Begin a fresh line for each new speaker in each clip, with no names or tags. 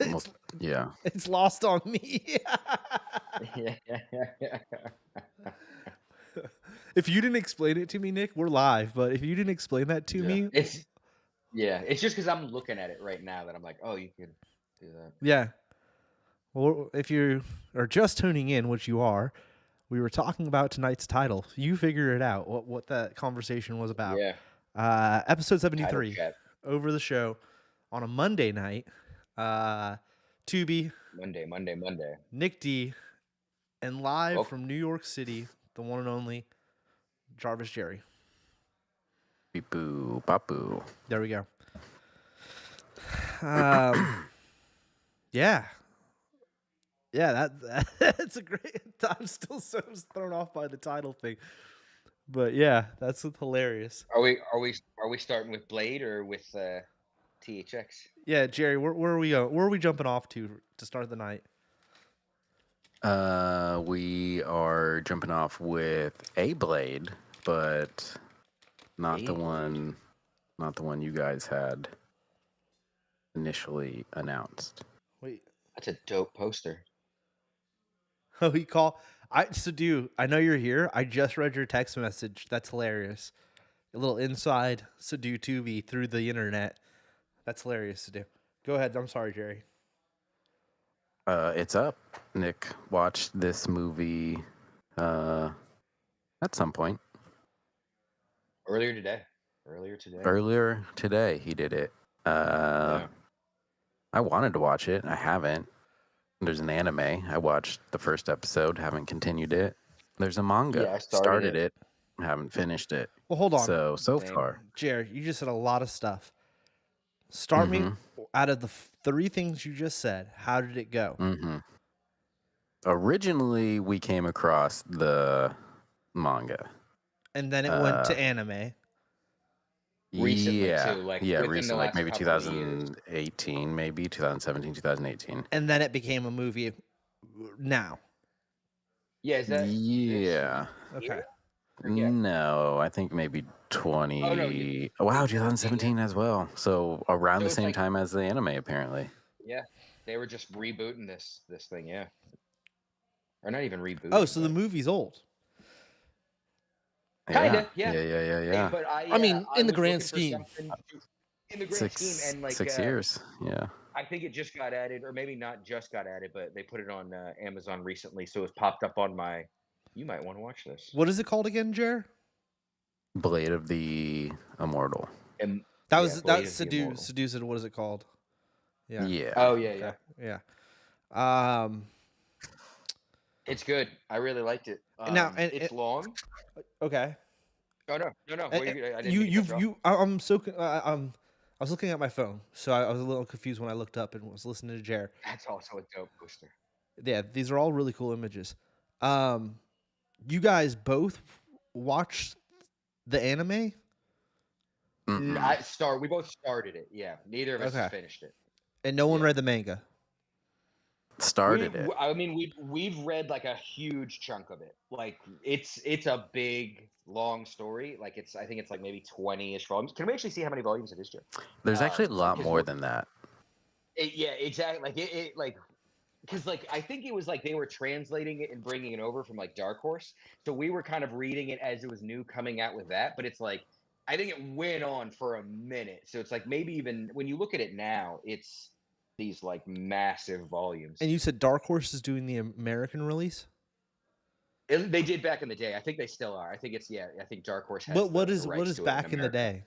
Almost, yeah.
It's lost on me.
Yeah.
If you didn't explain it to me, Nick, we're live. But if you didn't explain that to
Yeah.
me,
It's just because I'm looking at it right now that I'm like, oh, you could do that.
yeah. Well, if you are just tuning in, which you are, we were talking about tonight's title. You figure it out. What that conversation was about.
Yeah.
Episode
Title
73,
chat.
Over the Show, on a Monday night. Tubi,
Monday.
Nick D, and live
Welcome.
from New York City, the one and only Jarvis Jerry.
Beep boo, bop boo.
There we go. Yeah. Yeah, that's a great. I'm still so thrown off by the title thing, but yeah, that's hilarious.
Are we starting with Blade or with THX?
Yeah, Jerry, where are we going? Where are we jumping off to start the night?
We are jumping off with a Blade, but not the one you guys had initially announced.
Wait,
That's a dope poster.
oh, I know you're here. I just read your text message. That's hilarious. A little inside Sadu Tubi through the internet. That's hilarious to do. Go ahead. I'm sorry, Jerry.
It's up. Nick watched this movie at some point.
Earlier today.
Earlier today, he did it.
Yeah.
I wanted to watch it. I haven't. There's an anime. I watched the first episode. Haven't continued it. There's a manga.
Yeah, I
started it. Haven't finished it.
Well, hold on.
So
Same.
far,
Jerry, you just said a lot of stuff. Start me out of the three things you just said. How did it go?
Originally, we came across the manga.
And then it went to anime.
Recently,
yeah,
too, like,
yeah,
within the
recently, like
last
maybe
couple of years.
2018, maybe 2017, 2018.
And then it became a movie now.
Yeah, is that
Yeah.
Okay.
Yeah.
No, I think maybe 20. Wow, 2017 as well. So around the same time as the anime, apparently.
Yeah, they were just rebooting this thing, yeah. Or not even rebooting.
Oh, so the movie's old.
Kinda,
yeah.
Hey, but
I mean, in the grand scheme.
In the grand scheme, and like
6 years. Yeah.
I think it just got added, or maybe not just got added, but they put it on Amazon recently, so it's popped up on my. You might want to watch this.
What is it called again, Jer?
Blade of the Immortal.
And
that's Seduced. What is it called? Yeah.
Yeah.
Oh yeah. It's good. I really liked it.
Now, and
it's long.
Okay.
Oh no.
I was looking at my phone, so I was a little confused when I looked up and was listening to Jer.
That's also a dope poster.
Yeah, these are all really cool images. You guys both watched the anime?
We both started it. Yeah, neither of us has finished it.
And no one read the manga.
Started it.
I mean, we've read like a huge chunk of it. Like it's a big, long story. Like I think it's like maybe 20-ish volumes. Can we actually see how many volumes it is, Joe?
There's actually a lot more than that.
Yeah, exactly. Like because like I think it was like they were translating it and bringing it over from like Dark Horse. So we were kind of reading it as it was new coming out with that. But it's like I think it went on for a minute. So it's like maybe even when you look at it now, it's these like massive volumes.
And you said Dark Horse is doing the American release?
They did back in the day. I think they still are. I think it's I think Dark Horse has
what is back in the day?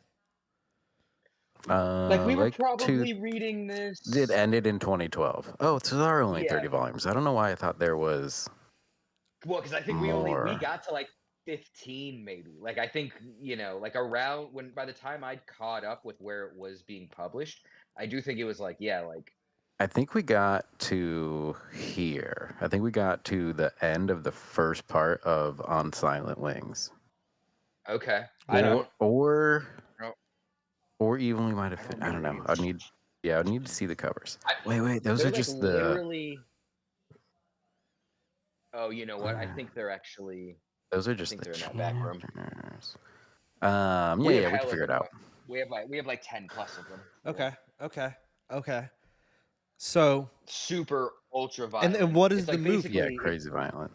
Like we were probably reading this.
It ended in 2012. Oh, so there are only 30 volumes. I don't know why I thought there was.
Well, because I think we got to like 15 maybe. Like I think like around when by the time I'd caught up with where it was being published, I do think it was like
I think we got to here. I think we got to the end of the first part of On Silent Wings.
Okay.
Or even we might have. I don't know. I'd need to see the covers. Wait. Those are just
literally. Oh, you know what? I think they're actually.
Those are just
they're in that back room.
We can figure it out.
We have like 10 plus of them.
Okay. So,
super ultra
and
violent.
what is
It's
the
like
movie?
Yeah,
basically
crazy violent.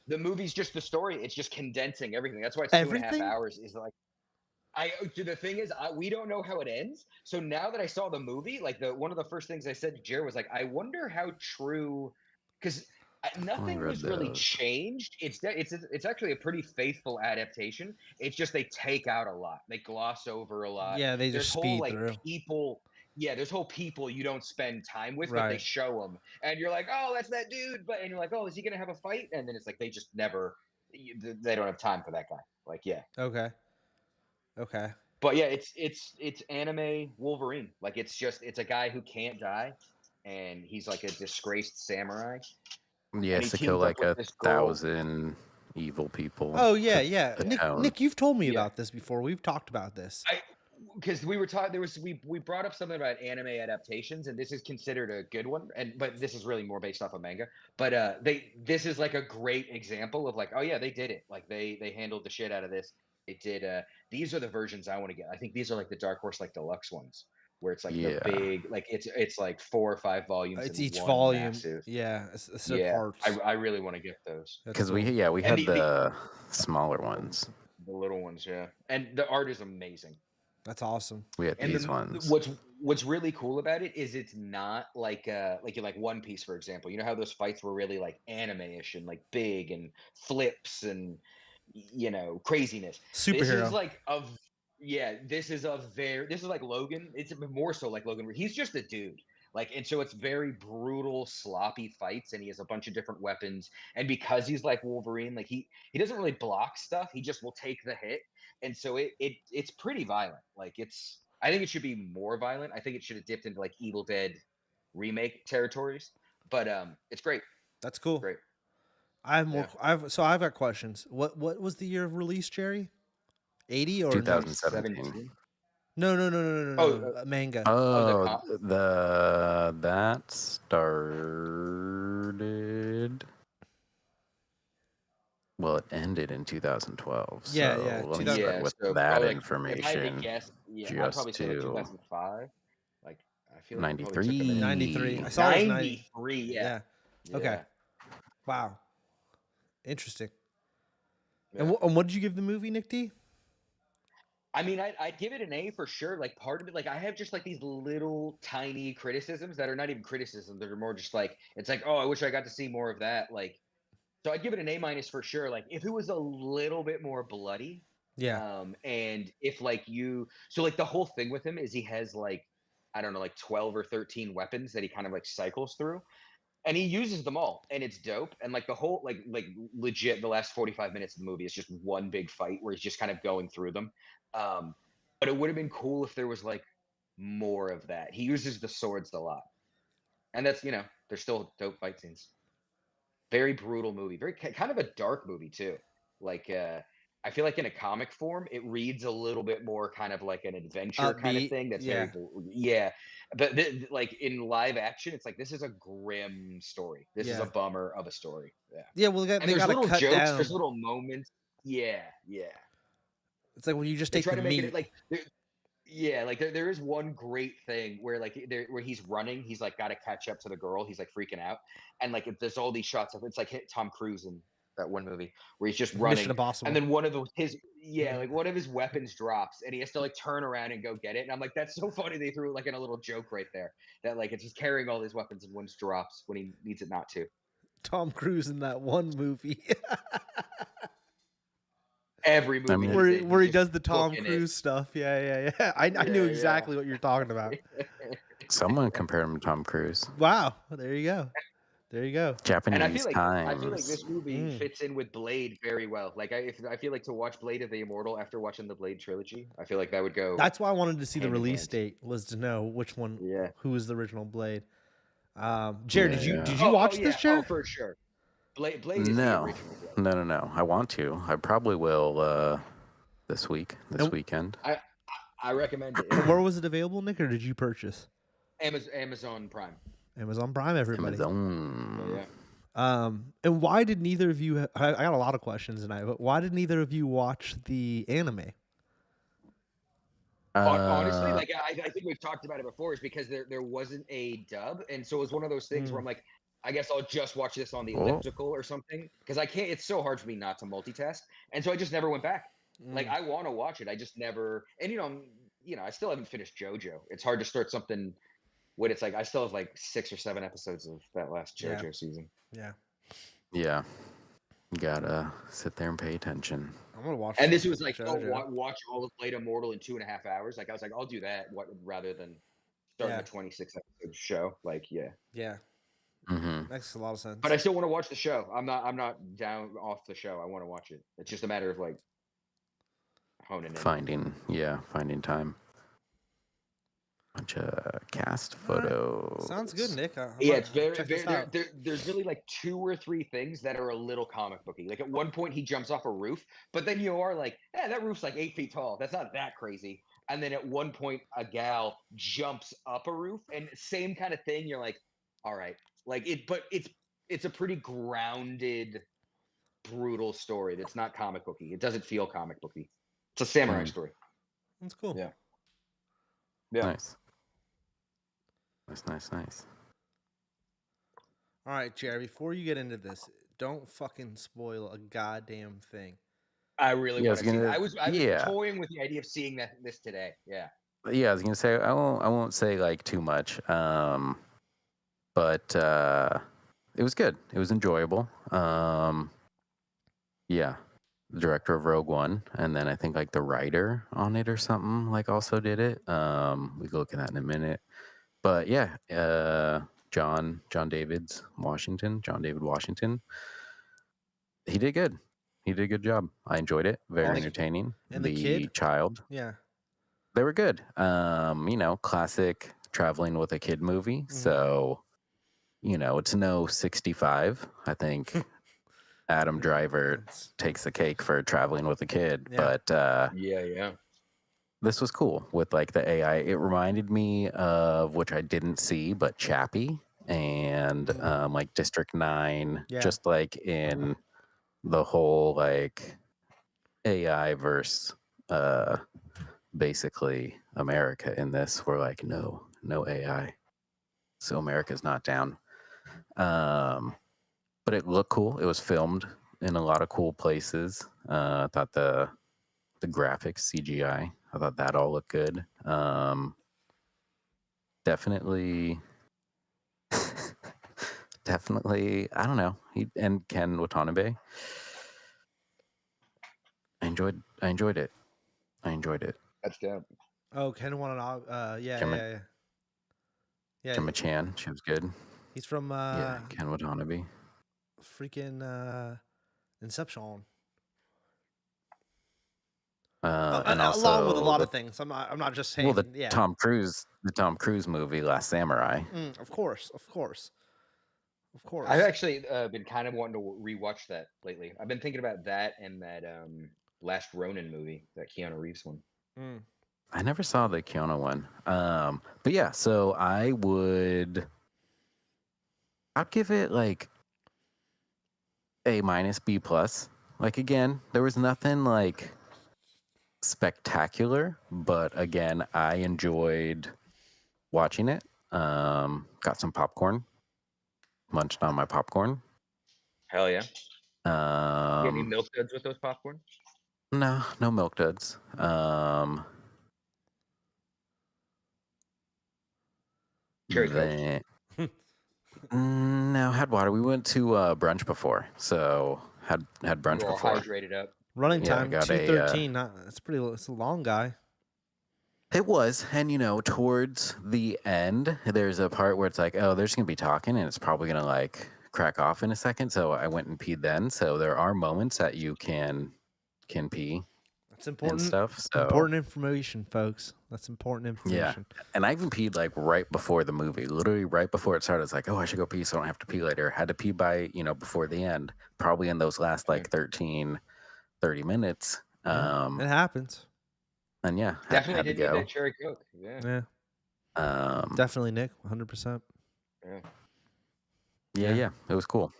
the movie's just the story. It's just condensing everything. That's why it's 2.5
Everything?
hours. Is like the thing is, we don't know how it ends. So now that I saw the movie, like the one of the first things I said to Jared was like, I wonder how true, because
Only
nothing
read
was really
those.
changed. It's actually a pretty faithful adaptation. It's just they take out a lot, they gloss over a lot.
Yeah, they
There's
just
whole
speed
like
through.
people. Yeah, there's whole people you don't spend time with, but they
Right.
show them, and you're like, oh, that's that dude. But and you're like, oh, is he gonna have a fight? And then it's like they just never. They don't have time for that guy. Like, yeah.
Okay. Okay.
But yeah, it's anime Wolverine. Like it's a guy who can't die, and he's like a disgraced samurai, and he
Yes, to kill
teams up
like
with this girl.
1,000 evil people
Oh yeah,
to
yeah.
atone.
Nick, you've told me
Yeah,
about this before. We've talked about this.
I because we were talking. There was we brought up something about anime adaptations, and this is considered a good one. And but this is really more based off of manga. But this is like a great example of like, oh yeah, they did it. Like they handled the shit out of this. It did. These are the versions I want to get. I think these are like the Dark Horse like deluxe ones, where it's like the
Yeah,
big, like it's like 4 or 5 volumes in
It's each
one
volume.
massive.
Yeah, it's
Yeah,
parts.
I really want to get those.
That's
because we
cool.
yeah we
And
had the smaller ones.
the little ones, yeah. And the art is amazing.
That's awesome.
We had
And
these
the
ones.
what's really cool about it is it's not like in like One Piece, for example. You know how those fights were really like anime-ish and like big and flips and craziness. This is
Superhero.
like a yeah, this is like Logan. It's more so like Logan. Where he's just a dude. Like, and so it's very brutal, sloppy fights, and he has a bunch of different weapons. And because he's like Wolverine, like he doesn't really block stuff. He just will take the hit. And so it's pretty violent. Like I think it should be more violent. I think it should have dipped into like Evil Dead remake territories. But it's great.
That's cool.
Great.
I have more.
Yeah.
I've got questions. What was the year of release, Jerry? 80 or no?
2017.
2017.
No, no, no, no, no, no,
Oh,
no. Manga.
the
Oh,
comp.
that started. Well, it ended in 2012.
Yeah,
So
yeah,
let me
2000.
start
Yeah,
with
so
that
probably like if I had to
information.
guess, yeah, I'd probably
Just
say like
to
2005. Like I feel like it probably took a minute.
93.
93.
I saw it was 90.
93, yeah.
Yeah. Okay.
Yeah.
Wow. Interesting.
Yeah.
And what did you give the movie, Nick D?
I mean, I'd give it an A for sure. Like part of it, like I have just like these little tiny criticisms that are not even criticism. That are more just like it's like, oh, I wish I got to see more of that. Like, so I'd give it an A minus for sure. Like if it was a little bit more bloody,
Yeah.
and if like so like the whole thing with him is he has like I don't know like 12 or 13 weapons that he kind of like cycles through, and he uses them all, and it's dope. And like the whole like legit the last 45 minutes of the movie is just one big fight where he's just kind of going through them. um but it would have been cool if there was like more of that. He uses the swords a lot, and that's there's still dope fight scenes. Very brutal movie, very kind of a dark movie too. Like I feel like in a comic form it reads a little bit more kind of like an adventure kind of
Upbeat.
thing. That's
Yeah.
yeah. But like in live action it's like this is a grim story. This is a
Yeah.
bummer of a story. Yeah.
Yeah. Well,
And
they
there's
got to
little
cut
jokes,
down.
there's little moments. Yeah, yeah.
It's like when you just
They
take
try
the
to make it
meat.
like yeah, like there is one great thing where like where he's running, he's like got to catch up to the girl, he's like freaking out, and like there's all these shots of it's like Tom Cruise in that one movie where he's just
Mission
running, and
Impossible.
then one of his weapons drops, and he has to like turn around and go get it, and I'm like that's so funny they threw it like in a little joke right there that like it's just carrying all these weapons and one just drops when he needs it not to.
Tom Cruise in that one movie
Every
I
movie
mean,
he's in,
where he
he's
does
just
the Tom
booking it.
Cruise stuff. Yeah, yeah, yeah. I knew
Yeah,
exactly what you're talking about.
someone compared him to Tom Cruise.
Wow. There you go. There you go.
And
Japanese
I feel like
Times.
this movie
Mm.
fits in with Blade very well. Like I feel like to watch Blade of the Immortal after watching the Blade trilogy, I feel like that would go.
That's why I wanted to see the
hand in
release
hand.
date, was to know which one,
Yeah.
who was the original Blade. Jared, did
Yeah.
you watch
yeah.
this, Jared?
Oh, for sure. Blade is the
No,
original Blade.
no. I want to. I probably will this
Nope.
weekend.
I recommend it.
And where was it available, Nick, or did you purchase?
Amazon Prime.
Amazon Prime, everybody.
Amazon.
Yeah.
And why did neither of you? I got a lot of questions tonight, but why did neither of you watch the anime?
Honestly,
Uh,
like I think we've talked about it before, is because there wasn't a dub, and so it was one of those things where
Mm.
I'm like, I guess I'll just watch this on the
oh,
elliptical or something because I can't. It's so hard for me not to multitask, and so I just never went back. Like
Mm.
I want to watch it, I just never. And I still haven't finished JoJo. It's hard to start something when it's like I still have like 6 or 7 episodes of that last
Yeah.
JoJo season.
Yeah.
yeah. You gotta sit there and pay attention.
I'm gonna watch
And this
some
was like, oh,
JoJo.
watch all of Blade Immortal in 2.5 hours. Like I was like, I'll do that. What rather than starting
Yeah.
a 26 episode show? Like, yeah.
Yeah.
Mm-hmm.
Makes a lot of sense.
But I still want to watch the show. I'm not down off the show. I want to watch it. It's just a matter of like honing in.
Finding time. Bunch of cast
All right.
photos.
Sounds good, Nick. I'm
Yeah,
gonna
it's very,
check
very
this out.
there's really like 2 or 3 things that are a little comic booky. Like at one point he jumps off a roof, but then you are like, yeah, that roof's like 8 feet tall. That's not that crazy. And then at one point a gal jumps up a roof and same kind of thing. You're like, all right. Like but it's a pretty grounded, brutal story that's not comic booky. It doesn't feel comic booky. It's a samurai story.
That's cool.
Yeah. Yeah.
Nice. Nice.
All right, Jerry. Before you get into this, don't fucking spoil a goddamn thing.
I really
Yeah, I
want
was
to see that.
gonna.
I was
Yeah,
toying with the idea of seeing this today. Yeah.
yeah. I was gonna say I won't say like too much. But it was good. It was enjoyable. Yeah, the director of Rogue One, and then I think like the writer on it or something like also did it. We can look at that in a minute. But yeah, John David Washington. He did good. He did a good job. I enjoyed it. Very
And the-
entertaining.
and the kid?
Child,
Yeah.
they were good. Classic traveling with a kid movie.
Mhm.
So, it's no 65. I think Adam Driver
That's-
takes the cake for traveling with a kid.
Yeah.
But
Yeah.
this was cool with like the AI. It reminded me of, which I didn't see, but Chappie and like District 9,
Yeah.
just like in the whole like AI versus basically America in this. We're like, no AI. So America's not down. But it looked cool. It was filmed in a lot of cool places. I thought the graphics, CGI, I thought that all looked good. Definitely, I don't know. And Ken Watanabe. I enjoyed it.
That's dope.
Oh, Ken wanted. Yeah.
Gemma-
Yeah. Yeah.
Gemma Chan, she was good.
He's from
Yeah, Ken Watanabe.
freaking Inception.
And also
along with a lot of things. I'm not just saying.
Well, the
yeah.
Tom Cruise movie, Last Samurai.
Of course.
I've actually been kind of wanting to rewatch that lately. I've been thinking about that and that Last Ronin movie, that Keanu Reeves one.
I never saw the Keanu one. But yeah, so I'd give it like A minus, B plus. Like again, there was nothing like spectacular, but again, I enjoyed watching it. Got some popcorn, munched on my popcorn.
Hell yeah. You get any
Um,
milk duds with those popcorn?
no milk duds.
Cherry Coke.
Then, no, had water. We went to brunch before, so had brunch
You all
before.
hydrated up.
Running
Yeah, I
time
got a,
2:13. It's pretty. It's a long guy.
It was, and towards the end, there's a part where it's like, oh, they're just gonna be talking, and it's probably gonna like crack off in a second. So I went and peed then. So there are moments that you can pee
That's important.
and stuff. So
Important information, folks. That's important information.
and I even peed like right before the movie, literally right before it started. It's like, oh, I should go pee, so I don't have to pee later. Had to pee by before the end, probably in those last like 13, 30 minutes.
It happens.
And yeah,
Definitely
had to
didn't need
go.
that cherry Coke. Yeah.
Yeah. Definitely, Nick. 100%.
Yeah.
Yeah. It was cool.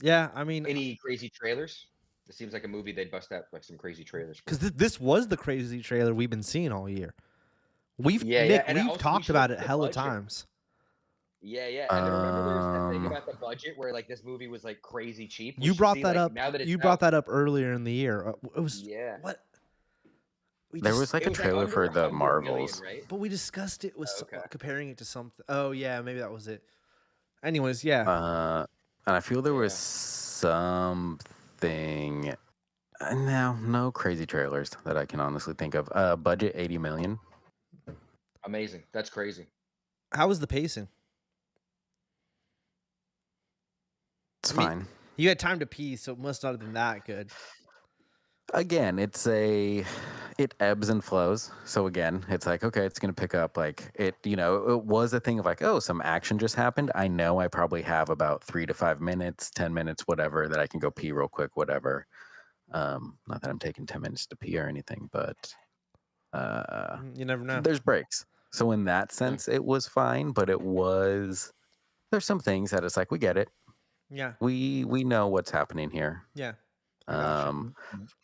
Yeah, I mean,
Any crazy trailers? It seems like a movie they'd bust out like some crazy trailers for.
Because this was the crazy trailer we've been seeing all year.
Yeah, and
We've
also we
talked
should look
about
at
it
the
hella
budget.
times.
Yeah, and then remember there was that thing
Um,
about the budget where like this movie was like crazy cheap. We
You
should
brought
see
that
like
up.
now that it's
You
out.
brought that up earlier in the year. It was
Yeah,
what we
there
just,
was like
it
a
was like
trailer
under
for the
100 million,
Marvels.
right?
but we discussed it with
Oh, okay.
comparing it to something. Oh yeah, maybe that was it. Anyways, yeah,
And I feel there was
Yeah.
something. No crazy trailers that I can honestly think of. Budget 80 million.
Amazing. That's crazy.
how was the pacing?
It's
I mean,
fine.
you had time to pee, so it must not have been that good.
Again, it ebbs and flows. So again, it's like, okay, it's gonna pick up like it, it was a thing of like, oh, some action just happened. I know I probably have about 3 to 5 minutes, 10 minutes, whatever, that I can go pee real quick, whatever. Not that I'm taking 10 minutes to pee or anything, but
You never know.
there's breaks. So in that
Yeah.
sense, it was fine, but there's some things that it's like, we get it.
Yeah,
We know what's happening here.
yeah. I gotcha.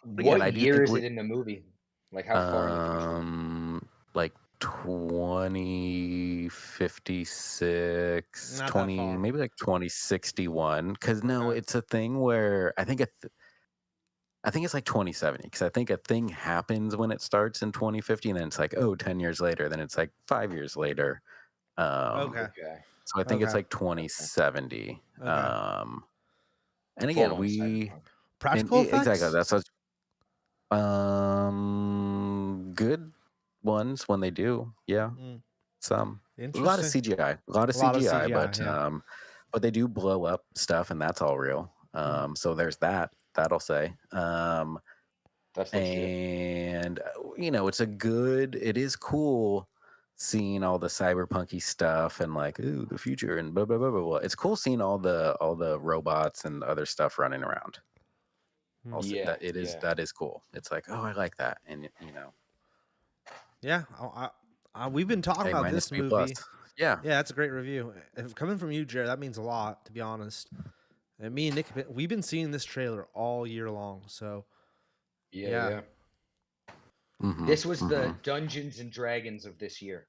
But again,
What
I do
year
think
is it in the movie? Like how far in the future?
like 2056,
Not that
20,
far.
maybe like 2061. Because no,
Okay.
it's a thing where I think it's like 2070. Because I think a thing happens when it starts in 2050, and then it's like, oh, 10 years later. Then it's like 5 years later.
Okay.
Okay.
So I think it's
Okay.
like 2070.
Okay.
And again,
Full on cyberpunk.
Practical
exactly,
effects.
that's what. Good ones when they do, yeah.
Mm,
Some a lot of
interesting.
CGI, a lot of
A lot of
CGI,
CGI. Yeah.
but they do blow up stuff, and that's all real. So there's that. That'll say.
That's legit.
And it is cool seeing all the cyberpunky stuff and like, ooh, the future and blah blah blah blah blah. It's cool seeing all the robots and other stuff running around.
Mm.
Also,
Yeah.
that is cool. It's like, oh, I like that, and
Yeah. We've been talking
A
about
minus
this
B plus.
movie.
Yeah.
Yeah, that's a great review. If coming from you, Jared, that means a lot, to be honest. And me and Nick, we've been seeing this trailer all year long. So
Yeah.
Mhm,
This was the
mhm.
Dungeons and Dragons of this year.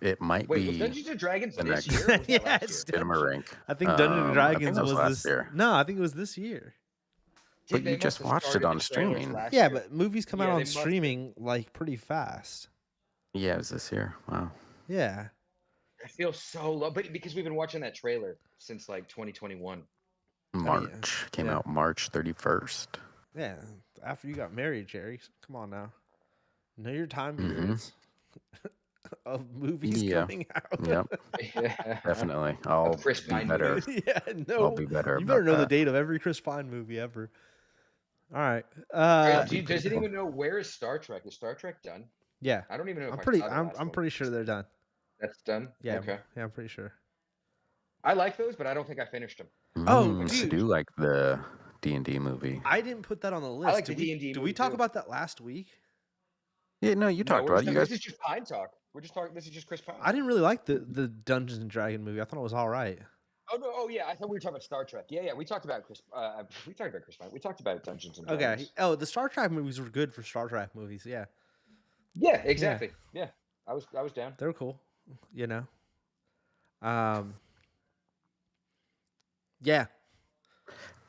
It might
Wait, was
be
Dungeons and Dragons
the
this
next
year? Or was
yeah,
that last
it's
year?
Cinemarink.
I think Dungeons and
I think
Dragons
that was last
this.
year.
No, I think it was this year.
But
They
you
must
just
have
watched it
started
on
the trailers
streaming.
last
Yeah,
year.
but movies come out
Yeah,
on
they must have.
streaming like pretty fast.
Yeah, it was this year. Wow.
Yeah.
I feel so low, but because we've been watching that trailer since like 2021.
I mean,
March. Came out March 31st.
Yeah. After you got married, Jerry. Come on now. Know your time
Mhm.
periods of movies
Yeah.
coming out.
Yep.
Yeah.
Definitely. I'll
Chris
be
Pine
better.
movies.
Yeah, no.
I'll be better
You better
about
know the
that.
date of every Chris Pine movie ever. All right.
That'd be
Does
pretty cool.
anyone know where is Star Trek? Is Star Trek done?
Yeah.
I don't even know if
I'm
I
pretty
saw the last
I'm
one.
pretty sure they're done.
That's done?
Yeah.
Okay.
Yeah, I'm pretty sure.
I like those, but I don't think I finished them.
Oh,
So
dude.
do like the D&D movie.
I didn't put that on the list.
like the D&D
Did we
movie
talk
too.
about that last week?
Yeah, no, you talked about it. You guys.
This is just Pine talk. We're just talking. This is just Chris Pine.
I didn't really like the Dungeons and Dragon movie. I thought it was all right.
Oh no! Oh yeah, I thought we were talking about Star Trek. Yeah. We talked about Chris. We talked about Chris Pine. We talked about Dungeons and Dragons.
Okay. Oh, the Star Trek movies were good for Star Trek movies. Yeah.
Yeah, exactly. Yeah, I was down.
They're cool. You know. Yeah.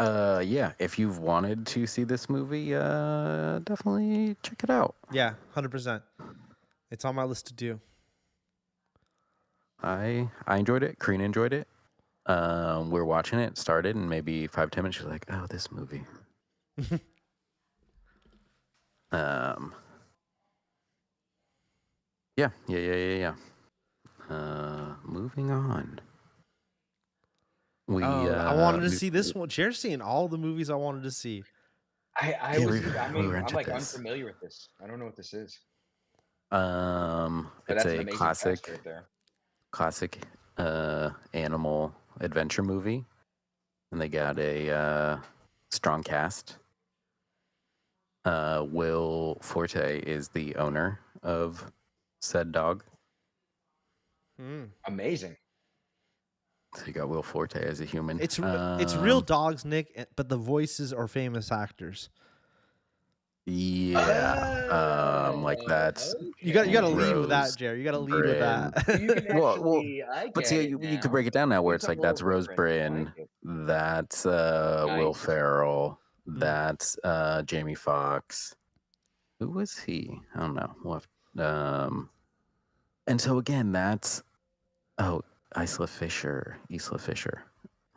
Yeah, if you've wanted to see this movie, definitely check it out.
Yeah. 100%. It's on my list to do.
I enjoyed it. Karina enjoyed it. We're watching it, started, and maybe 5-10 minutes, she's like, oh, this movie. Yeah. Moving on.
I wanted to see this one. Jared's seeing all the movies I wanted to see.
I
Yeah,
was.
we
I mean, I'm
rented
like
this.
unfamiliar with this. I don't know what this is.
But
That's
it's
an
a
amazing
classic,
cast right there.
classic animal adventure movie, and they got a strong cast. Will Forte is the owner of said dog.
Amazing.
So you got Will Forte as a human.
It's real dogs, Nick, but the voices are famous actors.
Yeah. Like that's
You got to
Okay.
lead with that,
Rose
Jerry. You got to lead with
Bryn.
So you
that.
can
Well,
actually, I
but
get
see,
it
you could
now.
break it down now where
Doing
it's like
something a
that's
little
Rose
different. I like
Bryn,
it.
that's Will
Nice.
Ferrell, that's Jamie Foxx. Who was he? I don't know. And so again, that's Isla Fisher,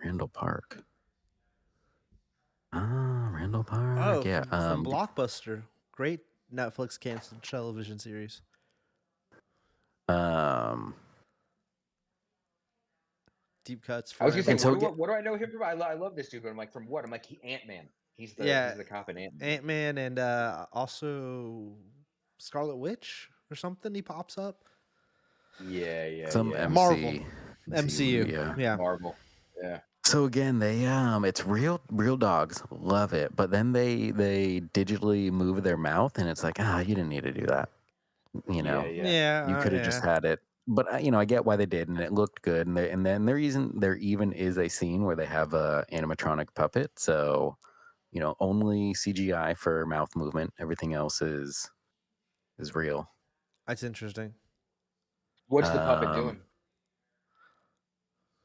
Randall Park. Randall Park.
Oh,
Yeah.
from Blockbuster. Great Netflix canceled television series.
Um.
Deep cuts
I
for
was gonna say,
And
Randall.
so
what do I know him from? I love this dude, but I'm like, from what? I'm like, Ant Man. He's
Yeah,
the cop in Ant Man.
Ant-Man and also Scarlet Witch or something. He pops up.
Yeah, yeah,
some
yeah.
Marvel,
MCU.
MCU.
Yeah.
Yeah,
Marvel. Yeah.
So again, they it's real dogs, love it. But then they digitally move their mouth, and it's like, you didn't need to do that. You
Yeah,
know,
yeah.
you could have just had it. But I get why they did, and it looked good. And then there even is a scene where they have a animatronic puppet. So only CGI for mouth movement. Everything else is real.
that's interesting.
What's the puppet
Um,
doing?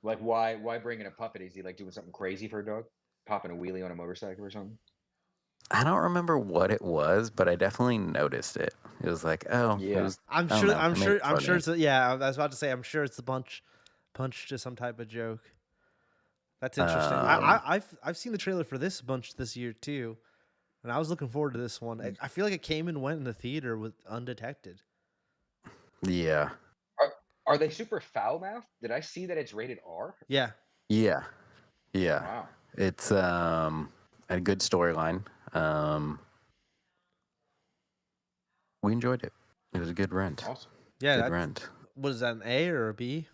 Like, why bring in a puppet? Is he like doing something crazy for a dog? Popping a wheelie on a motorcycle or something?
I don't remember what it was, but I definitely noticed it. It was like, it
Yeah.
was. I don't know. It made it
I'm sure
funny.
it's yeah. I was about to say, I'm sure it's the punch to some type of joke. That's interesting.
Um,
I've seen the trailer for this bunch this year too, and I was looking forward to this one. I feel like it came and went in the theater with undetected.
yeah,
Are, are they super foul mouthed? Did I see that it's rated R?
Yeah,
yeah, yeah.
Wow.
It's a good storyline. We enjoyed it. It was a good rent.
Awesome.
yeah.
Good
That's
rent.
what is that, an A or a B?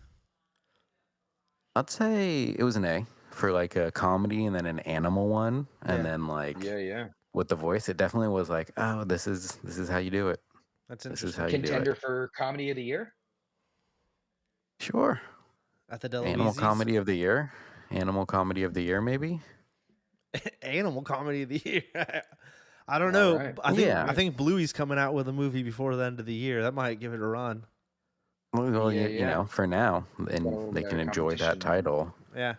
I'd say it was an A for like a comedy, and then an animal one, and
Yeah,
then like
Yeah, yeah.
with the voice, it definitely was like, this is how you do it.
that's
This is how
interesting.
you do it.
Contender for comedy of the year?
Sure.
At the
Animal
Deloise's
comedy of the year. Animal comedy of the year, maybe.
animal comedy of the year. I don't
All
know.
right.
Yeah.
I think Bluey's coming out with a movie before the end of the year. That might give it a run.
Well,
Yeah,
you
yeah.
know, for now,
Got a
and
little
they
bit
can
of
enjoy that
competition.
title.
Yeah.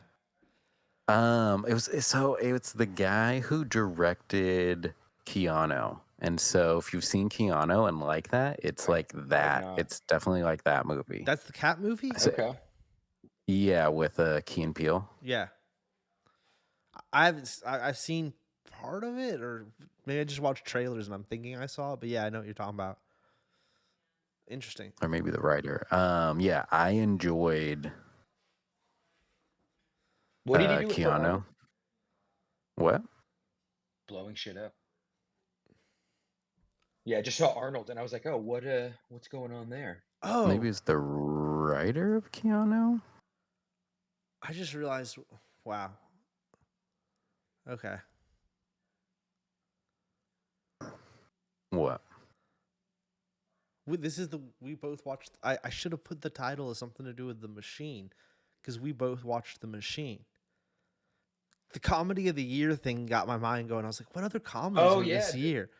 It's the guy who directed Keanu, and so if you've seen Keanu and like that, it's like
I have
that.
not.
It's definitely like that movie.
That's the cat movie?
Okay.
Yeah, with Key and Peele.
Yeah. I've seen part of it, or maybe I just watched trailers and I'm thinking I saw it, but yeah, I know what you're talking about. Interesting.
Or maybe the writer. Yeah, I enjoyed
What did he do with for
Keanu.
Arnold?
What?
Blowing shit up. Yeah, I just saw Arnold and I was like, oh, what's going on there?
Maybe
Oh,
it's the writer of Keanu.
I just realized. Wow. Okay.
What?
We both watched. I should have put the title as something to do with The Machine, because we both watched The Machine. The comedy of the year thing got my mind going. I was like, what other comedies
Oh
are
yeah,
this year?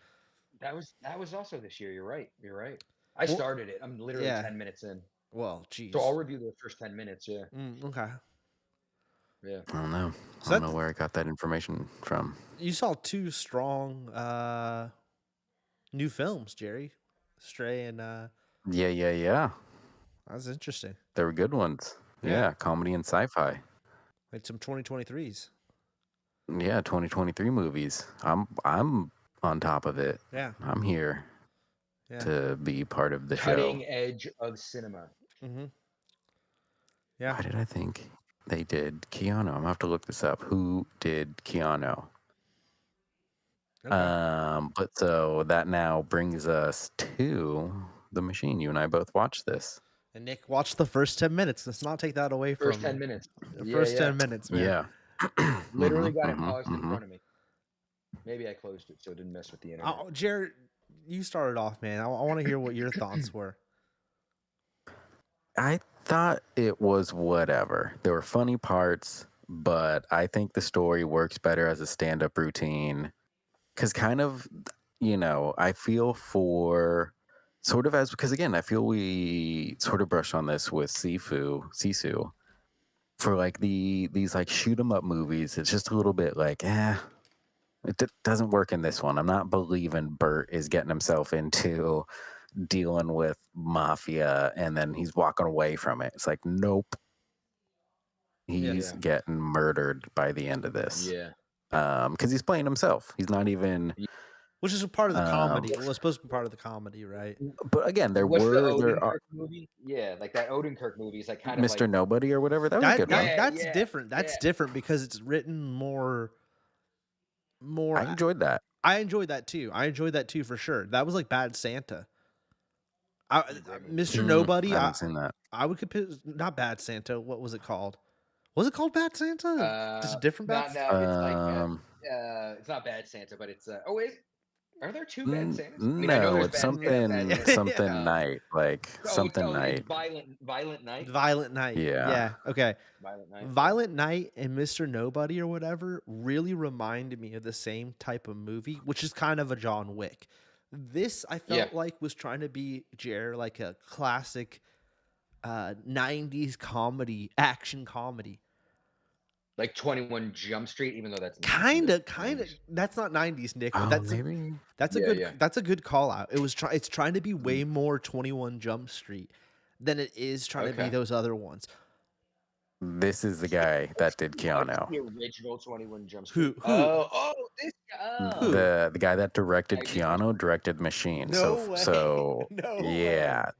that was also this year. You're right. You're right. I
Well,
started it. I'm literally
yeah.
10 minutes in.
Well,
So I'll
geez.
review the first 10 minutes. Yeah.
Okay.
Yeah.
I don't know. I
So
don't know where I got that information from.
you saw two strong new films, Jerry. Stray and
Yeah.
that's interesting.
They were good ones.
Yeah.
Yeah, comedy and sci-fi.
Like some 2023s.
Yeah, 2023 movies. I'm on top of it.
Yeah.
I'm here
Yeah.
to be part of the show.
Cutting edge of cinema.
Mm-hmm. Yeah.
Why did I think they did Keanu? I'm gonna have to look this up. Who did Keanu?
Okay.
But so that now brings us to The Machine. You and I both watched this.
And Nick, watch the first 10 minutes. Let's not take that away
First
from
10 minutes.
the
Yeah,
first
yeah.
10 minutes, man.
Yeah.
Literally
Mhm,
got it
mhm,
paused in
mhm.
front of me. Maybe I closed it so it didn't mess with the internet.
Jared, you started off, man. I want to hear what your thoughts were.
I thought it was whatever. There were funny parts, but I think the story works better as a stand-up routine. Because kind of, I feel for sort of as because again, I feel we sort of brush on this with Sisu for like these like shoot 'em up movies. It's just a little bit like, it doesn't work in this one. I'm not believing Bert is getting himself into dealing with mafia and then he's walking away from it. It's like, nope,
Yeah.
he's getting murdered by the end of this.
Yeah.
Because he's playing himself. He's not even.
Which is a part of the
Um,
comedy. Well, it's supposed to be part of the comedy, right?
but again, there
What's the
are
Odenkirk movie? Yeah, like that Odenkirk movie is like kind of
Mr.
like
Nobody or whatever. That was a good one.
That's
Yeah,
different. That's
yeah.
different because it's written more.
I enjoyed that.
I enjoyed that too. I enjoyed that too for sure. That was like Bad Santa. Mr. Nobody.
I haven't seen that.
I would compare not Bad Santa. What was it called? Was it called Bad Santa? Just a different Bad.
No, it's like it's not Bad Santa, but it's oh wait, are there two Bad Santas? I mean, I know
No,
there's
it's
Bad Santa and Bad Santa.
something night, like something night.
It's Violent Night.
Violent Night.
Yeah.
Yeah. Okay.
Violent Night.
Violent Night and Mr. Nobody or whatever really reminded me of the same type of movie, which is kind of a John Wick. This I felt like was trying to be like a classic 90s comedy, action comedy.
Like 21 Jump Street, even though that's
kind of that's not 90s, Nick.
Oh,
That's
maybe.
That's a good call out. It's trying to be way more 21 Jump Street than it is trying to be those other ones.
This is the guy that did Keanu.
The original 21 Jump Street.
Who?
This guy.
Who?
The guy that directed Keanu directed Machine.
No way.
So
No
yeah.
way.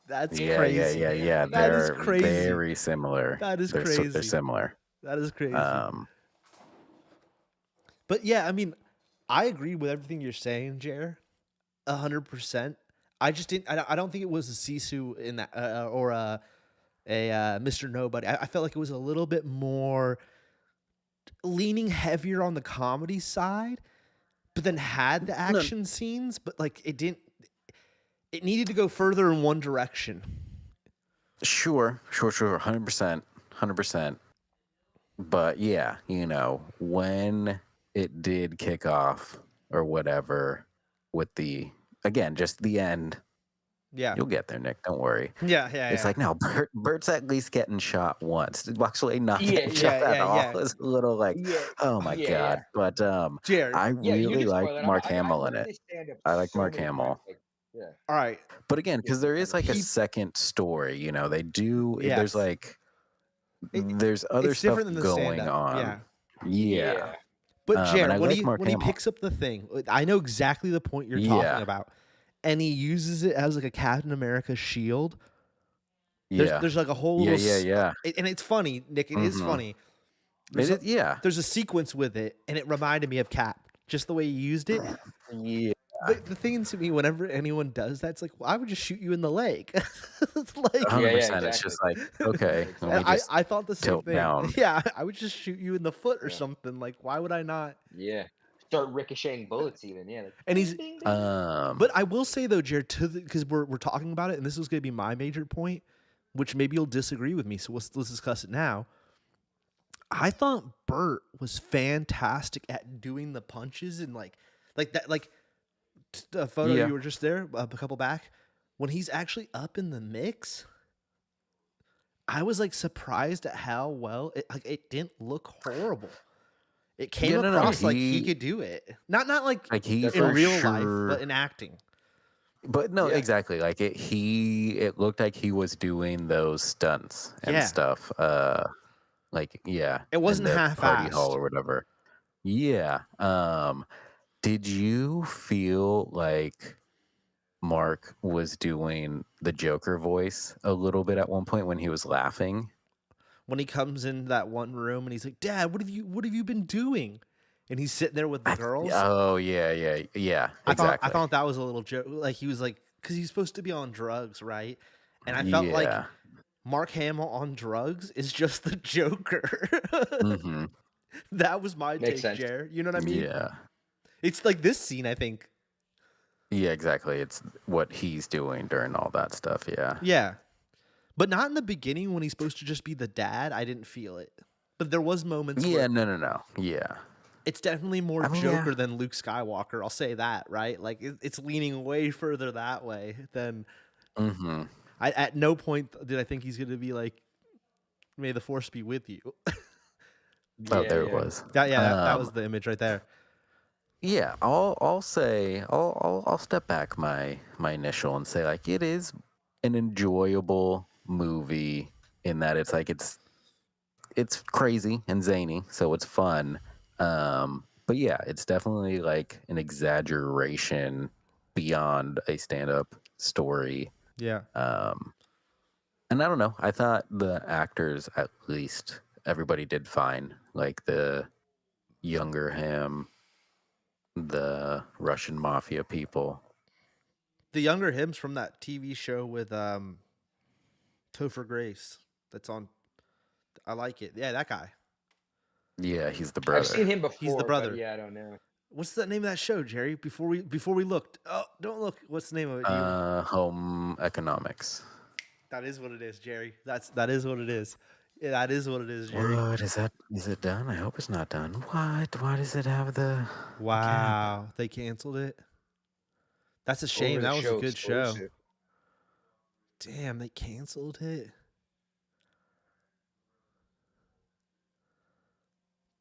That's
yeah,
crazy.
Yeah.
That is
They're
crazy.
very similar.
That is
They're
crazy.
similar.
That is crazy.
But
yeah, I mean, I agree with everything you're saying, Jer, 100%. I just didn't. I don't think it was a Sisu in that or a Mr. Nobody. I felt like it was a little bit more leaning heavier on the comedy side, but then had the action scenes, but like it didn't. It needed to go further in one direction.
Sure, 100%. But yeah, when it did kick off or whatever with just the end.
Yeah.
You'll get there, Nick. Don't worry.
Yeah.
It's like, no, Bert's at least getting shot once. Actually, not getting shot at all. It's a little like, oh my God. But
Jared,
I really like Mark Hamill in it. I like Mark Hamill.
All right.
But again, because there is like a second story, they do, there's like, there's other stuff going on. Yeah.
But Jared, when
Mark
he
Hamill.
picks up the thing, I know exactly the point you're talking about. And he uses it as like a Captain America shield. There's like a whole little...
Yeah.
And it's funny, Nick. It is funny. There's a sequence with it, and it reminded me of Cap. Just the way he used it.
Yeah.
But the thing to me, whenever anyone does that, it's like, well, I would just shoot you in the leg. It's like
100%.
Exactly.
It's just like, okay.
I thought the same thing.
Down.
Yeah, I would just shoot you in the foot or something. Like, why would I not?
Yeah. Start ricocheting bullets even. Yeah. Like,
And he's...
ding, ding.
But I will say though, Jared, because we're talking about it, and this is going to be my major point, which maybe you'll disagree with me. So let's discuss it now. I thought Bert was fantastic at doing the punches and like that, like the photo you were just there a couple back when he's actually up in the mix. I was like surprised at how well it didn't look horrible. It came across like he could do it. Not like
he
in real life, but in acting.
But no, exactly. Like it looked like he was doing those stunts and stuff.
It wasn't half-assed.
Party hall or whatever. Yeah. Did you feel like Mark was doing the Joker voice a little bit at one point when he was laughing?
When he comes in that one room and he's like, "Dad, what have you been doing?" And he's sitting there with the girls.
Oh yeah. Exactly.
I thought that was a little joke. Like he was like, because he's supposed to be on drugs, right? And I felt like Mark Hamill on drugs is just the Joker. That was my take, Jer. You know what I mean?
Yeah.
It's like this scene, I think.
Yeah, exactly. It's what he's doing during all that stuff. Yeah.
Yeah. But not in the beginning when he's supposed to just be the dad. I didn't feel it. But there was moments
Yeah,
where
no. Yeah.
it's definitely more
I mean, yeah.
Joker than Luke Skywalker. I'll say that, right? Like it's leaning way further that way than
Mm-hmm.
at no point did I think he's going to be like, "May the Force be with you."
Oh,
Yeah,
there it
yeah.
was.
That was the image right there.
Yeah, I'll say I'll step back my initial and say like it is an enjoyable movie in that it's like it's crazy and zany, so it's fun. But yeah, it's definitely like an exaggeration beyond a stand-up story.
Yeah.
And I don't know, I thought the actors, at least everybody did fine. Like the younger him, the Russian mafia people.
The younger him's from that TV show with Topher Grace. That's on. I like it. Yeah, that guy.
Yeah, he's the
I've seen
brother.
him
He's the
before, but
brother.
yeah, I don't know.
What's the name of that show, Jerry? Before we looked. Oh, don't look. What's the name of it?
Home economics.
That is what it is, Jerry. That is what it is. Yeah, that is what it is, Jerry.
What is that? Is it done? I hope it's not done. What? Why does it have the cap?
Wow, they canceled it. That's a shame.
Over the
That was a
show
good show.
exclusive.
Damn, they canceled it.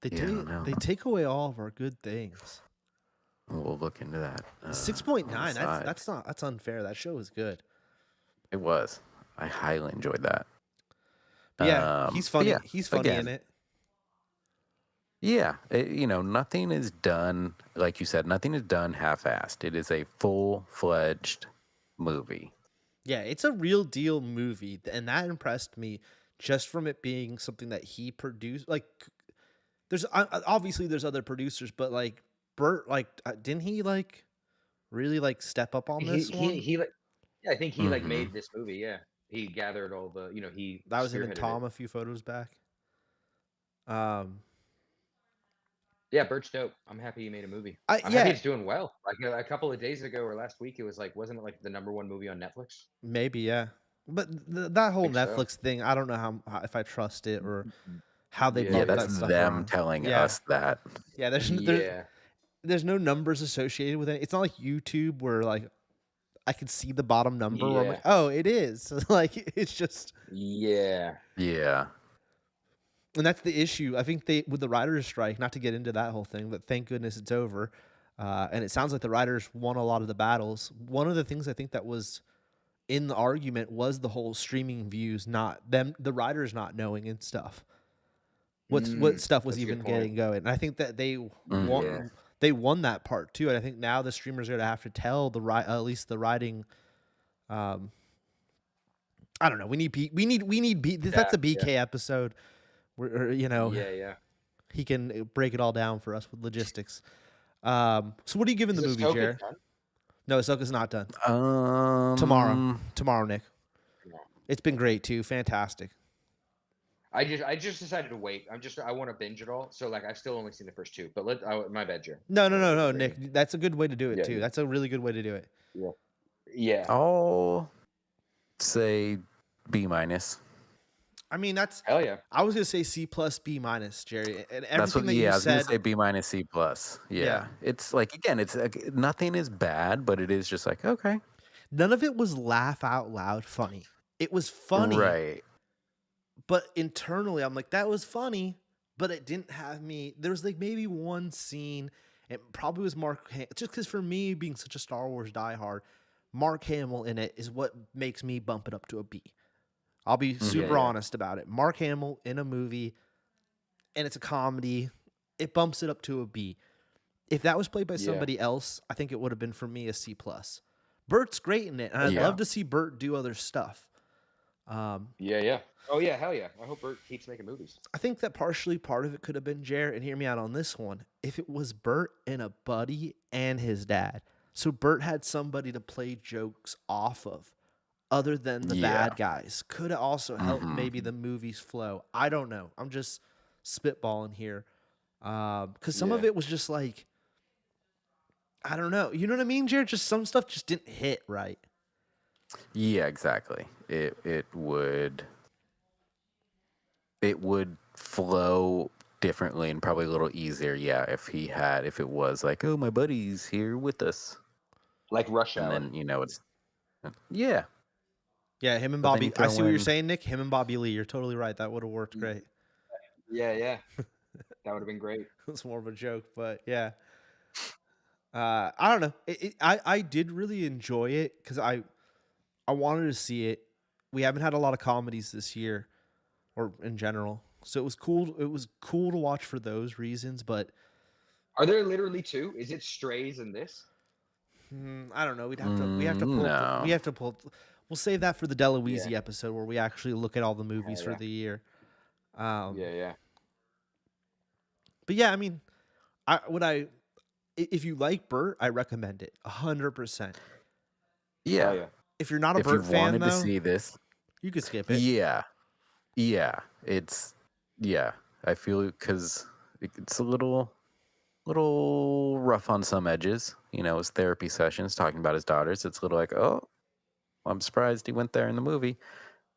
Yeah, I don't know.
They take away all of our good things.
We'll look into that.
6.9.
on the side.
That's unfair. That show was good.
It was. I highly enjoyed that.
But yeah, he's funny.
yeah,
He's funny
again,
in it.
Yeah, nothing is done. Like you said, nothing is done half-assed. It is a full-fledged movie.
Yeah, it's a real deal movie, and that impressed me just from it being something that he produced. Like, there's obviously there's other producers, but like Bert, like didn't he like really like step up on this one?
He like yeah, I think he like
Mm-hmm.
made this movie. Yeah, he gathered all the he
That was him and
spearheaded
Tom
it.
a few photos back. Um,
Yeah, Bert's dope. I'm happy he made a movie. I'm happy
yeah,
it's doing well. Like a couple of days ago or last week, it was like wasn't it like the #1 movie on Netflix?
maybe yeah, but that
I
whole
think so.
Netflix thing, I don't know how if I trust it or how they
Yeah,
Yeah,
bump
that's
that stuff
them
around.
telling
Yeah,
us that.
yeah.
yeah,
There's no numbers associated with it. It's not like YouTube where like I can see the bottom number where I'm like,
yeah,
oh, it is. Like it's just,
yeah.
Yeah.
and that's the issue. I think they with the writers' strike, not to get into that whole thing, but thank goodness it's over. And it sounds like the writers won a lot of the battles. One of the things I think that was in the argument was the whole streaming views, not them, the writers not knowing and stuff. What stuff was
That's a good
even
point.
getting going. And I think that they won.
Yeah.
They won that part too, and I think now the streamers are gonna have to tell at least the writing. I don't know. We need That's a
Yeah,
BK episode, where
yeah.
he can break it all down for us with logistics. So what are you giving
Is
the movie,
Ahsoka
Jared?
done?
No, Ahsoka's not done.
Um.
Tomorrow, Nick.
No.
It's been great too. Fantastic.
I just decided to wait. I want to binge it all. So like I've still only seen the first two. But my bad, Joe.
No, Nick. That's a good way to do it
Yeah,
too.
yeah.
That's a really good way to do it.
Yeah. Yeah.
I'll say B minus.
I mean,
Hell yeah.
I was gonna say C plus B minus, Jerry, and
That's
everything
what.
that
Yeah,
you
I was gonna
said.
say B minus C plus.
Yeah.
Yeah. It's like again, it's like, nothing is bad, but it is just like okay,
None of it was laugh out loud funny. It was funny,
right?
but internally, I'm like, that was funny, but it didn't have me. There was like maybe one scene. It probably was just because for me, being such a Star Wars diehard, Mark Hamill in it is what makes me bump it up to a B. I'll be super
yeah.
honest about it. Mark Hamill in a movie, and it's a comedy, it bumps it up to a B. If that was played by somebody else, I think it would have been for me a C plus. Bert's great in it, and I'd
Yeah.
love to see Bert do other stuff.
Yeah. Oh yeah, hell yeah. I hope Bert keeps making movies.
I think that partially part of it could have been Jared, and hear me out on this one. If it was Bert and a buddy and his dad, so Bert had somebody to play jokes off of, other than the
Yeah.
bad guys, could have also helped maybe the movie's flow. I don't know. I'm just spitballing here, because some of
Yeah.
it was just like, I don't know. You know what I mean, Jared? Just some stuff just didn't hit right.
Yeah, exactly. it would flow differently and probably a little easier, yeah, if it was like, oh, my buddy's here with us,
Like Rush
and
Hour.
then it's yeah.
Yeah, him and
But then you
Bobby. I see
throw
what you're
in
saying, Nick. Him and Bobby Lee. You're totally right. That would have worked great.
Yeah. That would have been great.
It's more of a joke, but yeah. I don't know. I did really enjoy it because I wanted to see it. We haven't had a lot of comedies this year, or in general, so it was cool. It was cool to watch for those reasons. But
Are there literally two? Is it Strays and this?
I don't know. We have to pull. We
no.
have to pull. We'll save that for the
Yeah.
Deloise episode where we actually look at all the movies for
Yeah.
the year.
Yeah.
But yeah, I mean, if you like Bert, I recommend it 100%.
Yeah.
Oh, yeah.
If you're not a
If you
Bert fan,
wanted to
though,
see this,
you could skip it.
yeah, it's I feel because it's a little rough on some edges. His therapy sessions talking about his daughters. It's a little like, oh, I'm surprised he went there in the movie.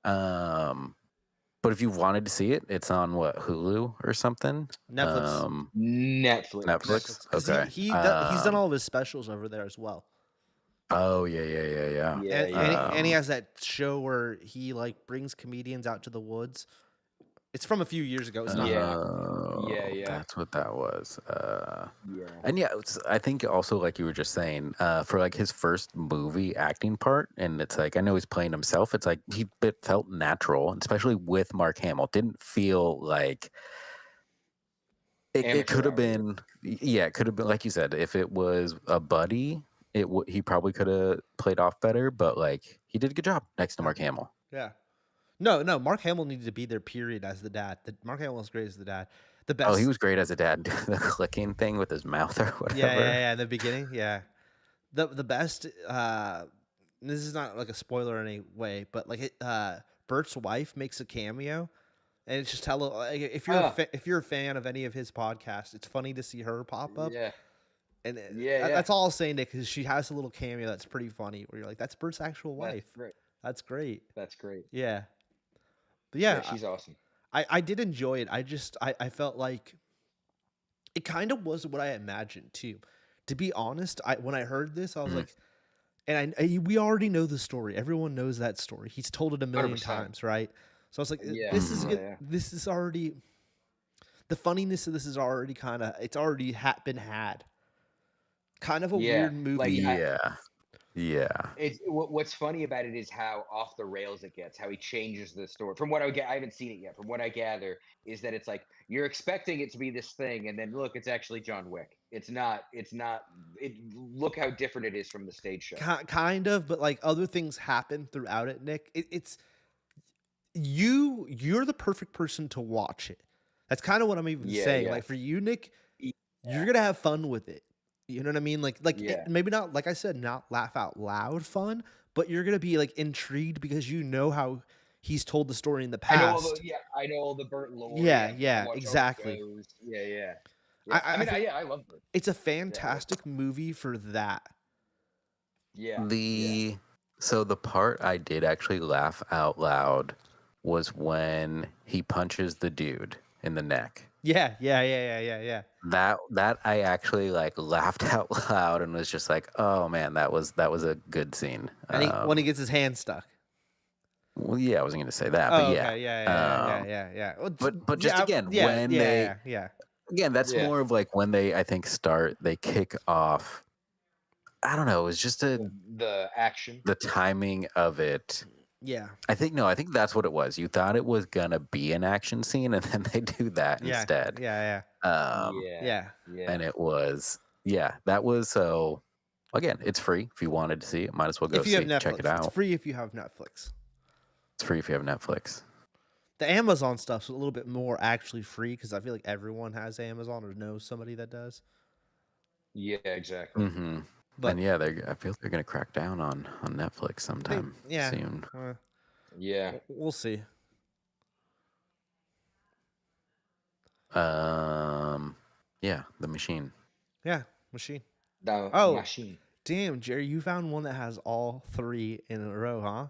But if you wanted to see it, it's on what, Hulu or something?
Netflix.
Netflix.
Netflix.
Because
Okay.
he's done all of his specials over there as well.
Oh yeah.
And he has that show where he like brings comedians out to the woods. It's from a few years ago. It's not.
Yeah.
That's what that was.
Yeah.
And yeah, I think also like you were just saying, for like his first movie acting part, and it's like I know he's playing himself. It's like it felt natural, especially with Mark Hamill. Didn't feel like it could have been. Yeah, it could have been like you said. If it was a buddy, he probably could have played off better. But like he did a good job next to Mark Hamill.
Yeah. No. Mark Hamill needed to be there. Period. As the dad, Mark Hamill was great as the dad. The best.
Oh, he was great as a dad. The clicking thing with his mouth or whatever.
Yeah. In the beginning, yeah. The best. This is not like a spoiler in any way, but like Bert's wife makes a cameo, and it's just if you're a fan of any of his podcasts, it's funny to see her pop up.
Yeah.
And
That's
all I'll say, Nick, because she has a little cameo that's pretty funny. Where you're like, that's Bert's actual wife. That's great.
That's great.
Yeah. But yeah,
she's awesome.
I did enjoy it. I felt like it kind of was what I imagined too. To be honest, when I heard this, I was like, and we already know the story. Everyone knows that story. He's told it a million
100%.
times, right? So I was like,
Yeah.
this is already, the funniness of this is already it's already been had. Kind of a weird movie.
Like,
yeah.
What's funny about it is how off the rails it gets, how he changes the story. From what I haven't seen it yet. From what I gather, is that it's like you're expecting it to be this thing, and then look, it's actually John Wick. It's not. Look how different it is from the stage show.
Kind of, but like other things happen throughout it, Nick. You're the perfect person to watch it. That's kind of what I'm even saying.
Yeah.
Like for you, Nick, you're gonna have fun with it. You know what I mean? Maybe not, like I said, not laugh out loud fun, but you're gonna be like intrigued because you know how he's told the story in the past.
I know all the Burt lore.
Yeah, exactly.
Yeah.
I
love Burt.
It's a fantastic movie for that.
Yeah.
So the part I did actually laugh out loud was when he punches the dude in the neck.
Yeah.
That I actually like laughed out loud and was just like, oh man, that was a good scene.
And when he gets his hand stuck.
Well, yeah, I wasn't gonna say that, but
okay. Yeah. Well,
but just again, when they again, that's
Yeah.
more of like when they they kick off. I don't know. It was just
the action,
the timing of it.
Yeah.
I think that's what it was. You thought it was gonna be an action scene, and then they do that instead.
Yeah.
And it was that was so. Again, it's free. If you wanted to see it, might as well go check it out.
It's free if you have Netflix.
It's free if you have Netflix.
The Amazon stuff's a little bit more actually free because I feel like everyone has Amazon or knows somebody that does.
Yeah, exactly.
Mm-hmm. But and I feel they're gonna crack down on Netflix sometime soon.
Yeah,
we'll see.
Yeah, The Machine.
Yeah, Machine.
Machine.
Damn, Jerry, you found one that has all three in a row, huh?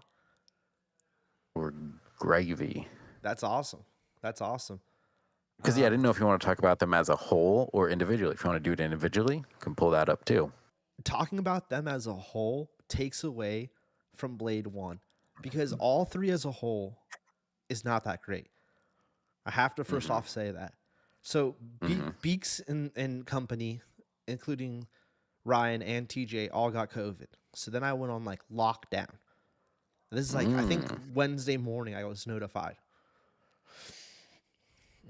or gravy.
That's awesome. That's awesome.
Because I didn't know if you want to talk about them as a whole or individually. If you want to do it individually, you can pull that up too.
Talking about them as a whole takes away from Blade 1 because all three as a whole is not that great. I have to first off say that. So Beaks and company, including Ryan and TJ, all got COVID. So then I went on like lockdown. This is like I think Wednesday morning I was notified.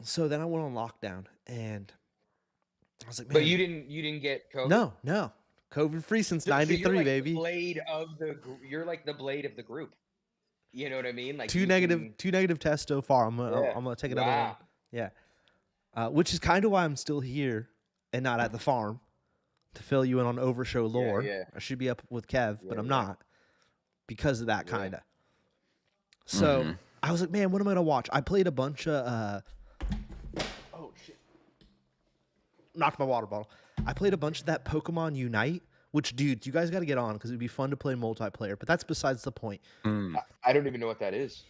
So then I went on lockdown and I was like, man.
But you didn't get COVID?
No. COVID free since
So
'93,
you're like
baby.
the blade of you're like the blade of the group. You know what I mean? Like
Two negative tests so far. I'm gonna take another one. Yeah. Which is kind of why I'm still here and not at the farm to fill you in on OverTheShow lore.
Yeah.
I should be up with Kev, but I'm not because of that kind of. So I was like, man, what am I gonna watch? I played a bunch of. Oh shit! Knocked my water bottle. I played a bunch of that Pokemon Unite. Which, dude, you guys got to get on because it'd be fun to play multiplayer. But that's besides the point.
I don't even know what that is.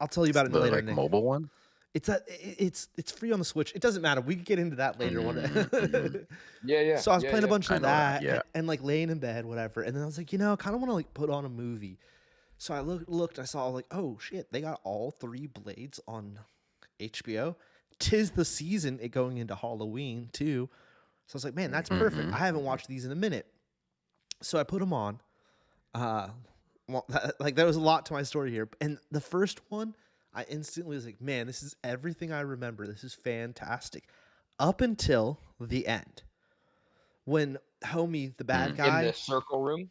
I'll tell you about it later.
Like
Nick.
mobile one.
It's free on the Switch. It doesn't matter. We can get into that later one day.
Yeah.
So I was playing a bunch of that
and
like laying in bed, whatever. And then I was like, I kind of want to like put on a movie. So I looked, I saw like, oh shit, they got all three Blades on HBO. 'Tis the season, it going into Halloween too. So I was like, man, that's perfect. I haven't watched these in a minute. So I put them on. There was a lot to my story here. And the first one, I instantly was like, man, this is everything I remember. This is fantastic. Up until the end. When homie, the bad guy.
In the circle room?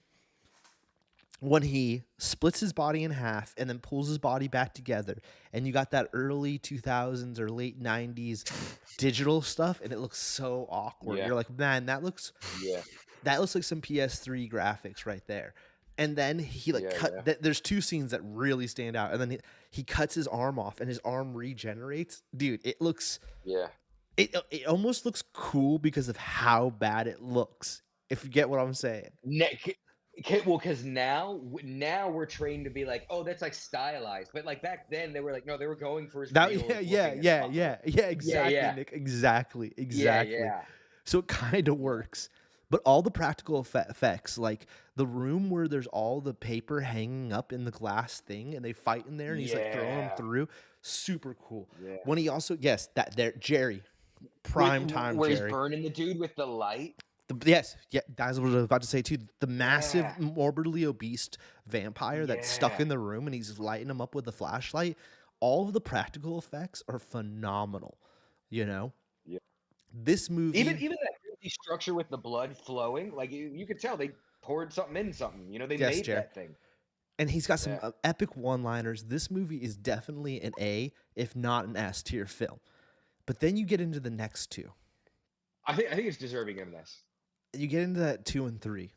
When he splits his body in half and then pulls his body back together. And you got that early 2000s or late 90s digital stuff. And it looks so awkward.
Yeah.
You're like, man, that looks like some PS3 graphics right there. And then he there's two scenes that really stand out. And then he cuts his arm off and his arm regenerates. Dude, it looks it almost looks cool because of how bad it looks. If you get what I'm saying.
Well, because now we're trained to be like, oh, that's like stylized. But like back then, they were like, no, they were going for his
exactly, Nick, exactly.
Yeah.
So it kind of works. But all the practical effects, like the room where there's all the paper hanging up in the glass thing, and they fight in there, and he's like throwing them through, super cool. Yeah. When he also Jerry, prime time
where
Jerry,
he's burning the dude with the light.
That's what I was about to say too. The massive, morbidly obese vampire that's stuck in the room, and he's lighting him up with the flashlight. All of the practical effects are phenomenal. Yeah. This movie,
even that structure with the blood flowing, like you could tell they poured something in something. They made that thing.
And he's got some epic one-liners. This movie is definitely an A, if not an S tier film. But then you get into the next two.
I think it's deserving of an S.
You get into that 2 and 3,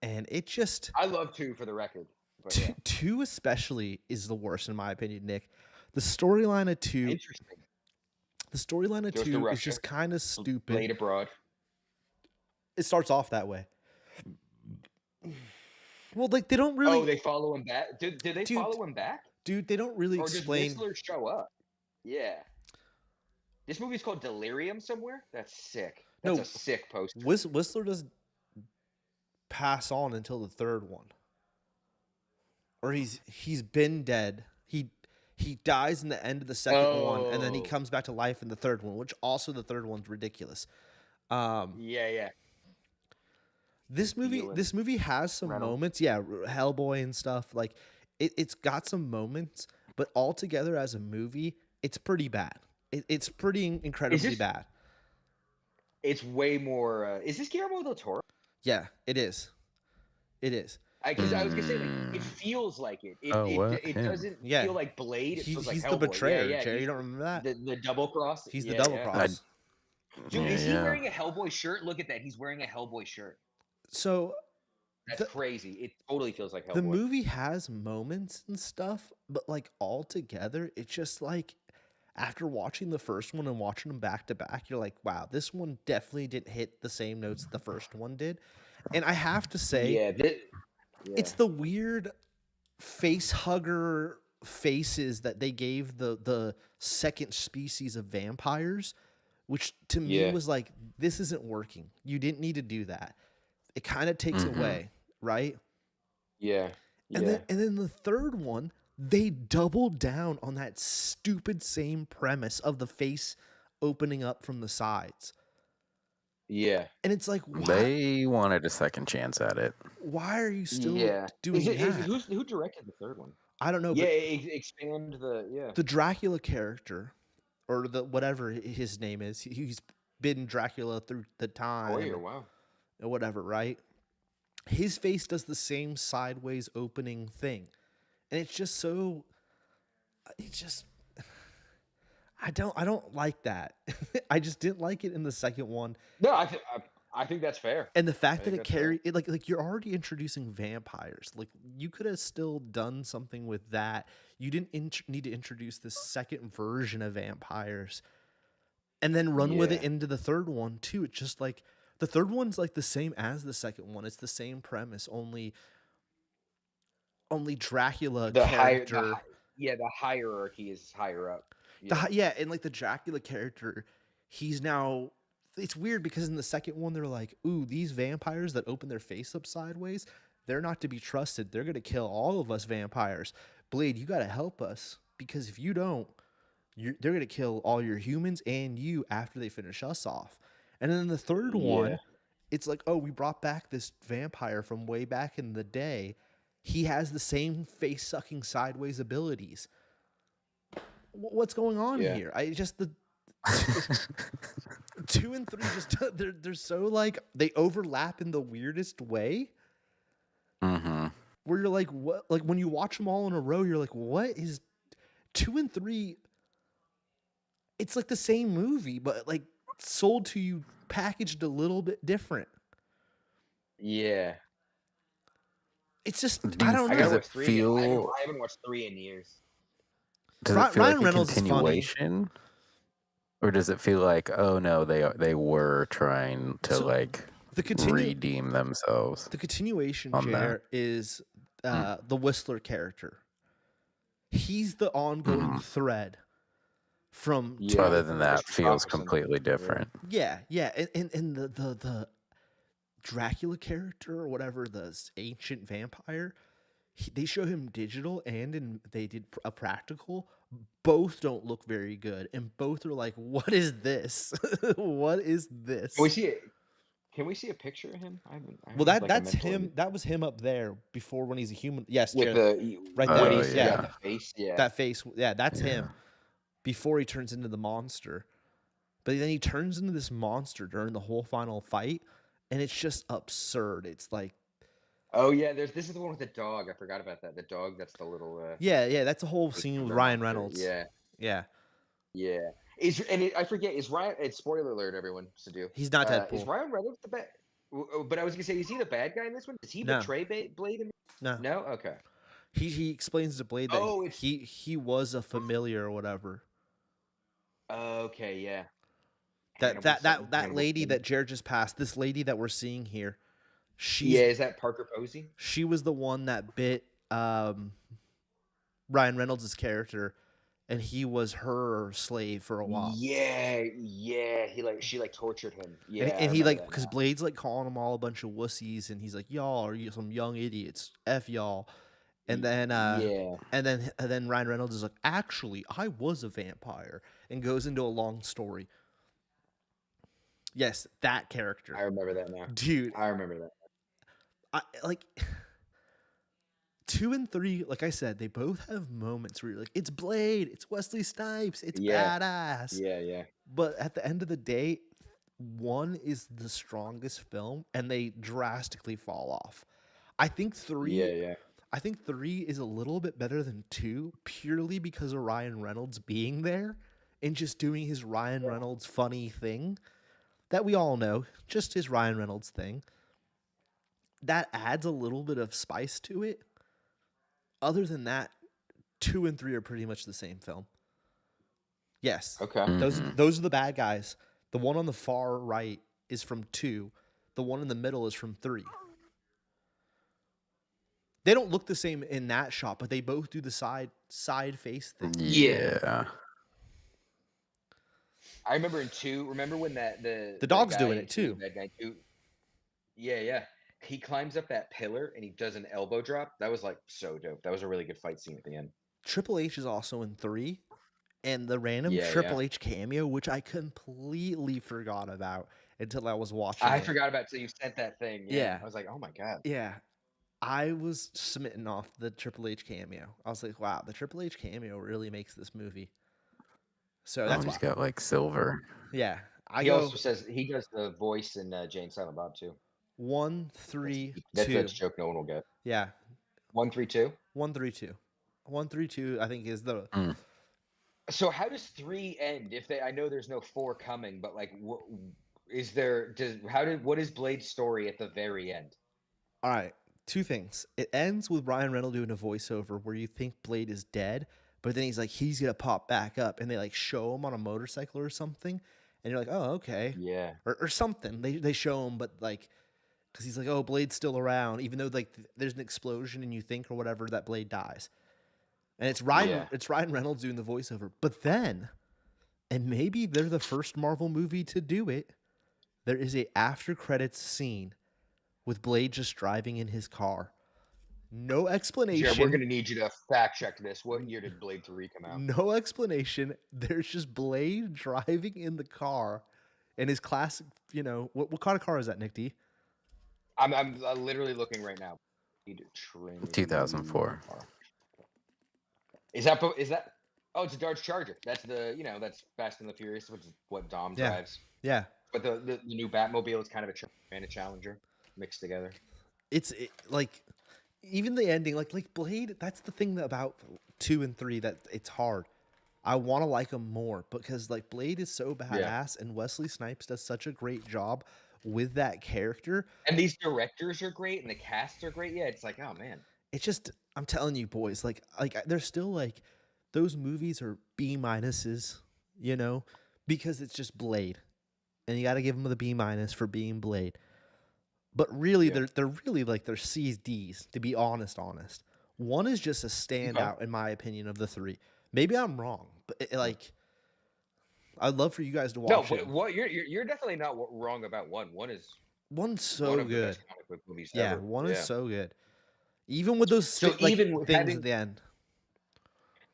and it just.
I love 2 for the record.
But 2 especially is the worst in my opinion, Nick. The storyline of 2.
Interesting.
The storyline of 2 is just kind of stupid.
Laid abroad.
It starts off that way. Well, like they don't really.
Oh, they follow him back. Did they follow him back?
Dude, they don't really explain.
Or does Whistler show up? Yeah. This movie's called Delirium somewhere. That's sick. That's a sick poster.
Whistler doesn't pass on until the third one, or he's been dead. He dies in the end of the second one, and then he comes back to life in the third one, which also the third one's ridiculous.
Yeah.
This movie has some moments, Hellboy and stuff. Like it's got some moments, but altogether as a movie, it's pretty bad. It's pretty incredibly bad.
It's way more. Is this Guillermo del Toro?
Yeah, it is. It is.
Because I was gonna say, like, it feels like it. It doesn't feel like Blade. It feels like
he's
Hellboy.
the betrayer. Jerry, you don't remember that?
The double cross.
He's the double cross.
Dude, is he wearing a Hellboy shirt? Look at that. He's wearing a Hellboy shirt.
So
that's crazy. It totally feels like Hellboy.
The movie has moments and stuff, but like all together, it's just like after watching the first one and watching them back to back, you're like, wow, this one definitely didn't hit the same notes that the first one did. And I have to say, it's the weird face hugger faces that they gave the second species of vampires, which to me was like, this isn't working. You didn't need to do that. It kind of takes away, right?
Yeah.
And
Yeah.
then the third one, they doubled down on that stupid same premise of the face opening up from the sides.
Yeah.
And it's like, why
They wanted a second chance at it.
are you still
Yeah.
doing
Is
that?
who directed the third one?
I don't know,
Yeah,
but
expand the
the Dracula character, or the whatever his name is, he's been Dracula through the time
Goyer, wow.
or whatever, right? His face does the same sideways opening thing. And it's just so it's just I don't like that. I just didn't like it in the second one.
No, I think that's fair.
And the fact
I
that
think
it
that's fair.
carried it, like you're already introducing vampires. Like you could have still done something with that. You didn't need to introduce this second version of vampires and then run with it
Yeah.
into the third one too. It's just like the third one's like the same as the second one. It's the same premise, only Dracula character.
The hierarchy is higher up. Yeah.
Yeah, and like the Dracula character, he's now. It's weird because in the second one they're like, "Ooh, these vampires that open their face up sideways, they're not to be trusted. They're gonna kill all of us vampires. Blade, you gotta help us because if you don't, they're gonna kill all your humans and you after they finish us off." And then the third one, it's like, "Oh, we brought back this vampire from way back in the day. He has the same face sucking sideways abilities." What's going on here? I just the 2 and 3 just they're so like they overlap in the weirdest way. Where you're like, what? Like when you watch them all in a row, you're like, what is 2 and 3? It's like the same movie, but like sold to you packaged a little bit different.
Yeah.
It's just
Do
I
you-
don't
I
know.
gotta
Does it
watch 3 again.
feel?
I haven't watched 3 in years.
Does it feel
Ryan
like a
Reynolds is funny.
continuation, or does it feel like, oh no, they were trying to
So,
like redeem themselves?
The continuation,
on
Jer, is the Whistler character. He's the ongoing thread from
Yeah.
So other than that,
Christopher
feels
Robinson.
completely different.
yeah, and the Dracula character or whatever, the ancient vampire, they show him digital and they did a practical. Both don't look very good, and both are like, "What is this? What is this?"
Can we see a picture of him? I haven't
Well,
like a
that's
mental
him.
image.
That was him up there before when he's a human. Yes,
With
Jared, right
when
there.
he's
Yeah.
got the face. Yeah.
that face. Yeah, that's him before he turns into the monster. But then he turns into this monster during the whole final fight, and it's just absurd. It's like,
Oh yeah, this is the one with the dog. I forgot about that. The dog that's the little
yeah, that's a whole
big
scene with
sugar
Ryan
monster.
Reynolds.
Yeah.
Yeah.
I forget, is Ryan, it's spoiler alert everyone to do.
He's not
Is
Deadpool.
Ryan Reynolds the bad? But I was gonna say, is he the bad guy in this one? Does he
No.
betray Blade in
No.
No? Okay.
He explains to Blade that
Oh, it's-
he was a familiar or whatever.
Okay, yeah.
That lady that Jared just passed, this lady that we're seeing here,
is that Parker Posey?
she was the one that bit Ryan Reynolds' character, and he was her slave for a while.
Yeah. She tortured him. Yeah.
And he like, because Blade's like calling them all a bunch of wussies, and he's like, "Y'all are you some young idiots? F y'all." And then and then Ryan Reynolds is like, "Actually, I was a vampire," and goes into a long story. Yes, that character.
I remember that now.
Dude,
I remember that.
I like 2 and 3, like I said, they both have moments where you're like, it's Blade, it's Wesley Snipes, it's badass.
Yeah.
But at the end of the day, 1 is the strongest film, and they drastically fall off. I think 3.
Yeah.
I think 3 is a little bit better than 2, purely because of Ryan Reynolds being there and just doing his Ryan Reynolds funny thing that we all know, just his Ryan Reynolds thing. That adds a little bit of spice to it. Other than that, 2 and 3 are pretty much the same film. Yes.
Okay.
Those are the bad guys. The one on the far right is from 2. The one in the middle is from 3. They don't look the same in that shot, but they both do the side face thing.
Yeah.
I remember in 2. Remember when the
dog's
guy
doing
in
it
2,
too.
the bad guy in 2. Yeah. He climbs up that pillar and he does an elbow drop. That was like so dope. That was a really good fight scene at the end.
Triple H is also in 3, and the random
Yeah.
Triple H cameo, which I completely forgot about until I was watching
I
it.
forgot about it till you sent that thing.
Yeah.
I was like, oh my god.
Yeah. I was smitten off the Triple H cameo. I was like, wow, the Triple H cameo really makes this movie. So that's
Oh,
why.
he's got like silver.
Yeah.
He also says he does the voice in Jane Silent Bob too.
1, 3,
That's
2.
a joke no one will get.
Yeah.
1, 3, 2.
1, 3, 2. 1, 3, 2, I think is the.
So how does 3 end? If I know there's no 4 coming, but like, is there? What is Blade's story at the very end?
All right. 2 things. It ends with Ryan Reynolds doing a voiceover where you think Blade is dead, but then he's like, he's gonna pop back up, and they like show him on a motorcycle or something, and you're like, oh, okay.
Yeah.
Or something. They show him, but like, because he's like, oh, Blade's still around, even though like there's an explosion and you think or whatever that Blade dies, and it's Ryan Reynolds doing the voiceover. But then, and maybe they're the first Marvel movie to do it, there is a after credits scene with Blade just driving in his car. No explanation.
Jared, we're gonna need you to fact check this. What year did Blade 3 come out?
No explanation. There's just Blade driving in the car, and his classic. What kind of car is that, Nick D?
I'm literally looking right now.
2004.
Is that? Oh, it's a Dodge Charger. That's that's Fast and the Furious, which is what Dom drives.
Yeah.
But the new Batmobile is kind of a Challenger mixed together.
It's like even the ending, like Blade. That's the thing about 2 and 3 that it's hard. I want to like him more because like Blade is so badass, and Wesley Snipes does such a great job with that character.
And these directors are great, and the casts are great. Yeah, it's like, oh man.
It's just, I'm telling you, boys, like they're still like, those movies are B minuses, because it's just Blade, and you got to give them the B minus for being Blade. But really, they're really like they're C's D's, to be honest. 1 is just a standout in my opinion of the 3. Maybe I'm wrong, but I'd love for you guys to watch it.
No, you're definitely not wrong about 1. 1's
so
one of
good.
the best comic book movies
Yeah,
ever.
1 is so good. Even with those
even with
things at the end.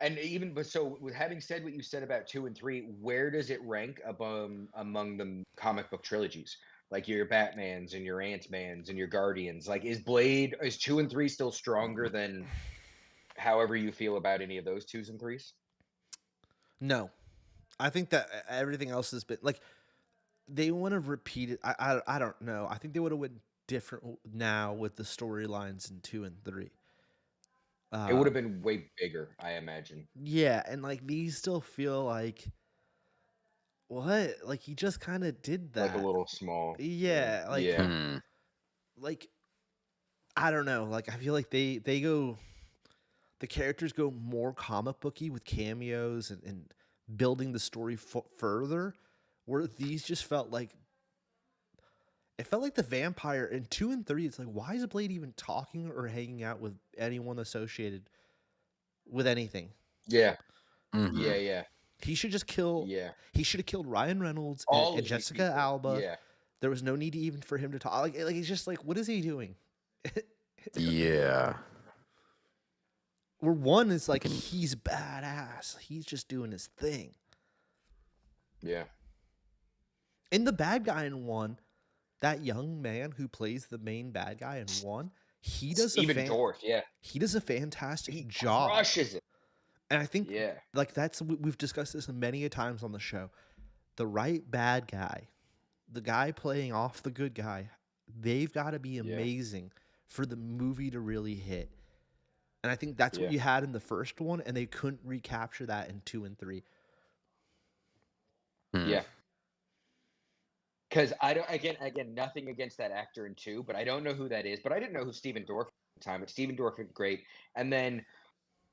And with having said what you said about 2 and 3, where does it rank among the comic book trilogies? Like your Batmans and your Ant-Mans and your Guardians. Like, is 2 and 3 still stronger than however you feel about any of those 2s and 3s?
No. I think that everything else has been like, they want to repeat it. I don't know. I think they would have went different now with the storylines in 2 and 3.
It would have been way bigger, I imagine.
Yeah, and like these still feel like, what? Like he just kind of did that.
Like a little small.
Yeah, like like I don't know. Like I feel like they go, the characters go more comic booky with cameos and building the story further, where these just felt like, it felt like the vampire in 2 and 3. It's like, why is Blade even talking or hanging out with anyone associated with anything?
Yeah.
Mm-hmm.
Yeah.
He should just kill. Yeah. He should have killed Ryan Reynolds and Jessica Alba.
Yeah.
There was no need even for him to talk. Like he's just like, what is he doing?
Yeah.
Where 1 is like, he's badass. He's just doing his thing.
Yeah.
And the bad guy in 1, that young man who plays the main bad guy in 1, he does
Steven Dorff,
he does a fantastic
he
job.
Crushes it.
And I think like we've discussed this many a times on the show. The right bad guy, the guy playing off the good guy, they've got to be amazing for the movie to really hit. And I think that's what you had in the first one, and they couldn't recapture that in 2 and 3.
Yeah. Because I don't, again, nothing against that actor in 2, but I don't know who that is. But I didn't know who Steven Dorff at the time. But Steven Dorff is great. And then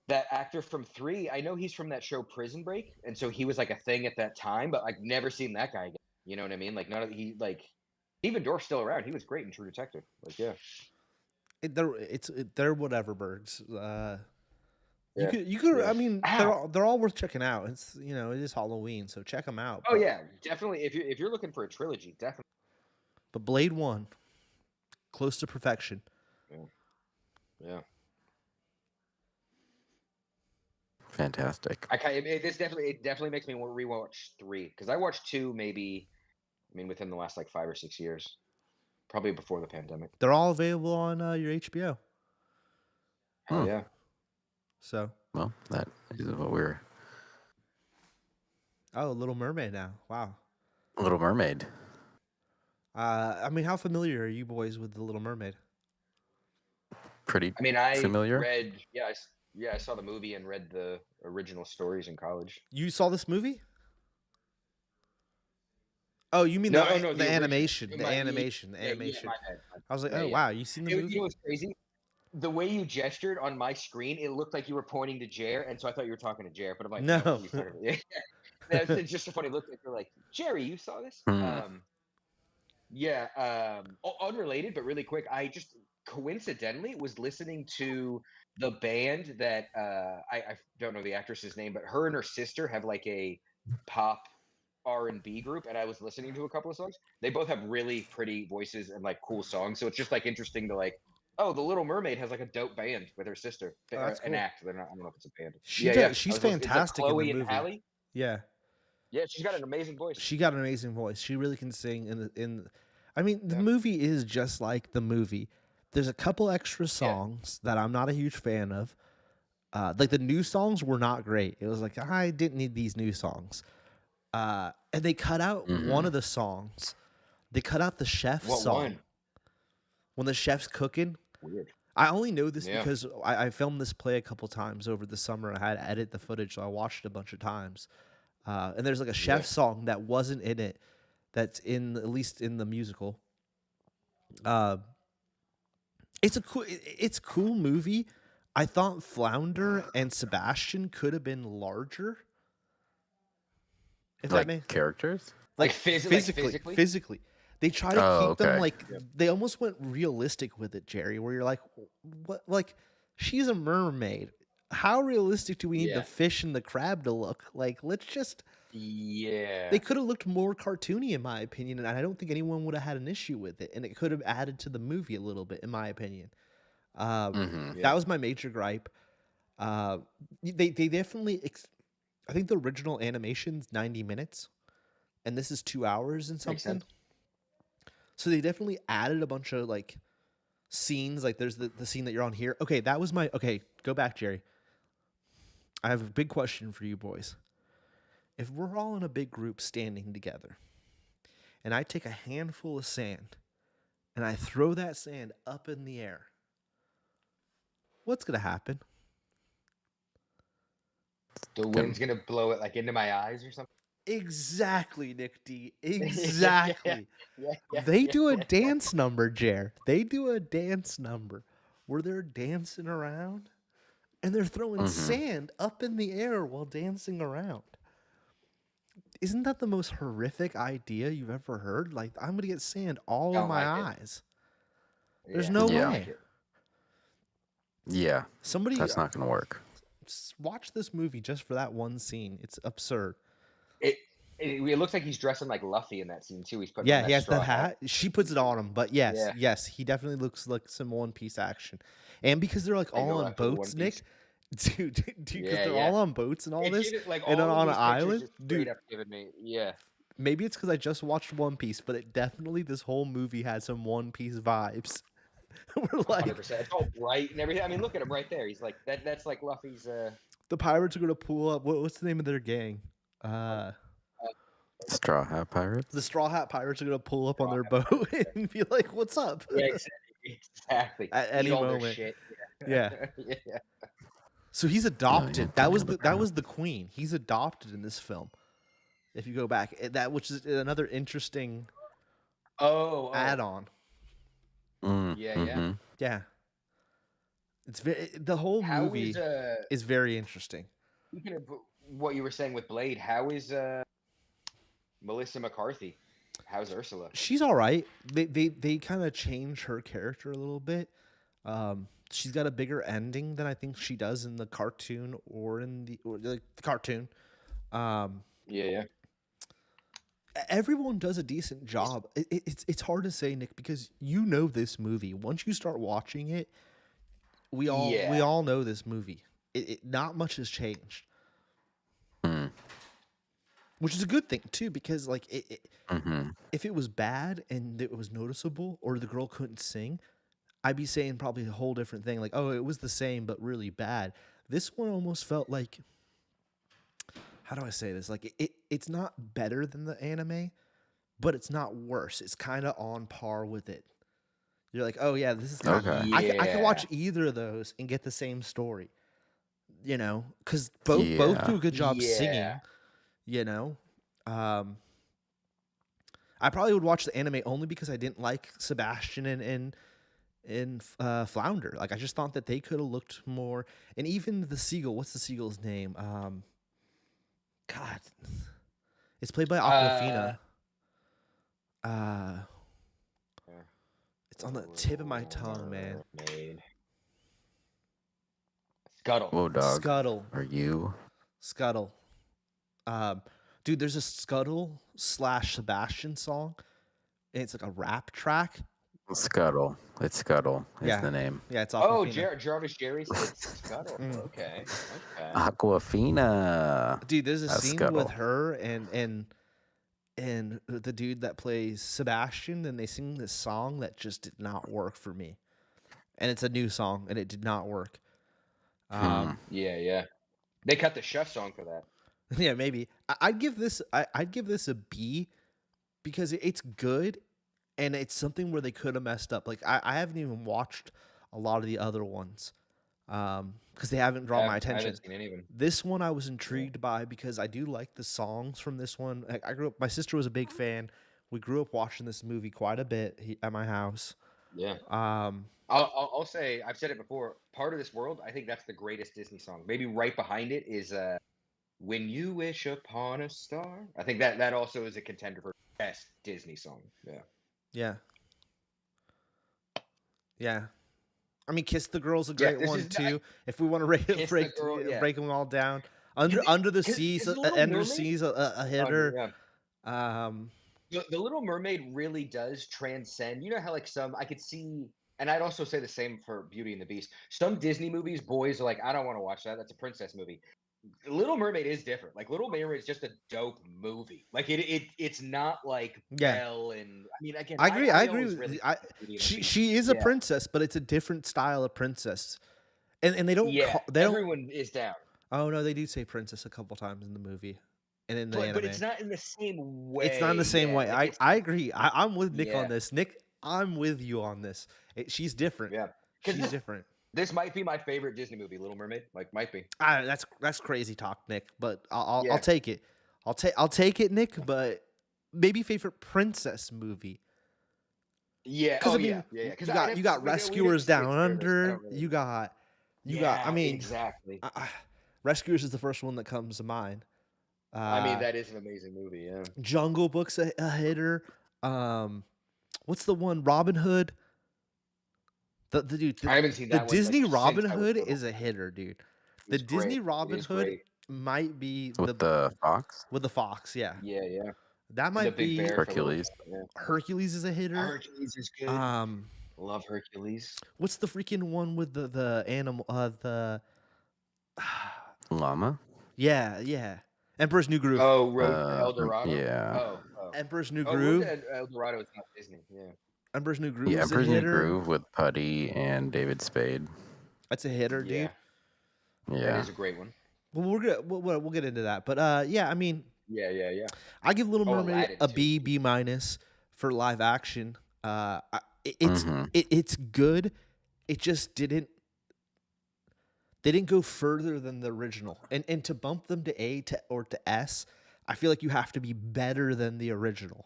that actor from 3, I know he's from that show Prison Break, and so he was like a thing at that time. But I've never seen that guy again. You know what I mean? Like Steven Dorff's still around. He was great in True Detective. Like, yeah.
They're whatever birds.
Yeah.
You could.
Yeah.
I mean,
Ah.
they're all worth checking out. It's it is Halloween, so check them out.
Oh yeah, definitely. If you're looking for a trilogy, definitely.
But Blade 1, close to perfection.
Yeah. Yeah.
Fantastic.
It definitely makes me want to rewatch 3 because I watched 2 maybe. I mean, within the last like 5 or 6 years, probably before the pandemic.
They're all available on your HBO.
Hell yeah.
So,
Well, that is what we're.
oh, Little Mermaid now. Wow.
Little Mermaid.
I mean, how familiar are you boys with The Little Mermaid?
Pretty
I mean, I
familiar.
read. Yeah, I saw the movie and read the original stories in college.
You saw this movie? Oh, you mean
No,
the
no,
the
original.
animation, the
My,
animation, the
yeah,
animation.
my bad.
I was like,
Yeah,
oh
yeah.
wow, you seen the movie?
You know what's crazy? The way you gestured on my screen, it looked like you were pointing to Jer, and so I thought you were talking to Jer. But I'm like, no,
No.
he's talking to me. It's just a funny look. Like you're like, Jerry, you saw this?
Hmm.
Yeah. Unrelated, but really quick. I just coincidentally was listening to the band that I don't know the actress's name, but her and her sister have like a pop R&B group, and I was listening to a couple of songs. They both have really pretty voices and like cool songs, so it's just like interesting to like. Oh, The Little Mermaid has like a dope band with her sister.
Oh,
Or
that's
an
cool.
act. They're not. I don't know if it's a band.
She
Yeah, yeah.
does. She's
It's like
fantastic in the
Chloe and
movie.
Halle.
Yeah,
Yeah, she's got an amazing voice.
she got an amazing voice. She really can sing. I mean, the
Yeah.
movie is just like the movie. There's a couple extra
Yeah.
songs that I'm not a huge fan of. Like the new songs were not great. It was like I didn't need these new songs. And they cut out one of the songs. They cut out the chef
What
song
one?
when the chef's cooking.
Weird.
I only know this
Yeah.
because I filmed this play a couple times over the summer. I had to edit the footage, so I watched it a bunch of times. And there's like a chef song that wasn't in it, that's in at least in the musical. It's a cool movie. I thought Flounder and Sebastian could have been larger. If that
Like
made
characters.
Like
physically,
physically?
they try to
Oh,
keep them
okay.
like they almost went realistic with it, Jerry. Where you're like, what? Like she's a mermaid. How realistic do we need the
Yeah.
fish and the crab to look? Like, let's just.
Yeah.
They could have looked more cartoony, in my opinion, and I don't think anyone would have had an issue with it. And it could have added to the movie a little bit, in my opinion.
Mm-hmm.
That was my major gripe. They definitely. I think the original animation's 90 minutes, and this is 2 hours and
Makes
something.
sense.
So they definitely added a bunch of like scenes. Like there's the scene that you're on here. Okay, that was my. Okay, go back, Jerry. I have a big question for you boys. If we're all in a big group standing together, and I take a handful of sand, and I throw that sand up in the air, what's gonna happen?
The wind's gonna blow it like into my eyes or something.
Exactly, Nick D.
Yeah,
Exactly.
yeah,
They
yeah,
do a
yeah.
dance number, Jer. They do a dance number where they're dancing around and they're throwing sand up in the air while dancing around. Isn't that the most horrific idea you've ever heard? Like, I'm going to get sand all in
Don't
my
like it.
eyes. There's
Yeah,
no
Yeah.
don't
way.
like it.
Yeah,
Somebody
that's not gonna work.
watch this movie just for that one scene. It's absurd.
It looks like he's dressing like Luffy in that scene too. He's putting on
Yeah,
that
he has
straw
that hat. She puts it on him, but yes,
Yeah.
yes, he definitely looks like some One Piece action. And because they're like
They
all
go
on
after the
boats,
One Piece.
Nick, dude, because
Yeah,
they're
yeah.
all on boats and all
It
this,
did it, like
and
all
then
of
on an
these pictures
island,
just straight
dude.
up giving me. Yeah.
Maybe it's because I just watched One Piece, but it definitely this whole movie had some One Piece vibes. We're like
100%. It's all bright and everything. I mean, look at him right there. He's like that. That's like Luffy's.
the pirates are gonna pull up. What's the name of their gang?
Straw Hat Pirates.
The Straw Hat Pirates are gonna pull up on
Straw
their
Hat
boat and be like, "What's up?"
Yeah, exactly.
At
Eat
any
all their
moment.
shit.
Yeah.
Yeah.
So he's adopted.
yeah,
That was the queen. He's adopted in this film. If you go back, that which is another interesting
Oh.
add-on.
Yeah, yeah.
Yeah, it's the whole
How
movie is very interesting.
speaking of what you were saying with Blade? How is Melissa McCarthy? How's Ursula?
She's all right. They kind of changed her character a little bit. She's got a bigger ending than I think she does in the cartoon or in the cartoon. Um,
Yeah, yeah.
Everyone does a decent job. It's hard to say, Nick, because you know this movie. Once you start watching it, we
Yeah.
all know this movie. Not much has changed,
Mm.
which is a good thing too, because like
Mm-hmm.
if it was bad and it was noticeable, or the girl couldn't sing, I'd be saying probably a whole different thing. Like, oh, it was the same but really bad. This one almost felt like, how do I say this? Like it's not better than the anime, but it's not worse. It's kind of on par with it. You're like, oh yeah, this is kind.
Okay.
I can watch
Yeah.
either of those and get the same story. You know, because both do
Yeah.
a good job
Yeah.
singing. You know, um, I probably would watch the anime only because I didn't like Sebastian and Flounder. Like I just thought that they could have looked more. And even the seagull. What's the seagull's name? God, it's played by
Uh,
Aquafina. Uh, it's on the tip of my tongue, man.
Mermaid. Scuttle.
Whoa, dog.
Scuttle.
Are you?
Scuttle. Um, Dude, there's a Scuttle slash Sebastian song, and it's like a rap track.
Scuttle. It's Scuttle is
Yeah,
the name.
yeah, it's
Oh,
Aquafina.
Jarvis Jerry said Scuttle.
Mm.
Okay. Okay.
Aquafina.
Dude, there's a
That's
scene with
Scuttle.
her and the dude that plays Sebastian, and they sing this song that just did not work for me. And it's a new song, and it did not work.
Hmm.
Yeah, yeah. They cut the chef song for that.
Yeah, maybe I'd give this I'd give this a B because it's good, and it's something where they could have messed up. Like I haven't even watched a lot of the other ones because they haven't drawn my
I
attention.
haven't seen any of them.
This one I was intrigued by because I do like the songs from this one. I grew up. My sister was a big fan. We grew up watching this movie quite a bit at my house.
Yeah.
Um,
I'll say I've said it before. Part of this world, I think that's the greatest Disney song. Maybe right behind it is "When You Wish Upon a Star." I think that also is a contender for best Disney song. Yeah.
yeah, yeah. I mean, "Kiss the Girl's" a
Yeah.
great
This
one
is
too. If we want to
Kiss the Girl. Yeah.
break them all down,
Because
Under the
because
Seas,
the Little
Under
Mermaid.
Seas, a
Under,
hitter.
yeah.
Um,
The Little Mermaid really does transcend. You know how like some I could see, and I'd also say the same for Beauty and the Beast. Some Disney movies, boys are like, I don't want to watch that. That's a princess movie. Little Mermaid is different. Like Little Mermaid is just a dope movie. Like it's not like
yeah,
Belle and I mean again,
I agree. I
I
agree
always
with
really
I.
like Beauty and the Beast.
She is a
Yeah,
princess, but it's a different style of princess. And they don't
yeah.
call they don't.
Everyone is down,
Oh no, they do say princess a couple times in the movie and in the
but it's
anime.
not in the same
It's not in
way.
the same
Yeah,
way.
like it's
I agree. I'm with Nick on
yeah,
this. Nick, I'm with you on this. She's different.
yeah. Because
She's different.
this might be my favorite Disney movie, Little Mermaid. Like might be.
That's crazy talk, Nick. But I'll
Yeah,
take it. I'll take it, Nick. But maybe favorite princess movie.
yeah.
Because
Oh
I
yeah,
mean,
yeah, yeah. Because
you got
we didn't
Rescuers
switch
Down
favorites. I
Under.
don't really.
You got. I
Yeah,
mean,
exactly.
Rescuers is the first one that comes to mind.
I mean,
Uh,
that is an amazing movie. Yeah.
Jungle Book's a hitter. Um, what's the one? Robin Hood. The dude,
I haven't seen
the
that one like
Disney Robin
since I was
Hood
little.
is a hitter, dude. The
It's
Disney
great. It
Robin
is
Hood
great.
might be
With the fox?
with the fox, yeah.
Yeah, yeah.
That
And the
might
big
be
bear for little.
Hercules.
Yeah.
Hercules is a hitter.
Hercules is good.
Um,
Love Hercules.
what's the freaking one with the animal? The
Llama?
yeah, Emperor's New Groove.
Oh, Road to El Dorado.
Yeah.
Emperor's New
Road
Groove.
to El Dorado is not Disney. Yeah.
Emperor's New Groove
Yeah,
is a
Emperor's New
hitter.
Groove with Putty and David Spade.
That's a hitter,
Yeah,
dude.
that
Yeah.
is a great one.
Well, we'll get into that, but yeah, I mean,
Yeah, yeah, yeah.
I give Little
Oh,
Mermaid
Aladdin
a
too.
B minus for live action.
Mm-hmm.
It's good. It just didn't. They didn't go further than the original, and to bump them to A or to S, I feel like you have to be better than the original,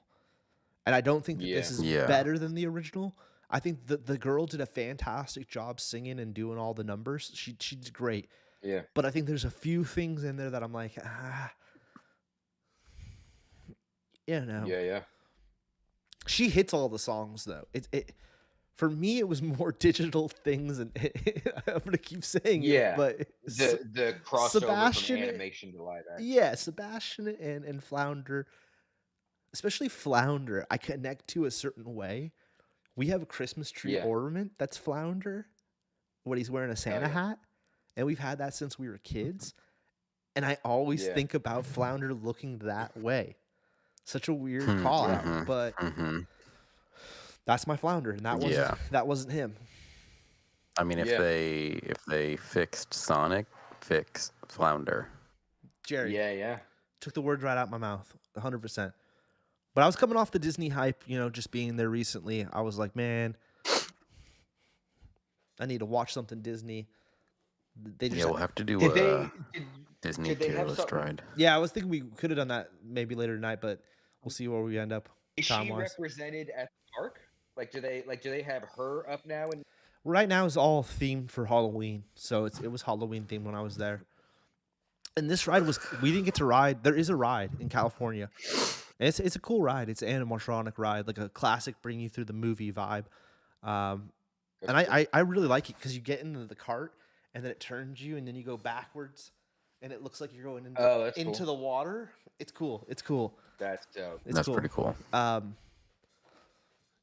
and I don't think that this
Yeah.
is
Yeah.
better than the original. I think that the girl did a fantastic job singing and doing all the numbers. She's great,
Yeah.
but I think there's a few things in there that I'm like, you know.
Yeah, yeah.
She hits all the songs though. For me, it was more digital things, and I'm gonna keep saying it,
Yeah.
but
The crossover from
Sebastian,
animation to live action.
yeah, Sebastian and Flounder, especially Flounder, I connect to a certain way. We have a Christmas tree
Yeah.
ornament that's Flounder, when he's wearing a Santa
yeah.
hat, and we've had that since we were kids. And I always
Yeah.
think about Flounder looking that way. Such a weird
Hmm,
call out,
mhm,
but
mhm.
that's my Flounder, and
Yeah.
that wasn't him.
I mean,
Yeah.
if they fixed Sonic, fix Flounder.
Jerry
Yeah.
took the words right out my mouth, 100%. But I was coming off the Disney hype, just being there recently. I was like, man, I need to watch something Disney. They just
Yeah, we'll have to do
Did
a
they did
Disney
did they
tier
have
list
something?
ride.
Yeah, I was thinking we could have done that maybe later tonight, but we'll see where we end up
Is
time
she
wise.
represented at the park? Like, do they have her up now? And
Right now is all themed for Halloween, so it was Halloween themed when I was there. And this ride we didn't get to ride. There is a ride in California, and it's a cool ride. It's an animatronic ride, like a classic, bring you through the movie vibe. And I really like it because you get into the cart and then it turns you and then you go backwards, and it looks like you're going
that's
into
cool.
the water. It's cool. It's cool.
That's dope.
It's
That's
cool.
pretty cool.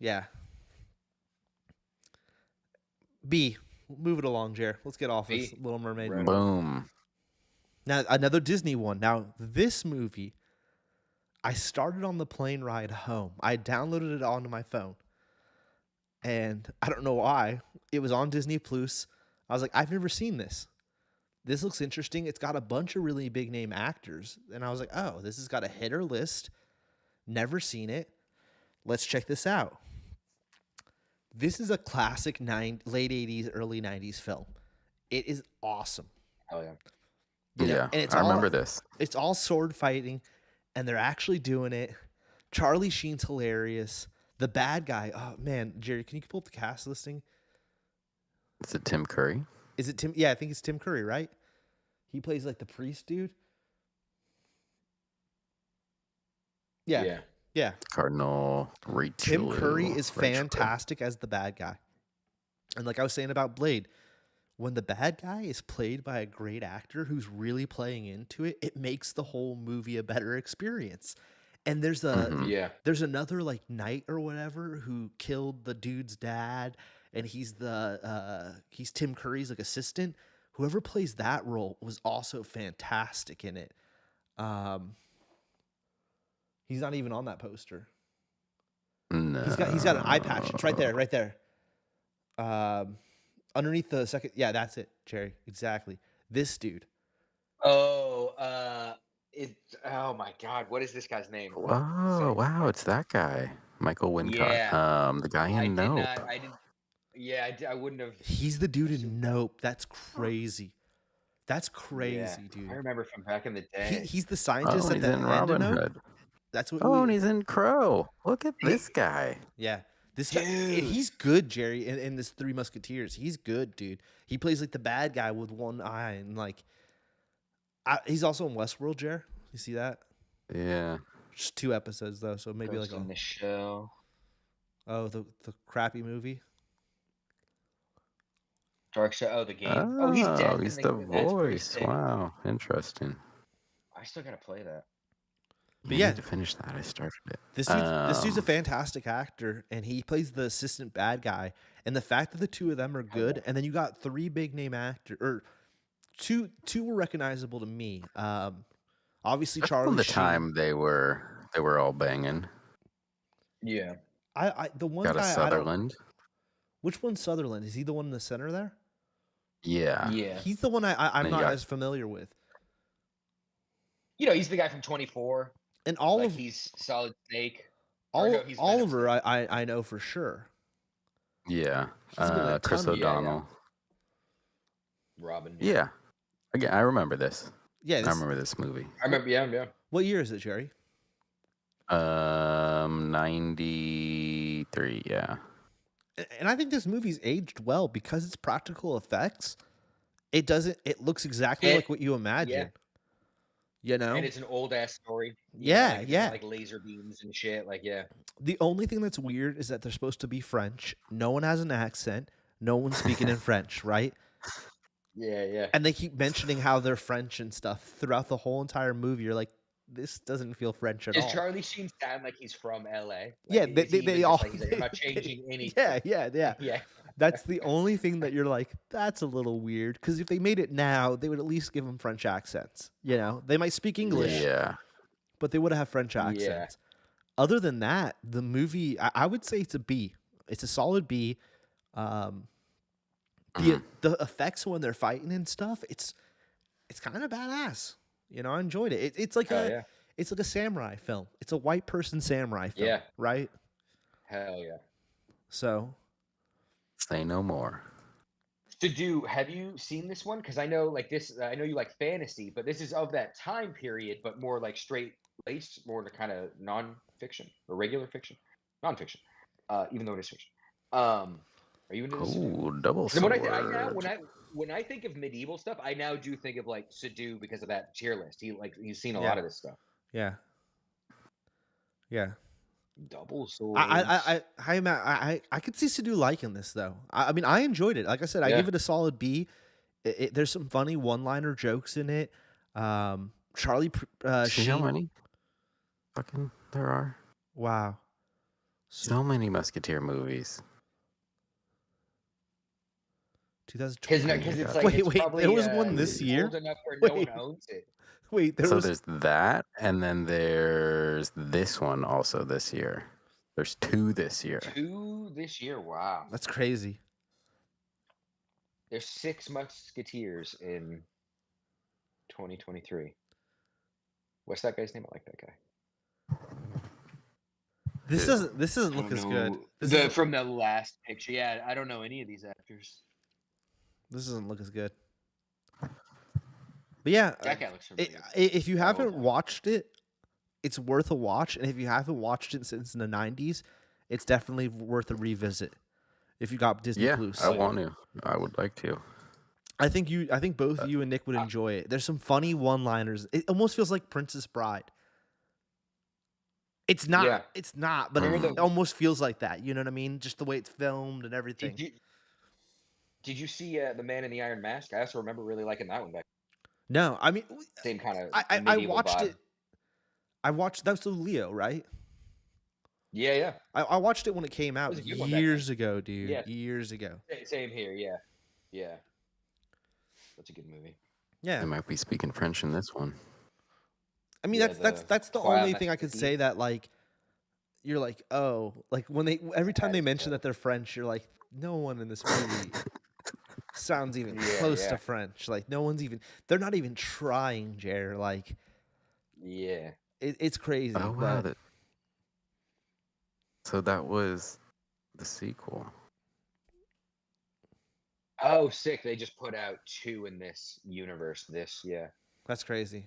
Yeah. B, move it along, Jer. Let's get off this
B,
Little Mermaid.
right.
Boom.
Now another Disney one. Now this movie, I started on the plane ride home. I downloaded it onto my phone, and I don't know why. It was on Disney Plus. I was like, I've never seen this. This looks interesting. It's got a bunch of really big name actors, and I was like, oh, this has got a hitter list. Never seen it. Let's check this out. This is a classic late 80s, early 90s film. It is awesome.
Oh yeah.
Yeah,
and it's
I
all,
remember this.
It's all sword fighting, and they're actually doing it. Charlie Sheen's hilarious. The bad guy, oh man, Jerry, can you pull up the cast listing?
Is it Tim Curry?
Is it Tim? Yeah, I think it's Tim Curry, right? He plays like the priest dude. Yeah.
Cardinal Richelieu.
Tim Curry is fantastic as the bad guy. And like I was saying about Blade, when the bad guy is played by a great actor who's really playing into it, it makes the whole movie a better experience. And there's there's another like knight or whatever who killed the dude's dad, and he's Tim Curry's like assistant. Whoever plays that role was also fantastic in it. He's not even on that poster.
No.
He's got an eye patch. It's right there. Underneath the second, yeah, that's it, Jerry. Exactly. This dude.
Oh, oh my God, what is this guy's name?
Oh, wow, it's that guy, Michael Wincott.
Yeah.
The guy in Nope.
I wouldn't have.
He's the dude in Nope. That's crazy. That's crazy, dude.
I remember from back in the day.
He's the scientist at
he's
the
in
end
Robin
of Nope.
Hood.
That's what.
And he's in Crow. Look at this guy.
Yeah, this guy. He's good, Jerry. In this Three Musketeers, he's good, dude. He plays like the bad guy with one eye, and like, he's also in Westworld, Jerry. You see that?
Yeah.
Just 2 episodes though, so maybe
Ghost
like
in the Shell.
Oh, the crappy movie.
Dark Shadow. Oh, the game. He's dead.
He's the voice. Wow, interesting.
I still gotta play that.
But yeah, need to finish that. I started it.
This dude's a fantastic actor, and he plays the assistant bad guy. And the fact that the two of them are good, and then you got 3 big name actors, or two were recognizable to me. Obviously Charlie.
From the
Sheen.
time they were all banging.
Yeah.
The one
got
guy.
a Sutherland.
Which one's Sutherland? Is he the one in the center there?
Yeah.
Yeah.
He's the one I'm not as familiar with.
He's the guy from 24.
And
he's Solid Snake.
He's Oliver, I know for sure.
Yeah.
He's been in a
Chris
ton
O'Donnell.
Robin.
Yeah. Again, I remember this.
Yeah.
I remember this movie.
I remember, yeah.
What year is it, Jerry?
93, yeah.
And I think this movie's aged well because it's practical effects. It looks exactly like what you imagine. You know?
And it's an old ass story. Yeah,
Yeah,
like
yeah.
like laser beams and shit. Like, yeah.
The only thing that's weird is that they're supposed to be French. No one has an accent. No one's speaking in French, right?
Yeah, yeah.
And they keep mentioning how they're French and stuff throughout the whole entire movie. You're like, this doesn't feel French at
Does
all.
Charlie Sheen sound like he's from LA? Like,
Yeah,
is he
they
even just
all.
like he's like, I'm not changing
Yeah,
anything?
yeah, yeah.
Yeah.
That's the only thing that you're like, that's a little weird. Because if they made it now, they would at least give them French accents. You know, they might speak English,
Yeah.
but they would have French
Yeah.
accents. Other than that, the movie, I would say it's a B. It's a solid B. Um,
Mhm.
the effects when they're fighting and stuff, it's kind of badass. You know, I enjoyed it. It's like
Hell yeah.
it's like a samurai film. It's a white person samurai film,
Yeah.
right?
Hell yeah.
So
Say no more.
Have you seen this one? Because I know like this, I know you like fantasy, but this is of that time period, but more like straight laced, more to kind of non-fiction or regular fiction, non-fiction, even though it is fiction. Are you into this?
Oh, double
And when I think of medieval stuff, I now do think of like Sadu because of that tier list. He's seen a
yeah,
lot of this stuff.
yeah, yeah.
Double swords.
I could see Sidhu liking this though. I mean, I enjoyed it. Like I said, I
Yeah.
give it a solid B. There's some funny one-liner jokes in it. Charlie
See how
Sheen.
many fucking there are?
Wow.
So many Musketeer movies.
2020.
Because it's
God.
like
Wait,
it's
wait,
probably,
there was one this
it's
year?
old enough where no one
Wait.
owns it.
Wait, there
So
was.
there's that, and then there's this one also this year. There's 2 this year.
2 this year. Wow.
That's crazy.
There's 6 Musketeers in 2023. What's that guy's name? I like that guy.
This doesn't look as good.
From the last picture. Yeah, I don't know any of these actors.
This doesn't look as good. But yeah,
That guy looks familiar.
if you haven't
okay.
watched it, it's worth a watch. And if you haven't watched it since the 90s, it's definitely worth a revisit. If you got Disney
Yeah,
Plus,
I want to. I would like to.
I think both you and Nick would enjoy it. There's some funny one-liners. It almost feels like Princess Bride. It's not.
Yeah.
It's not, but it almost feels like that. You know what I mean? Just the way it's filmed and everything.
Did you see The Man in the Iron Mask? I also remember really liking that one back.
No, I mean,
Same kind of
I watched
vibe.
it. I watched that was the Leo, right?
Yeah, yeah.
I watched it when it came out
was a good one back
years ago, dude.
Yeah.
Years ago.
Same here. Yeah, yeah. That's a good movie.
Yeah.
Mm.
They might be speaking French in this one.
I mean,
Yeah,
that's the
Quiet
only thing I could
Majesty.
say that like you're like, oh, like when every time they mention that they're French, you're like, no one in this movie sounds even
Yeah,
close
yeah.
to French. Like they're not even trying, Jer. Like
Yeah.
it's crazy.
Oh wow!
but
So that was the sequel.
Oh, sick! They just put out 2 in this universe. Yeah.
that's crazy.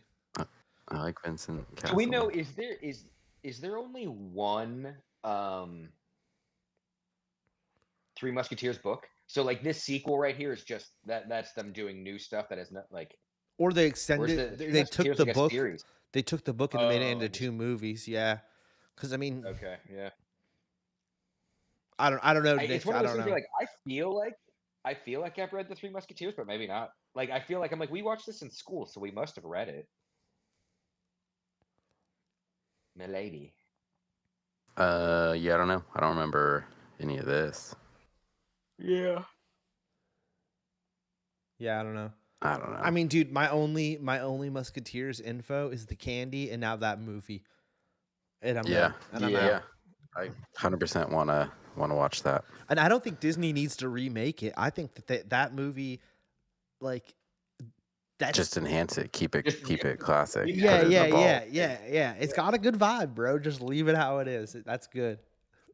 I like Vincent
Do
Castle.
we know? Is there only one Three Musketeers book? So like this sequel right here is just that's them doing new stuff that is not like.
Or they
Where's
extended.
the Three
They took
Musketeers
the
like a
book.
series?
They took the book and made it
Oh,
into
and
2 movies. Yeah, because I mean,
Okay, yeah.
I don't know,
It's
Nick.
one of
I
those
don't
things
know.
where like I feel like I've read the Three Musketeers, but maybe not. Like I feel like I'm like we watched this in school, so we must have read it. Milady.
Yeah, I don't know. I don't remember any of this.
Yeah.
Yeah, I don't know.
I don't know.
I mean, dude, my only Musketeers info is the candy and now that movie. And I'm
yeah,
done. And I'm
Yeah.
out.
I 100% wanna watch that.
And I don't think Disney needs to remake it. I think that movie, like, that's
Just enhance it. Keep it classic.
yeah,
Put it in
yeah,
the vault.
yeah. It's got a good vibe, bro. Just leave it how it is. That's good.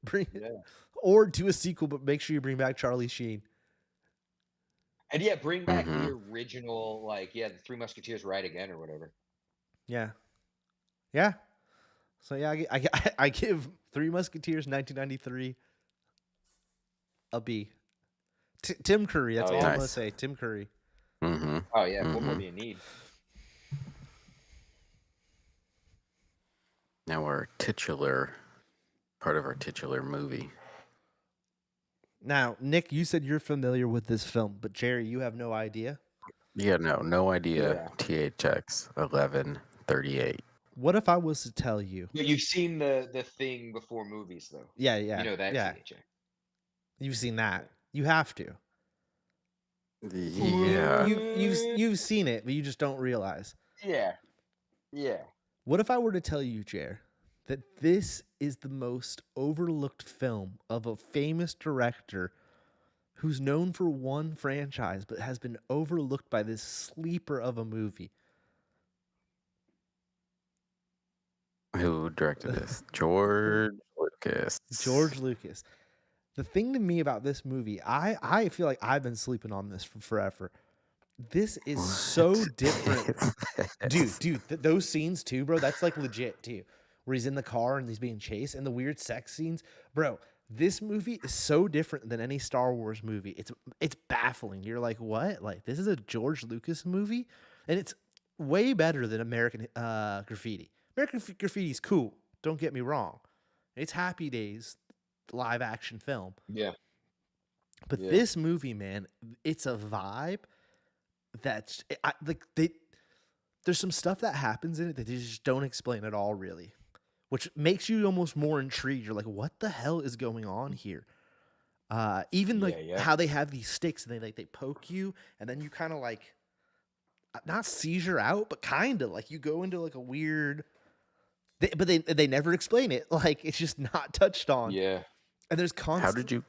Bring it,
Yeah.
or do a sequel, but make sure you bring back Charlie Sheen.
And yeah, bring back
Mhm.
the original, like, the Three Musketeers ride again or whatever.
Yeah, yeah. So yeah, I give Three Musketeers 1993 a B. Tim Curry. That's
Oh,
all
yeah.
I'm gonna
Nice.
say. Tim Curry.
Mm-hmm.
Oh yeah, what more
Mhm.
do you need?
Now part of our titular movie.
Now, Nick, you said you're familiar with this film, but Jerry, you have no idea.
Yeah, no idea.
Yeah.
THX 1138.
What if I was to tell you?
But you've seen the thing before movies, though.
Yeah,
You know that
yeah.
THA.
You've seen that. You have to.
Yeah.
You've seen it, but you just don't realize.
Yeah. Yeah.
What if I were to tell you, Jer, that this is the most overlooked film of a famous director who's known for one franchise but has been overlooked by this sleeper of a movie?
Who directed this? George Lucas.
George Lucas. The thing to me about this movie, I feel like I've been sleeping on this for forever. This is so different. Dude, those scenes too, bro, that's like legit too. Where he's in the car and he's being chased and the weird sex scenes. Bro, this movie is so different than any Star Wars movie. It's baffling. You're like, what? Like, this is a George Lucas movie? And it's way better than American Graffiti. American Graffiti is cool. Don't get me wrong. It's Happy Days live action film.
Yeah.
But
Yeah.
this movie, man, it's a vibe that's there's some stuff that happens in it that they just don't explain at all, really, which makes you almost more intrigued. You're like, what the hell is going on here? Even like
Yeah.
how they have these sticks and they poke you, and then you kind of like not seizure out, but kind of like you go into like a weird. But they never explain it. Like, it's just not touched on.
Yeah.
And there's constant.
How did you?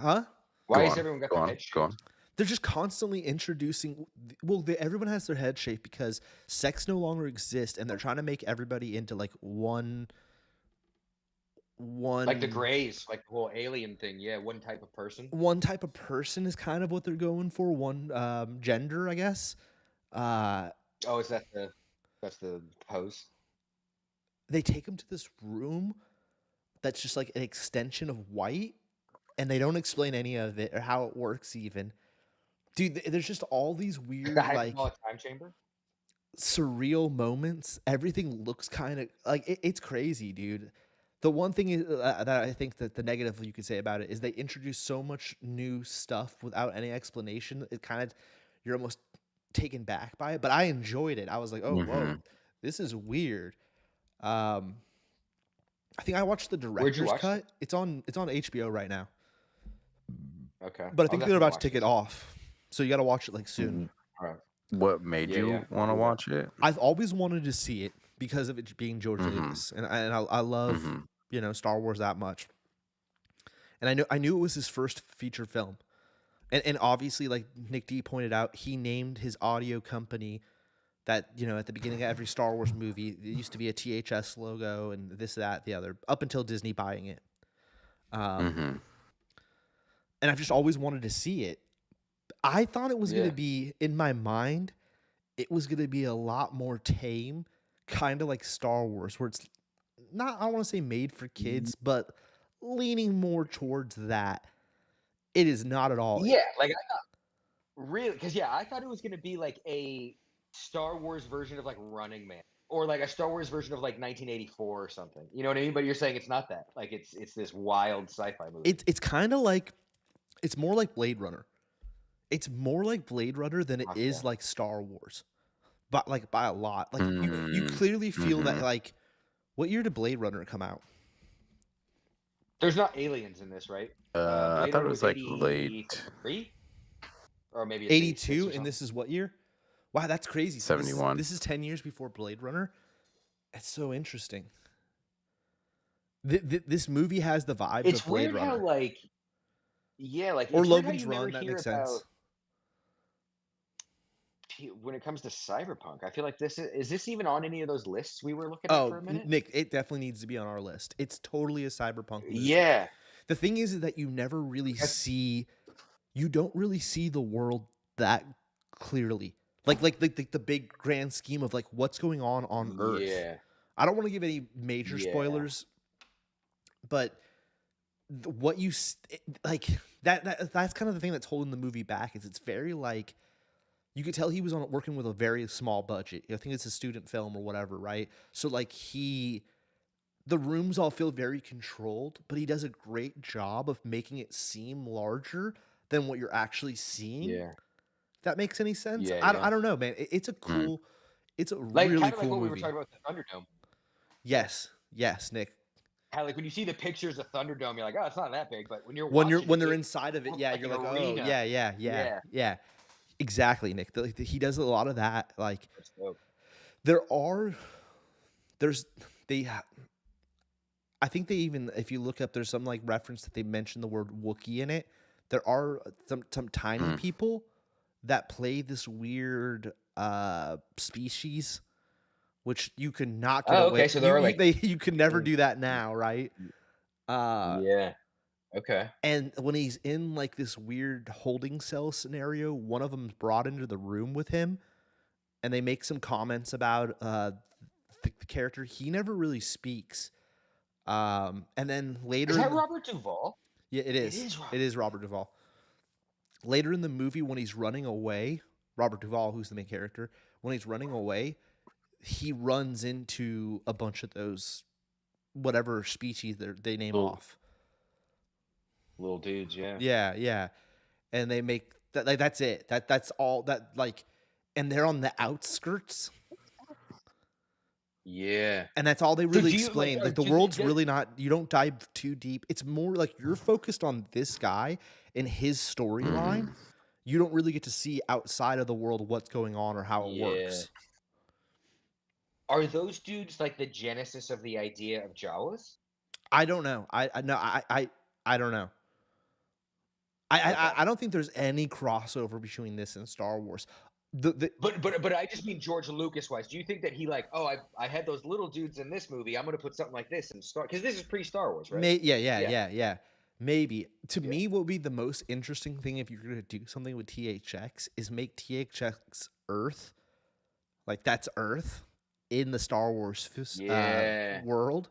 Huh?
Why
Go
has
on,
everyone got
go
their
on,
head
go on.
shaved?
They're just constantly introducing. Well, everyone has their head shaped because sex no longer exists, and they're trying to make everybody into like one.
Like the Greys, like the whole alien thing. Yeah, one type of person.
One type of person is kind of what they're going for. One gender, I guess.
Oh, is that that's the pose?
They take them to this room that's just like an extension of white, and they don't explain any of it or how it works even. Dude, there's just all these weird
The
like
hyperbolic time chamber?
surreal moments. Everything looks kind of like it's crazy, dude. The one thing is, that I think that the negative you could say about it is they introduce so much new stuff without any explanation. It kind of you're almost taken back by it. But I enjoyed it. I was like, oh whoa, this is weird. I think I watched the
Where'd you
director's
watch
cut.
it?
It's on HBO right now.
Okay.
But I
I'll
think they're
definitely
about to
watch
take it
this.
off. So you got to watch it like soon.
All right.
What made
Yeah,
you
yeah.
want to watch it?
I've always wanted to see it because of it being George Lucas, and I love Star Wars that much. And I knew it was his first feature film, and obviously, like Nick D pointed out, he named his audio company that at the beginning of every Star Wars movie, it used to be a THS logo and this, that, the other, up until Disney buying it. And I've just always wanted to see it. I thought it was going to be, in my mind, it was going to be a lot more tame, kind of like Star Wars, where it's not, I don't want to say made for kids, but leaning more towards that. It is not at all.
Yeah, like I thought, really, because I thought it was gonna be like a Star Wars version of like Running Man, or like a Star Wars version of like 1984 or something. You know what I mean? But you're saying it's not that. Like it's this wild sci-fi movie.
It's kind of like, it's more like Blade Runner. It's more like Blade Runner than it is like Star Wars, but like by a lot. Like you clearly feel that. Like, what year did Blade Runner come out?
There's not aliens in this, right?
I thought it was like late
83? Or maybe it's
82, and this is what year? Wow, that's crazy. So
71.
This is 10 years before Blade Runner. That's so interesting. This movie has the vibes
it's
of Blade
weird
Runner.
How like like
or
it's
Logan's
weird how you
Run.
never
That
hear
makes
about,
sense.
When it comes to cyberpunk, I feel like this is this even on any of those lists we were looking at for a minute?
Nick, it definitely needs to be on our list. It's totally a cyberpunk movie.
Yeah.
The thing is that you never really see, you don't really see the world that clearly. Like the big grand scheme of like what's going on Earth.
Yeah.
I don't want to give any major spoilers, but what you like that's kind of the thing that's holding the movie back. Is it's very like, you could tell he was working with a very small budget. I think it's a student film or whatever, right? So like he the rooms all feel very controlled, but he does a great job of making it seem larger than what you're actually seeing.
Yeah.
If that makes any sense.
Yeah.
I
Yeah.
don't know, man. It's a
Mm.
cool, it's a
Like
really
kind of like
cool
what we were
movie.
talking about with the Thunderdome.
Yes, yes, Nick.
How like when you see the pictures of Thunderdome, you're like, oh, it's not that big. But when you're
When
watching it,
they're
it
inside of it,
looks
yeah,
like
you're
an
like, oh
arena.
yeah, yeah, yeah,
Yeah.
yeah. Exactly, Nick. He does a lot of that. Like
That's dope.
there are, there's they. I think they even, if you look up, there's some like reference that they mention the word Wookiee in it. There are some tiny
Mm.
people that play this weird species, which you could not get
Oh,
away.
okay. So there are like.
You could never do that now, right? Uh,
Yeah. Okay.
and when he's in like this weird holding cell scenario, one of them's brought into the room with him, and they make some comments about the character. He never really speaks. And then later
Is
in
that
the,
Robert Duvall?
yeah, it
It
is.
is Robert.
It is Robert Duvall. Later in the movie, when he's running away, Robert Duvall, who's the main character, when he's running away, he runs into a bunch of those whatever species they name
Little,
off.
little dudes. Yeah.
Yeah, yeah, and they make that like that's it. That's all that like, and they're on the outskirts,
Yeah.
and that's all they
So
really
do you like?
explain.
Or
Like the
does
world's
it,
really not. You don't dive too deep. It's more like you're focused on this guy and his storyline.
Mm.
You don't really get to see outside of the world what's going on or how it
yeah.
works.
Are those dudes like the genesis of the idea of Jawas?
I don't know. I no. I don't know.
Okay.
I don't think there's any crossover between this and Star Wars. The
But I just mean George Lucas wise. Do you think that he like, oh, I had those little dudes in this movie. I'm gonna put something like this in Star because this is pre Star Wars, right?
yeah. Maybe to
Yeah.
me, what would be the most interesting thing if you're gonna do something with THX is make THX Earth, like that's Earth in the Star Wars
Yeah.
world.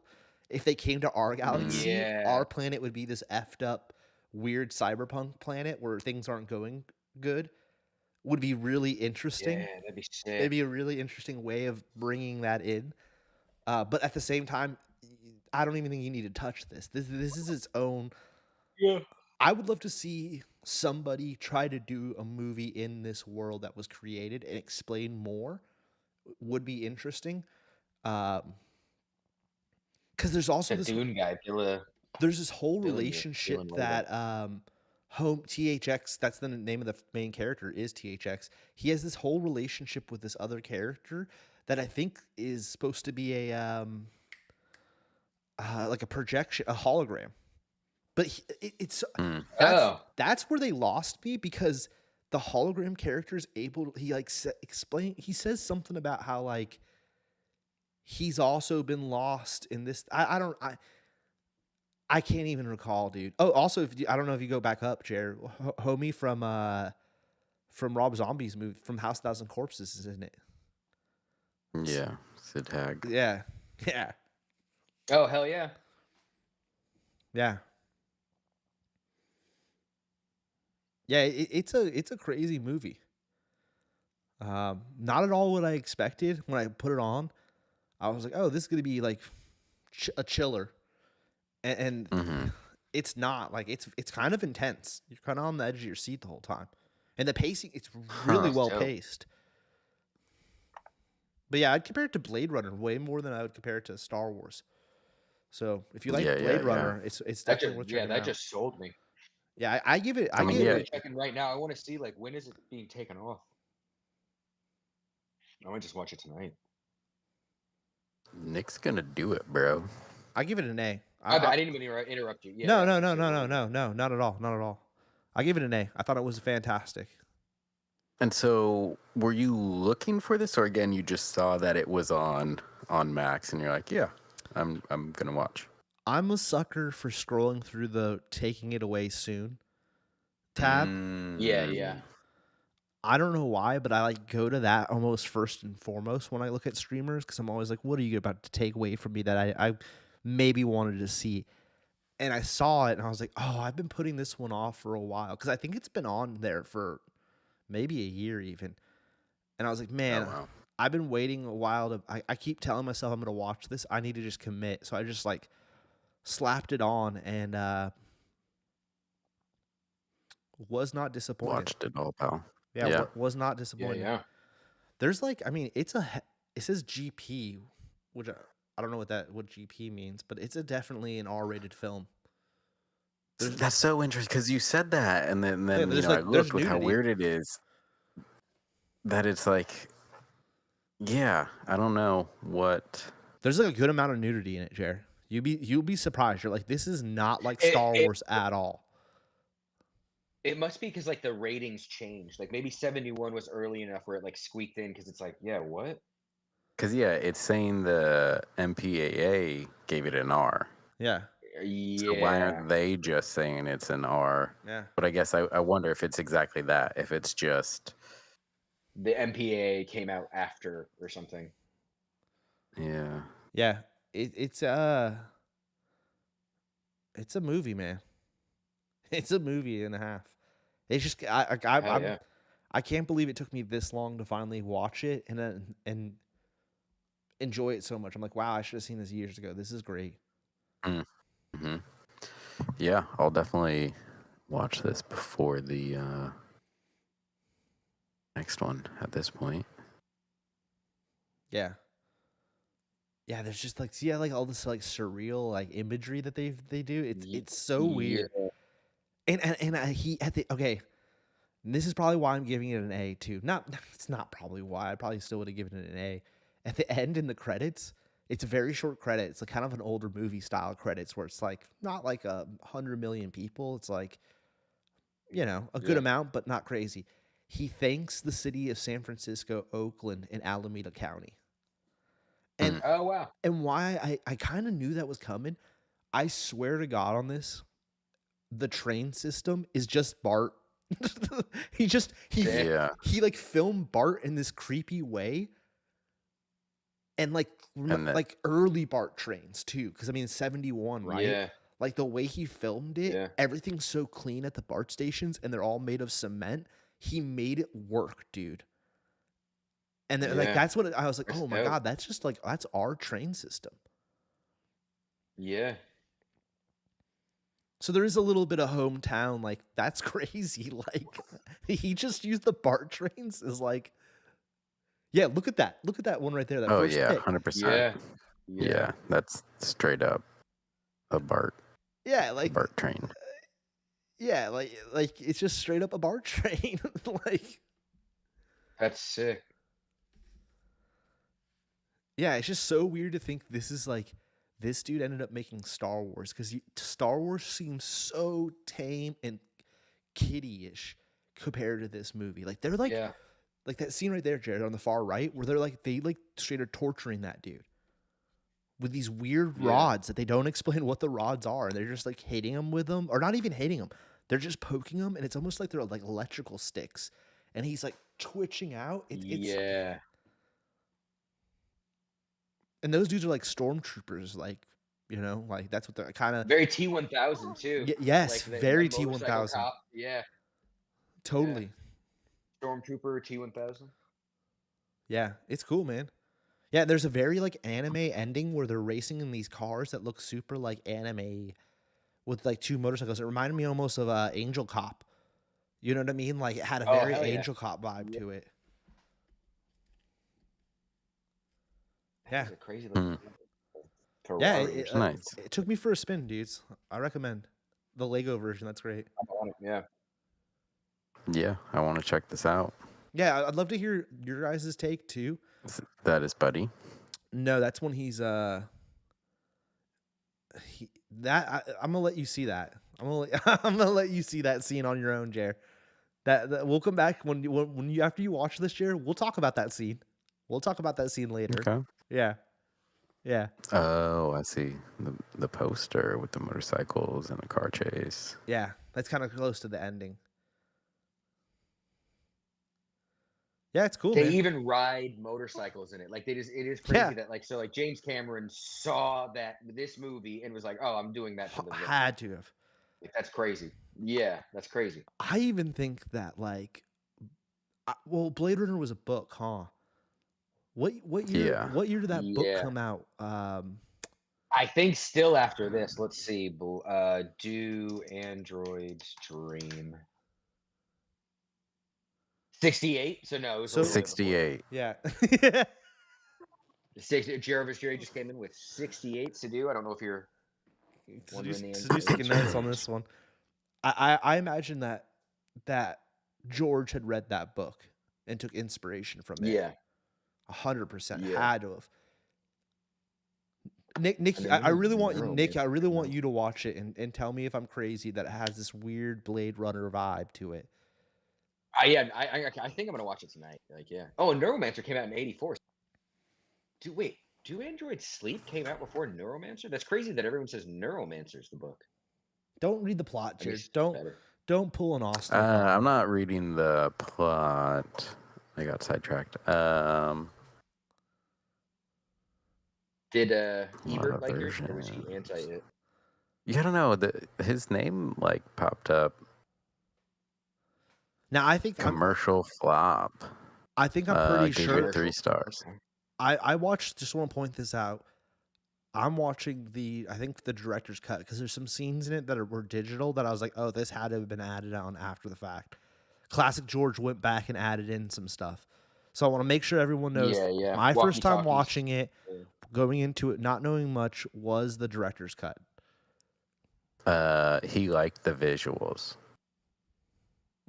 If they came to our
Mm.
galaxy,
Yeah.
our planet would be this effed up, weird cyberpunk planet where things aren't going good. Would be really interesting.
Yeah. That'd be
It'd
sick.
be a really interesting way of bringing that in. But at the same time, I don't even think you need to touch this. This is its own.
Yeah.
I would love to see somebody try to do a movie in this world that was created and explain more. Would be interesting. Because there's also
The
this
Dune guy,
there's this whole
Dylan
relationship
Dylan
that home THX, that's the name of the main character, is THX. He has this whole relationship with this other character that I think is supposed to be a like a projection, a hologram. But it's
Mm.
that's where they lost me because the hologram character is able to, he like explain, he says something about how like he's also been lost in this. I can't even recall, dude. Oh, also, if you, I don't know if you go back up, Jared, homie from Rob Zombie's movie, from House 1000 Corpses, is in it.
Yeah, Sid Hag.
Yeah, yeah,
Oh hell yeah.
yeah, yeah. It's a crazy movie. Not at all what I expected when I put it on. I was like, oh, this is gonna be like a chiller, and
Mm-hmm.
it's not. Like it's kind of intense. You're kind of on the edge of your seat the whole time, and the pacing, it's really
Huh.
well
dope.
paced. But yeah, I'd compare it to Blade Runner way more than I would compare it to Star Wars. So if you like
Yeah,
Blade
yeah.
Runner, it's
That
definitely
just
worth
yeah,
checking
that
out.
just sold me.
Yeah, I give it.
I
I
mean,
give
yeah.
I'm
it.
checking right now. I want to see like when is it being taken off. I might just watch it tonight.
Nick's gonna do it, bro.
I give it an A.
I didn't even interrupt you. Yeah,
No,
yeah,
no,
I'm
no,
sure
no,
you
no,
did.
no, no, not at all, not at all. I give it an A. I thought it was fantastic.
And so, were you looking for this, or again, you just saw that it was on Max, and you're like, yeah, I'm gonna watch.
I'm a sucker for scrolling through the taking it away soon tab.
Yeah,
Mm.
yeah.
I don't know why, but I like go to that almost first and foremost when I look at streamers because I'm always like, what are you about to take away from me that I maybe wanted to see? And I saw it and I was like, oh, I've been putting this one off for a while because I think it's been on there for maybe a year even. And I was like,
Oh
man,
wow.
I've been waiting a while to. I keep telling myself I'm gonna watch this. I need to just commit. So I just like slapped it on and was not disappointed.
Watched it all, pal.
Yeah,
Yeah.
was not
Yeah,
disappointed.
yeah.
There's like, I mean, it says GP, which I don't know what GP means, but it's definitely an R-rated film.
That's so interesting because you said that, and then
Yeah,
you
there's
know I
like there's
looked with how
nudity.
weird it is. That it's like, yeah, I don't know what.
There's like a good amount of nudity in it, Jer. You'll be surprised. You're like, this is not like
It,
Star
it
Wars at all.
it must be because like the ratings changed. Like maybe 71 was early enough where it like squeaked in because it's like, yeah, what?
Because yeah, it's saying the MPAA gave it an R.
Yeah,
So why
Yeah.
aren't they just saying it's an R?
yeah,
But I guess I wonder if it's exactly that. If it's just
The MPA came out after or something.
yeah.
yeah. It's it's a movie, man. It's a movie and a half. It's just
Hell yeah.
I can't believe it took me this long to finally watch it and enjoy it so much. I'm like, wow, I should have seen this years ago. This is great.
Mm-hmm. Yeah, I'll definitely watch this before the next one at this point.
Yeah. Yeah, there's just like like all this like surreal like imagery that they do. It's so
Yeah.
weird. And he at the okay. This is probably why I'm giving it an A too. Not it's not probably why. I probably still would have given it an A. At the end in the credits, it's a very short credit. It's like kind of an older movie style credits where it's like not like 100 million people. It's like, you know, a good
Yeah.
amount, but not crazy. He thanks the city of San Francisco, Oakland, and Alameda County. And
Oh wow.
why I kind of knew that was coming. I swear to God on this, the train system is just Bart.
Yeah.
He like filmed Bart in this creepy way, and like
And that
like early Bart trains too. Because I mean, 71, right?
Yeah.
Like the way he filmed it,
Yeah.
everything's so clean at the Bart stations, and they're all made of cement. He made it work, dude. And then, like
Yeah.
that's what I was like.
That's
Oh my
dope.
God, that's just like that's our train system.
Yeah.
So there is a little bit of hometown, like that's crazy. Like he just used the BART trains as like, yeah, look at that. Look at that one right there. That
oh
first
yeah,
pick.
100%.
Yeah.
Yeah, that's straight up a Bart
Yeah, like
train.
yeah, like it's just straight up a BART train. Like
That's sick.
yeah, it's just so weird to think this is like this dude ended up making Star Wars because Star Wars seems so tame and kiddie-ish compared to this movie. Like they're
Yeah.
like that scene right there, Jared, on the far right, where they like straight are torturing that dude with these weird
Yeah.
rods that they don't explain what the rods are. They're just like hitting him with them, or not even hitting him. They're just poking him, and it's almost like they're like electrical sticks. And he's like twitching out. It's
Yeah.
and those dudes are like stormtroopers, like you know, like that's what they're kind of.
Very T-1000 too.
Yes,
Like
very
the motorcycle
T-1000,
cop. Yeah.
totally.
Stormtrooper T-1000.
Yeah, it's cool, man. Yeah, there's a very like anime ending where they're racing in these cars that look super like anime with like two motorcycles. It reminded me almost of Angel Cop. You know what I mean? Like it had a
Oh,
very
hell yeah.
Angel Cop vibe
Yeah.
to it.
That
Yeah.
is a crazy
Hmm.
looking Ferrari.
Yeah,
or something.
Nice.
it took me for a spin, dudes. I recommend the Lego version. That's great.
Yeah.
Yeah, I want to check this out.
Yeah, I'd love to hear your guys' take too.
That is Buddy.
No, that's when he's I'm gonna let you see that. I'm gonna let you see that scene on your own, Jer. That we'll come back when you after you watch this, Jer. We'll talk about that scene. We'll talk about that scene later.
Okay.
Yeah, yeah,
Oh, I see. The poster with the motorcycles and the car chase.
yeah. That's kind of close to the ending. Yeah, it's cool,
They
man.
even ride motorcycles in it. Like it is crazy
Yeah.
that like so like James Cameron saw this movie and was like, "Oh, I'm doing that for the video."
Had to have.
Like, that's crazy. Yeah, that's crazy.
I even think that well, Blade Runner was a book, huh? What
Yeah.
year did that book
Yeah.
come out?
I think still after this. Let's see. Do androids dream? 68. So no, it was a
So
little bit before that.
68.
yeah.
Jarvis Jerry just came in with 68 to do. I don't know if you're wondering the
Seduce taking notes on this one. I imagine that George had read that book and took inspiration from it.
Yeah.
100%
Yeah.
had to have. Nick,
I mean,
I
what is
really want Nick, I really want
neuromancer?
you to watch it and tell me if I'm crazy that it has this weird Blade Runner vibe to it.
Yeah, I think I'm gonna watch it tonight. Like, yeah. Oh, and Neuromancer came out in '84. Wait, Do Androids Sleep came out before Neuromancer? That's crazy that everyone says Neuromancer's the book.
Don't read the plot,
I
Jared.
guess it's
Don't
better.
pull an Austin.
I'm not reading the plot. I got sidetracked.
Did
A lot
Ebert
of
like yours, or was he
versions.
anti it?
Yeah, I don't know. His name like popped up.
Now I think
Commercial flop.
I'm pretty
Gave
sure.
it 3 stars.
Okay.
I watched. Just want to point this out. I'm watching I think the director's cut because there's some scenes in it that were digital that I was like, oh, this had to have been added on after the fact. Classic George went back and added in some stuff. So I want to make sure everyone knows.
Yeah.
My first time
Walkie-talkies.
watching it,
Yeah.
going into it, not knowing much, was the director's cut.
He liked the visuals.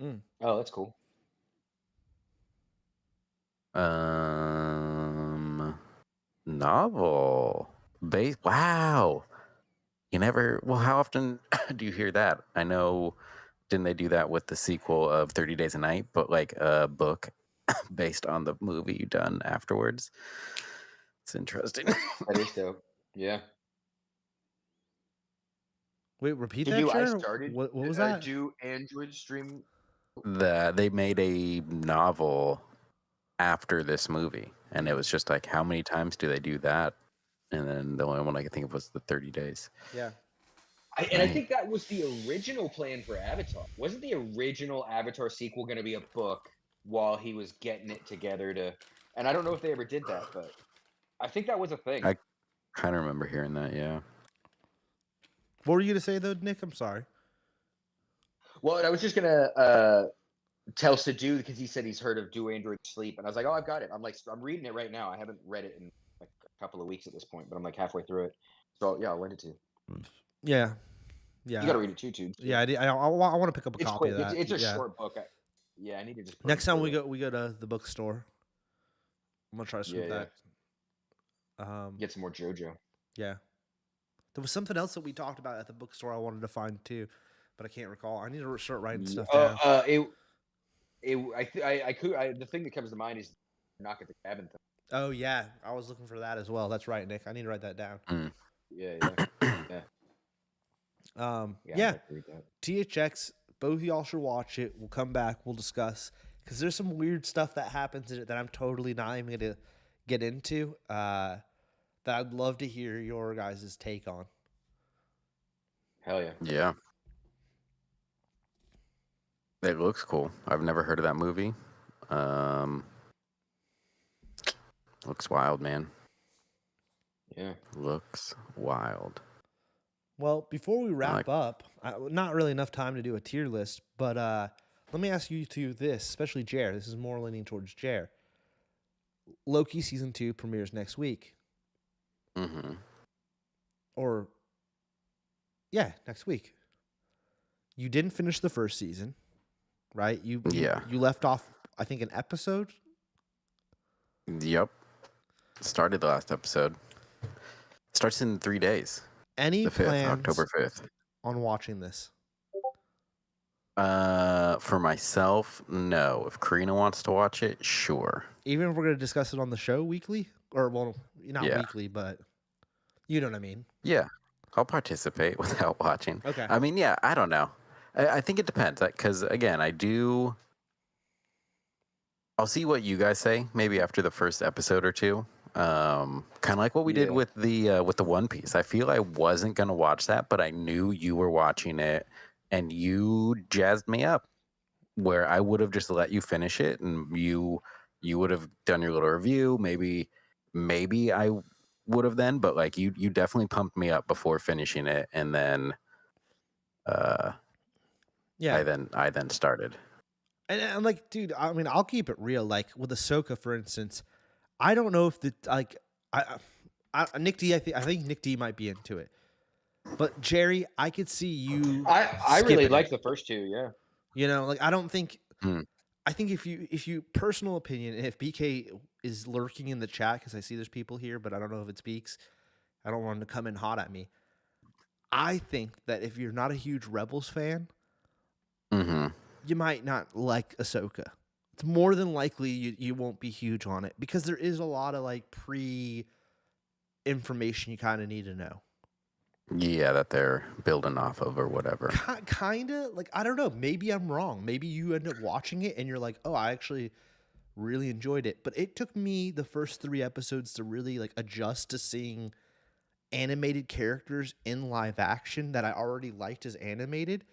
Oh, that's cool.
Novel. Wow. You never. Well, how often do you hear that? I know. Didn't they do that with the sequel of 30 Days a Night? But like a book based on the movie you done afterwards. It's interesting.
That is dope. Yeah.
Wait, repeat
Did
that,
you? I
Jared?
started.
What was that?
Do Androids stream?
That they made a novel after this movie, and it was just like, how many times do they do that? And then the only one I could think of was the 30 Days.
Yeah.
I
Right.
think that was the original plan for Avatar. Wasn't the original Avatar sequel going to be a book while he was getting it together to? And I don't know if they ever did that, but I think that was a thing.
I kind of remember hearing that. Yeah.
What were you gonna say though, Nick? I'm sorry.
Well, I was just gonna tell Sadu because he said he's heard of Do Android Sleep, and I was like, oh, I've got it. I'm reading it right now. I haven't read it in like a couple of weeks at this point, but I'm like halfway through it. So yeah, I'll lend it to you.
Yeah.
You got to read it too, too.
Yeah, I want to pick up a
It's
copy
quick.
of that.
It's a
Yeah.
short book. Yeah, I need to just.
Next time
burn through
we go to the bookstore, I'm gonna try to swoop
Yeah,
that.
Get some more JoJo.
Yeah. There was something else that we talked about at the bookstore I wanted to find too, but I can't recall. I need to start writing stuff down.
The thing that comes to mind is Knock at the Cabin thing.
Oh yeah, I was looking for that as well. That's right, Nick. I need to write that down.
Yeah.
Yeah.
I'd like to read that.
THX. Both of y'all should watch it. We'll come back. We'll discuss because there's some weird stuff that happens in it that I'm totally not even gonna get into. That I'd love to hear your guys' take on.
Hell yeah.
Yeah. It looks cool. I've never heard of that movie. Looks wild, man.
Yeah.
Looks wild.
Well, before we wrap up, not really enough time to do a tier list, but let me ask you two this, especially Jer. This is more leaning towards Jer. Loki season 2 premieres next week.
Mm-hmm.
Or, yeah, next week. You didn't finish the first season, right? You left off, I think, an episode.
Yep. Started the last episode. Starts in 3 days.
Any
The 5th,
plans
October 5th.
on watching this?
For myself, no. If Karina wants to watch it, sure.
Even if we're going to discuss it on the show weekly? Or, well, not
Yeah.
weekly, but you know what I mean.
Yeah. I'll participate without watching.
Okay.
I mean, yeah, I don't know. I think it depends. Because, again, I'll see what you guys say, maybe after the first episode or two. Kind of like what we did with the One Piece. I feel I wasn't going to watch that, but I knew you were watching it, and you jazzed me up, where I would have just let you finish it, and you you would have done your little review. Maybe I would have then, but like you definitely pumped me up before finishing it, and then
Yeah.
I then started.
And I'm like, dude, I mean, I'll keep it real. Like with Ahsoka, for instance, I don't know if the like Nick D. I think Nick D might be into it, but Jerry, I could see you.
I really
skipping
like
it.
the first two. Yeah.
You know, like I don't think.
Hmm.
I think if you personal opinion, and if BK is lurking in the chat because I see there's people here, but I don't know if it speaks. I don't want him to come in hot at me. I think that if you're not a huge Rebels fan,
Mm-hmm.
you might not like Ahsoka. It's more than likely you won't be huge on it because there is a lot of like pre information you kind of need to know.
Yeah, that they're building off of or whatever.
Kind of like, I don't know. Maybe I'm wrong. Maybe you end up watching it and you're like, oh, I actually really enjoyed it. But it took me the first 3 episodes to really like adjust to seeing animated characters in live action that I already liked as animated.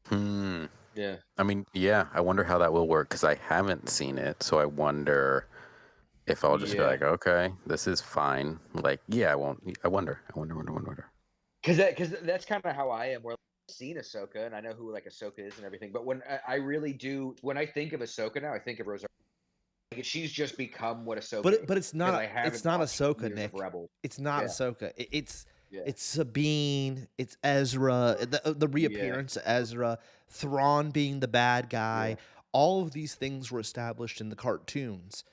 Hmm.
Yeah.
I mean, yeah, I wonder how that will work because I haven't seen it, so I wonder if I'll just be
Yeah.
like, okay, this is fine. Like, yeah, I won't. I wonder.
Because that's kind of how I am. Where I've seen Ahsoka and I know who like Ahsoka is and everything, but when I really do, when I think of Ahsoka now, I think of Rosario. Like, she's just become what Ahsoka is.
But it's
Because
not
I haven't watched
Ahsoka,
years
Nick.
of Rebels.
It's not
Yeah.
Ahsoka.
Yeah.
It's Sabine. It's Ezra. The
Yeah.
reappearance of Ezra. Thrawn being the bad guy.
Yeah.
All of these things were established in the cartoons.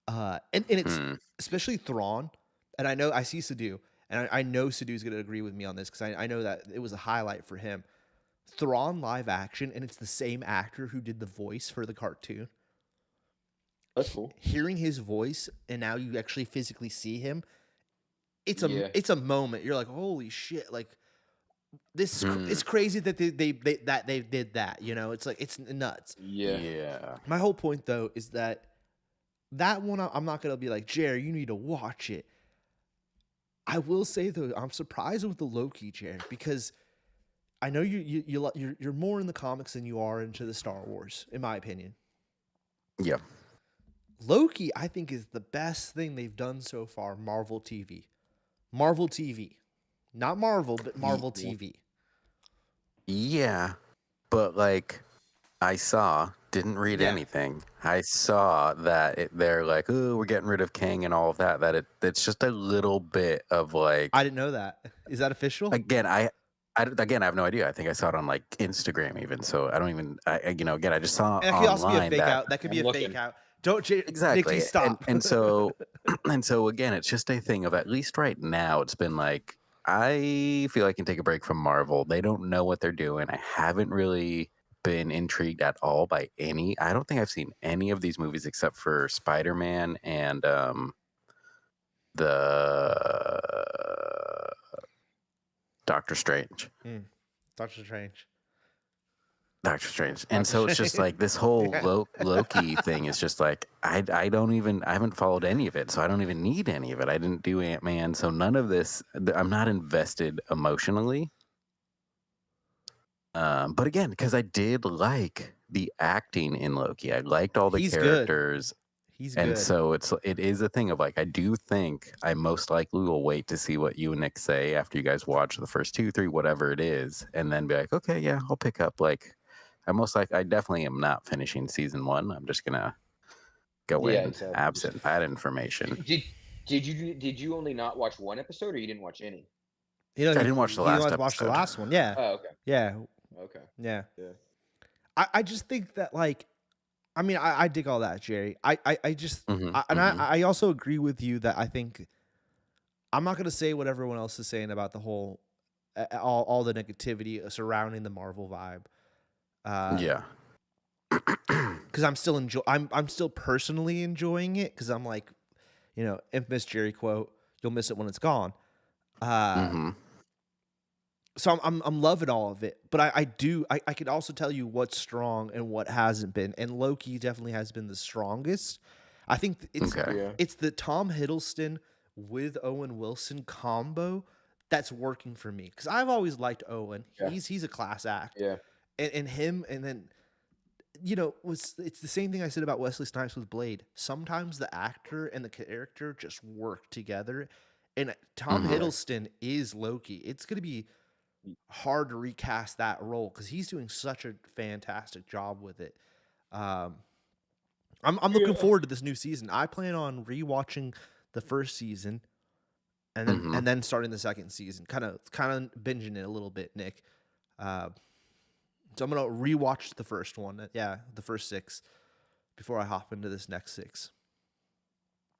And it's
Hmm.
especially Thrawn. And I know I see Sadu, and I know Sadu's going to agree with me on this because I know that it was a highlight for him. Thrawn live action, and it's the same actor who did the voice for the cartoon.
That's cool.
Hearing his voice, and now you actually physically see him. It's
Yeah.
a moment. You're like, holy shit! Like this,
Hmm.
it's crazy that they did that. You know, it's like it's nuts.
Yeah.
Yeah.
My whole point though is that one I'm not gonna be like, Jerry, you need to watch it. I will say though, I'm surprised with the Loki, Jerry, because I know you're more in the comics than you are into the Star Wars, in my opinion.
Yeah.
Loki, I think, is the best thing they've done so far. Marvel TV, not Marvel, but Marvel
Yeah.
TV.
Yeah, but like I didn't read
Yeah.
anything. I saw that they're like, oh, we're getting rid of Kang and all of that. It's just a little bit of like.
I didn't know that. Is that official?
Again, I have no idea. I think I saw it on like Instagram even. So I don't even. Again, I just saw
And that could also be a
online
fake
that
out. That could be
I'm
a fake
looking.
out. Don't
exactly,
Nikki, stop.
and so and so again, it's just a thing of at least right now. It's been like I feel I can take a break from Marvel. They don't know what they're doing. I haven't really been intrigued at all by any. I don't think I've seen any of these movies except for Spider-Man and the Doctor Strange.
Doctor Strange.
Doctor Strange. And so it's just like this whole Loki thing is just like I haven't followed any of it, so I don't even need any of it. I didn't do Ant-Man, so none of this. I'm not invested emotionally. But again, because I did like the acting in Loki, I liked all the
He's good.
characters.
He's
And
good.
so it is a thing of like I do think I most likely will wait to see what you and Nick say after you guys watch the first 2, 3, whatever it is, and then be like, okay, yeah, I'll pick up. Like I definitely am not finishing season 1. I'm just gonna go
Yeah,
in
exactly.
absent that information.
Did you only not watch one episode, or you didn't watch any?
You know,
I didn't watch the last
watch
episode.
the last one. Yeah.
Oh, okay.
Yeah.
Okay.
Yeah.
Yeah.
I just think that like, I mean, I dig all that, Jerry. I just
Mhm,
I also agree with you that I think I'm not gonna say what everyone else is saying about the whole all the negativity surrounding the Marvel vibe.
Yeah.
Because I'm still I'm still personally enjoying it because I'm like, you know, infamous Jerry quote, "You'll miss it when it's gone."
Mhm.
So I'm loving all of it, but I could also tell you what's strong and what hasn't been, and Loki definitely has been the strongest. I think
Okay.
Yeah.
it's the Tom Hiddleston with Owen Wilson combo that's working for me because I've always liked Owen.
Yeah.
He's a class act,
Yeah.
and him, and then it's the same thing I said about Wesley Snipes with Blade. Sometimes the actor and the character just work together, and Tom
Mhm.
Hiddleston is Loki. It's gonna be hard to recast that role because he's doing such a fantastic job with it. Um, I'm looking
Yeah.
forward to this new season. I plan on rewatching the first season and then
Mhm.
and then starting the second season. Kind of binging it a little bit, Nick. Uh, so I'm gonna rewatch the first one. Yeah, the first six before I hop into this next six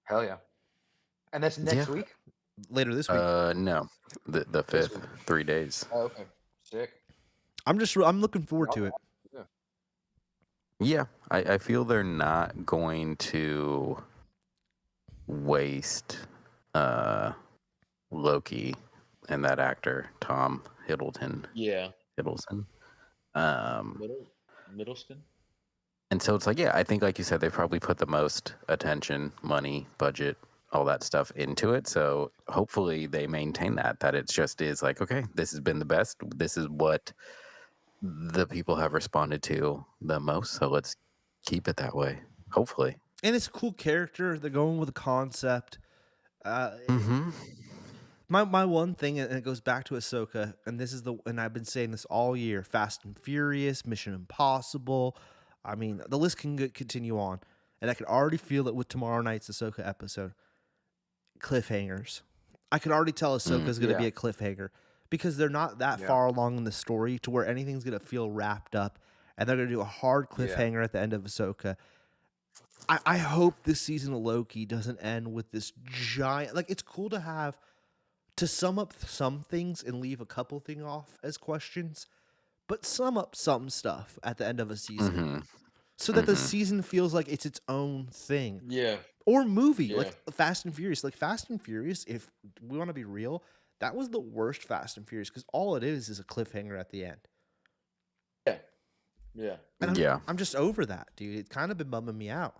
Hell yeah. And that's
Yeah.
next week?
later this week.
No, the
This
5th,
week.
3 days.
Oh, okay. Sick.
I'm looking forward
I'll
to
be
it.
happy,
Yeah, I feel they're not going to waste uh Loki and that actor Tom
yeah.
Hiddleston. Um,
Middleston?
and so it's like, yeah, I think like you said, they probably put the most attention, money, budget, all that stuff into it. So hopefully they maintain that it just is like, okay, this has been the best. This is what the people have responded to the most. So let's keep it that way. Hopefully.
And it's a cool character. They're going with a concept. Uh,
Mm-hmm.
my one thing, and it goes back to Ahsoka, and I've been saying this all year: Fast and Furious, Mission Impossible. I mean, the list can continue on, and I can already feel it with tomorrow night's Ahsoka episode. Cliffhangers. I can already tell Ahsoka's going to be
Yeah.
a cliffhanger because they're not that
Yeah.
far along in the story to where anything's going to feel wrapped up, and they're going to do a hard
Yeah.
cliffhanger at the end of Ahsoka. I hope this season of Loki doesn't end with this giant. Like, it's cool to sum up some things and leave a couple things off as questions, but sum up some stuff at the end of a season
Mm-hmm.
so that the
Mm-hmm.
season feels like it's its own thing.
Yeah.
Or movie,
Yeah.
like Fast and Furious. Like Fast and Furious, if we want to be real, that was the worst Fast and Furious because all it is a cliffhanger at the end.
Yeah. Yeah.
And
Yeah.
I'm just over that, dude. It's kind of been bumming me out.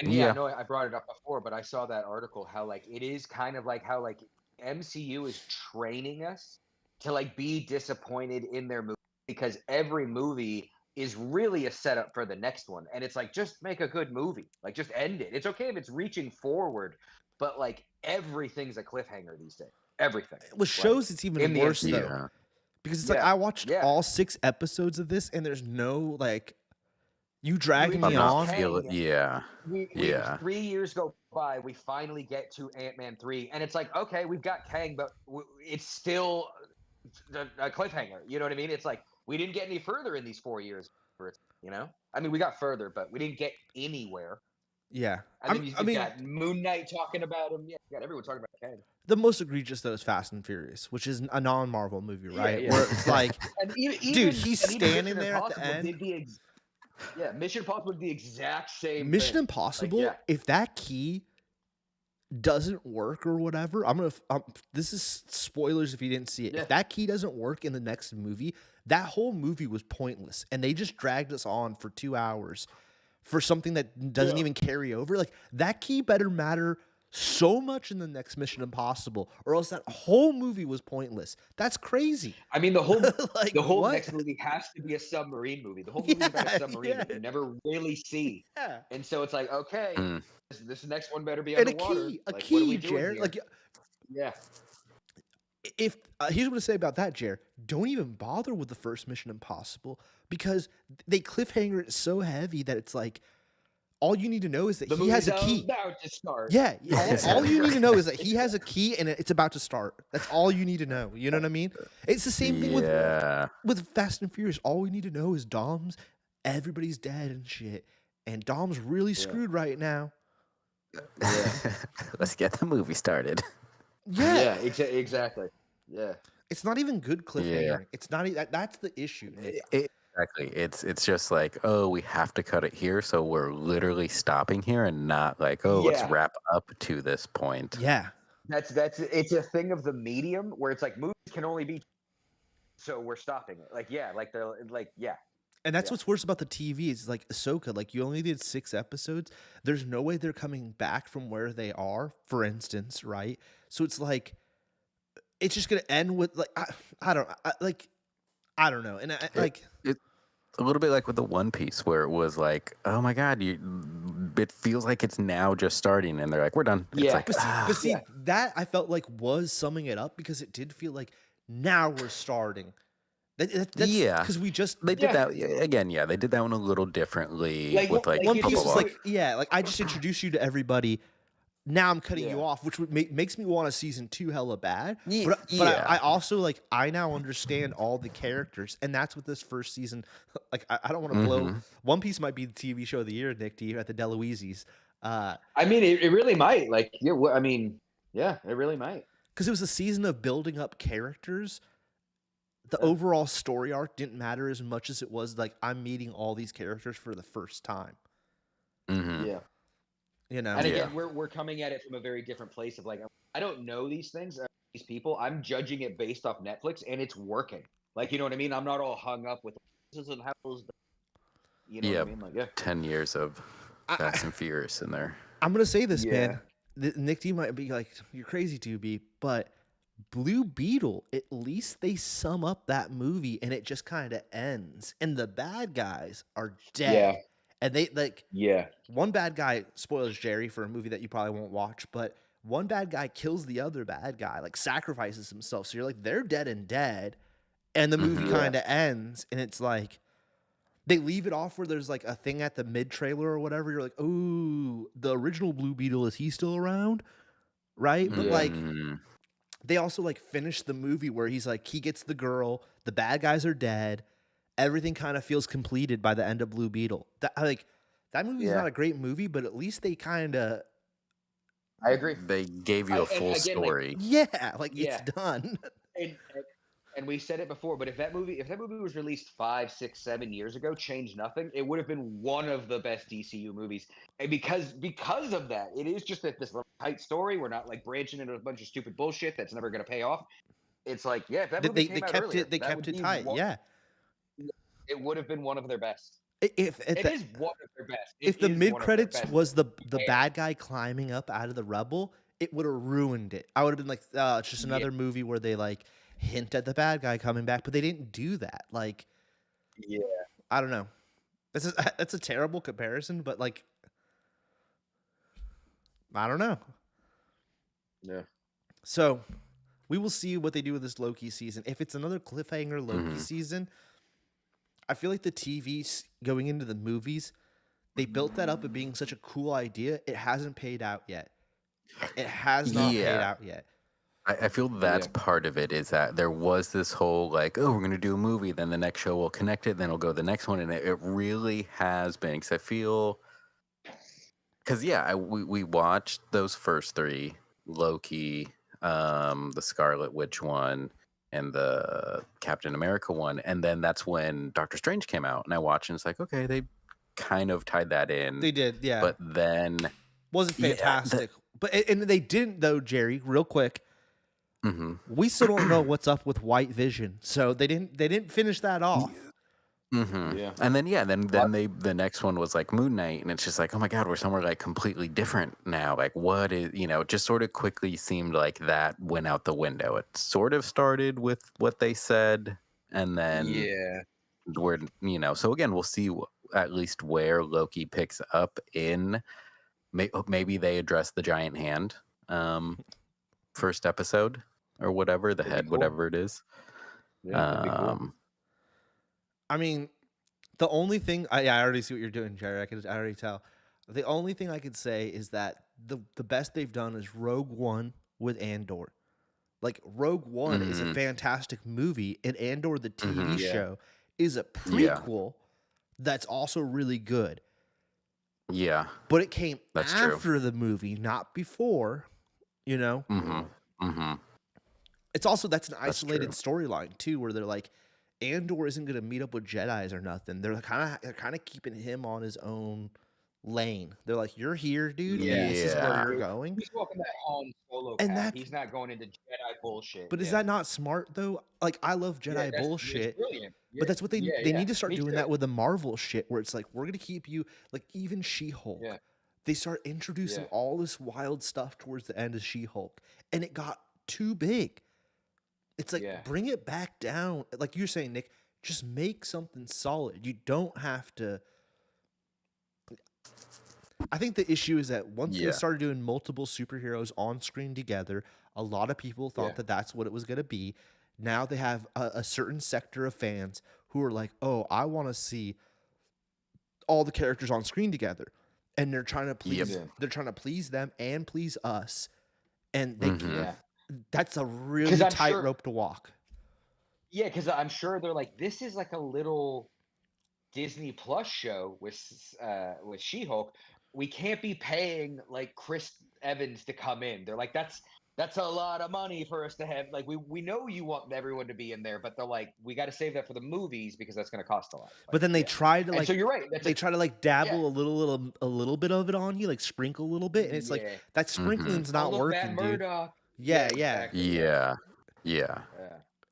And yeah, I
Yeah.
know I brought it up before, but I saw that article how like it is kind of like how like MCU is training us to like be disappointed in their movie because every movie is really a setup for the next one. And it's like just make a good movie. Like just end it. It's okay if it's reaching forward, but like everything's a cliffhanger these days. Everything.
With
Like
shows, it's even
in the
worse
MCU.
though.
Yeah.
Because it's like
Yeah.
I watched
Yeah.
all 6 episodes of this and there's no like you dragging
We
me
I'm not
on.
feeling.
Kang.
Yeah.
We
Yeah.
3 years go by, we finally get to Ant-Man 3, and it's like, okay, we've got Kang, but it's still a cliffhanger. You know what I mean? It's like we didn't get any further in these 4 years. You know, I mean, we got further, but we didn't get anywhere.
Yeah.
And then
I
you've
mean,
got Moon Knight talking about him. Yeah, you got everyone talking about Kang.
the most egregious though is Fast and Furious, which is a non-Marvel movie,
Yeah,
right?
yeah.
Where it's like,
And even
dude, he's
and even
standing
Mission
there at the
Impossible
end.
did Mission Impossible did the exact same
Mission
thing.
Impossible,
Like,
if that key doesn't work or whatever, this is spoilers if you didn't see it.
Yeah.
If that key doesn't work in the next movie, that whole movie was pointless, and they just dragged us on for 2 hours for something that doesn't
Yeah.
even carry over. Like that key better matter so much in the next Mission Impossible, or else that whole movie was pointless. That's crazy.
I mean, the whole
Like
the whole
what?
next movie has to be a submarine movie. The whole movie is about
Yeah,
a submarine that
yeah.
we never really see.
Yeah.
And so it's like, okay,
Mm.
this next one better be
And
underwater.
a
Like,
key,
what are we doing
Jared.
here?
Like
Yeah.
if here's what to say about that, Jared. Don't even bother with the first Mission Impossible because they cliffhanger it so heavy that it's like all you need to know is that
The
he has a
movie's
key.
about to start.
Yeah, all you need to know is that he has a key and it's about to start. That's all you need to know. You know what I mean? It's the same thing
Yeah.
with Fast and Furious. All we need to know is Dom's everybody's dead and shit, and Dom's really screwed right now.
Let's get the movie started.
Yeah,
Exactly. Yeah.
it's not even good cliffhanger. It's not. That's the issue.
Exactly. It's just like, oh, we have to cut it here, so we're literally stopping here and not like, oh, let's
Yeah.
wrap up to this point.
Yeah.
That's it's a thing of the medium where it's like movies can only be, so we're stopping it. Like, yeah, like they're like, yeah.
And that's
Yeah.
what's worse about the TV is like Ahsoka, like you only did 6 episodes. There's no way they're coming back from where they are, for instance, right? So it's like, it's just gonna end with like I don't know, and
It- a little bit like with the One Piece, where it was like, oh my god, it feels like it's now just starting, and they're like, we're done. It's
Yeah.
like,
But see,
Yeah.
that I felt like was summing it up because it did feel like now we're starting. That's
yeah,
because we just
they did
Yeah.
that again. Yeah, they did that one a little differently
Like
with like
like
One
it's
blah
Piece
blah
was
blah.
just
like, yeah, like I just introduced you to everybody. Now I'm cutting you
yeah.
off, which would makes me want a season 2 hella bad.
Yeah,
But I
yeah,
also like I now understand all the characters, and that's what this first season. Like I don't want to blow.
mm-hmm.
One Piece might be the TV show of the year, Nick D, at the Deloise's.
I mean, it really might. Like, yeah, I mean, yeah, it really might.
Because it was a season of building up characters. The
Yeah.
overall story arc didn't matter as much as it was like I'm meeting all these characters for the first time.
Mm-hmm.
Yeah.
You know,
And
Yeah.
again, we're coming at it from a very different place of like, I don't know these things, these people. I'm judging it based off Netflix, and it's working. Like, you know what I mean? I'm not all hung up with this isn't how it was done. You know what
Yeah,
I mean? Like, yeah.
10 years of Fast and Furious in there.
I'm gonna say this,
Yeah.
man. Nick D might be like, "You're crazy, 2B," but Blue Beetle, at least they sum up that movie, and it just kind of ends, and the bad guys are dead,
Yeah.
and they like
Yeah.
one bad guy spoils Jerry for a movie that you probably won't watch, but one bad guy kills the other bad guy, like sacrifices himself. So you're like, they're dead and dead, and the movie
Mhm.
Yeah.
kind of ends, and it's like. They leave it off where there's like a thing at the mid trailer or whatever. You're like, "Ooh, the original Blue Beetle, is he still around?" Right? But
Yeah.
like
Mm.
they also like finish the movie where he's like he gets the girl, the bad guys are dead, everything kind of feels completed by the end of Blue Beetle. That movie's
Yeah.
not a great movie, but at least they kind of
I agree.
They gave you a
And
full
again, like,
story.
yeah, like
Yeah.
it's done.
And we said it before, but if that movie was released 5, 6, 7 years ago, changed nothing, it would have been one of the best DCU movies. And because of that, it is just that this little tight story. We're not like branching into a bunch of stupid bullshit that's never going to pay off. It's like, yeah, if that movie
They
came out
kept
earlier,
it. They
that
kept
would
it
be
tight. Yeah.
it would have been one of their best.
If
It is one of their best.
if the mid credits was the
Yeah.
bad guy climbing up out of the rubble, it would have ruined it. I would have been like, oh, it's just
Yeah.
another movie where they like hint at the bad guy coming back, but they didn't do that. Like,
Yeah.
I don't know. That's a terrible comparison, but like, I don't know.
Yeah.
So we will see what they do with this Loki season. If it's another cliffhanger Loki
Mhm.
season, I feel like the TV's going into the movies. They built that up as being such a cool idea. It hasn't paid out yet. It has not paid
Yeah.
out yet.
I feel that's
Yeah.
part of it is that there was this whole like, oh, we're going to do a movie, then the next show will connect it, then it'll go to the next one. And it really has been, because I feel, because yeah, we watched those first three Loki, the Scarlet Witch one, and the Captain America one. And then that's when Doctor Strange came out. And I watched and it's like, okay, they kind of tied that in.
They did, yeah.
But then,
Wasn't
yeah,
fantastic. But and they didn't though, Jerry, real quick.
hmm
We still don't know what's up with White Vision. So they didn't finish that off.
Yeah.
And then then the next one was like Moon Knight, and it's just like, oh my god, we're somewhere like completely different now. Like, what is, it just sort of quickly seemed like that went out the window. It sort of started with what they said, and then
Yeah.
we're so again, we'll see at least where Loki picks up in. Maybe they address the giant hand, first episode or whatever, the
That'd be
head,
cool.
whatever it is.
Yeah. That'd be cool.
I mean, the only thing I already see what you're doing, Jerry. I already tell. The only thing I could say is that the best they've done is Rogue One with Andor. Like Rogue One is a
Mhm.
fantastic movie, and Andor the TV
Mhm.
Yeah.
show is a
Yeah.
prequel that's also really good.
Yeah.
But it came
That's true.
after the movie, not before.
Mm-hmm. Mm-hmm.
It's also that's an
That's
isolated
true.
storyline too, where they're like, Andor isn't going to meet up with Jedi's or nothing. They're kind of keeping him on his own lane. They're like, you're here, dude, and this is where
Yeah.
you're going.
He's walking that Han Solo
And
path.
that's-
He's not going into Jedi bullshit.
But is that not smart though? Like I love
Yeah,
Jedi
that's
bullshit.
brilliant. Yeah,
But that's what they
yeah,
need to start
me
doing
too.
that with the Marvel shit, where it's like we're gonna keep you like even She-Hulk.
Yeah.
They start introducing
Yeah.
all this wild stuff towards the end of She-Hulk, and it got too big. It's like
Yeah.
bring it back down. Like you're saying, Nick, Just make something solid. You don't have to. I think the issue is that once they started doing multiple superheroes on screen together, a lot of people thought that that's what it was going to be. Now they have a certain sector of fans who are like, "Oh, I want to see all the characters on screen together," and they're trying to please. They're trying to please them and please us, and they that's a really tightrope to walk.
Yeah, because I'm sure they're like, this is like a little Disney Plus show with She-Hulk. We can't be paying like Chris Evans to come in. They're like, that's a lot of money for us to have. Like, we know you want everyone to be in there, but they're like, we got to save that for the movies because that's going to cost a lot. Like,
but then they try to
and so you're right.
They try to like dabble a little bit of it on you, like sprinkle a little bit, and it's like that sprinkling's not working, dude.
Murdoch.
Yeah.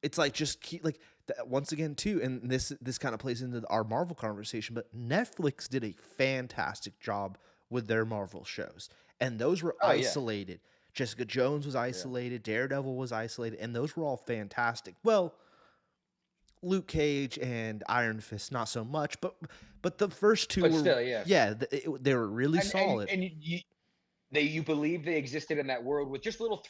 It's like just keep like once again too, and this kind of plays into our Marvel conversation, but Netflix did a fantastic job with their Marvel shows, and those were isolated. Jessica Jones was isolated, Daredevil was isolated, and those were all fantastic. Well, Luke Cage and Iron Fist not so much, but the first two were still, they were really solid.
And you believe they existed in that world with just little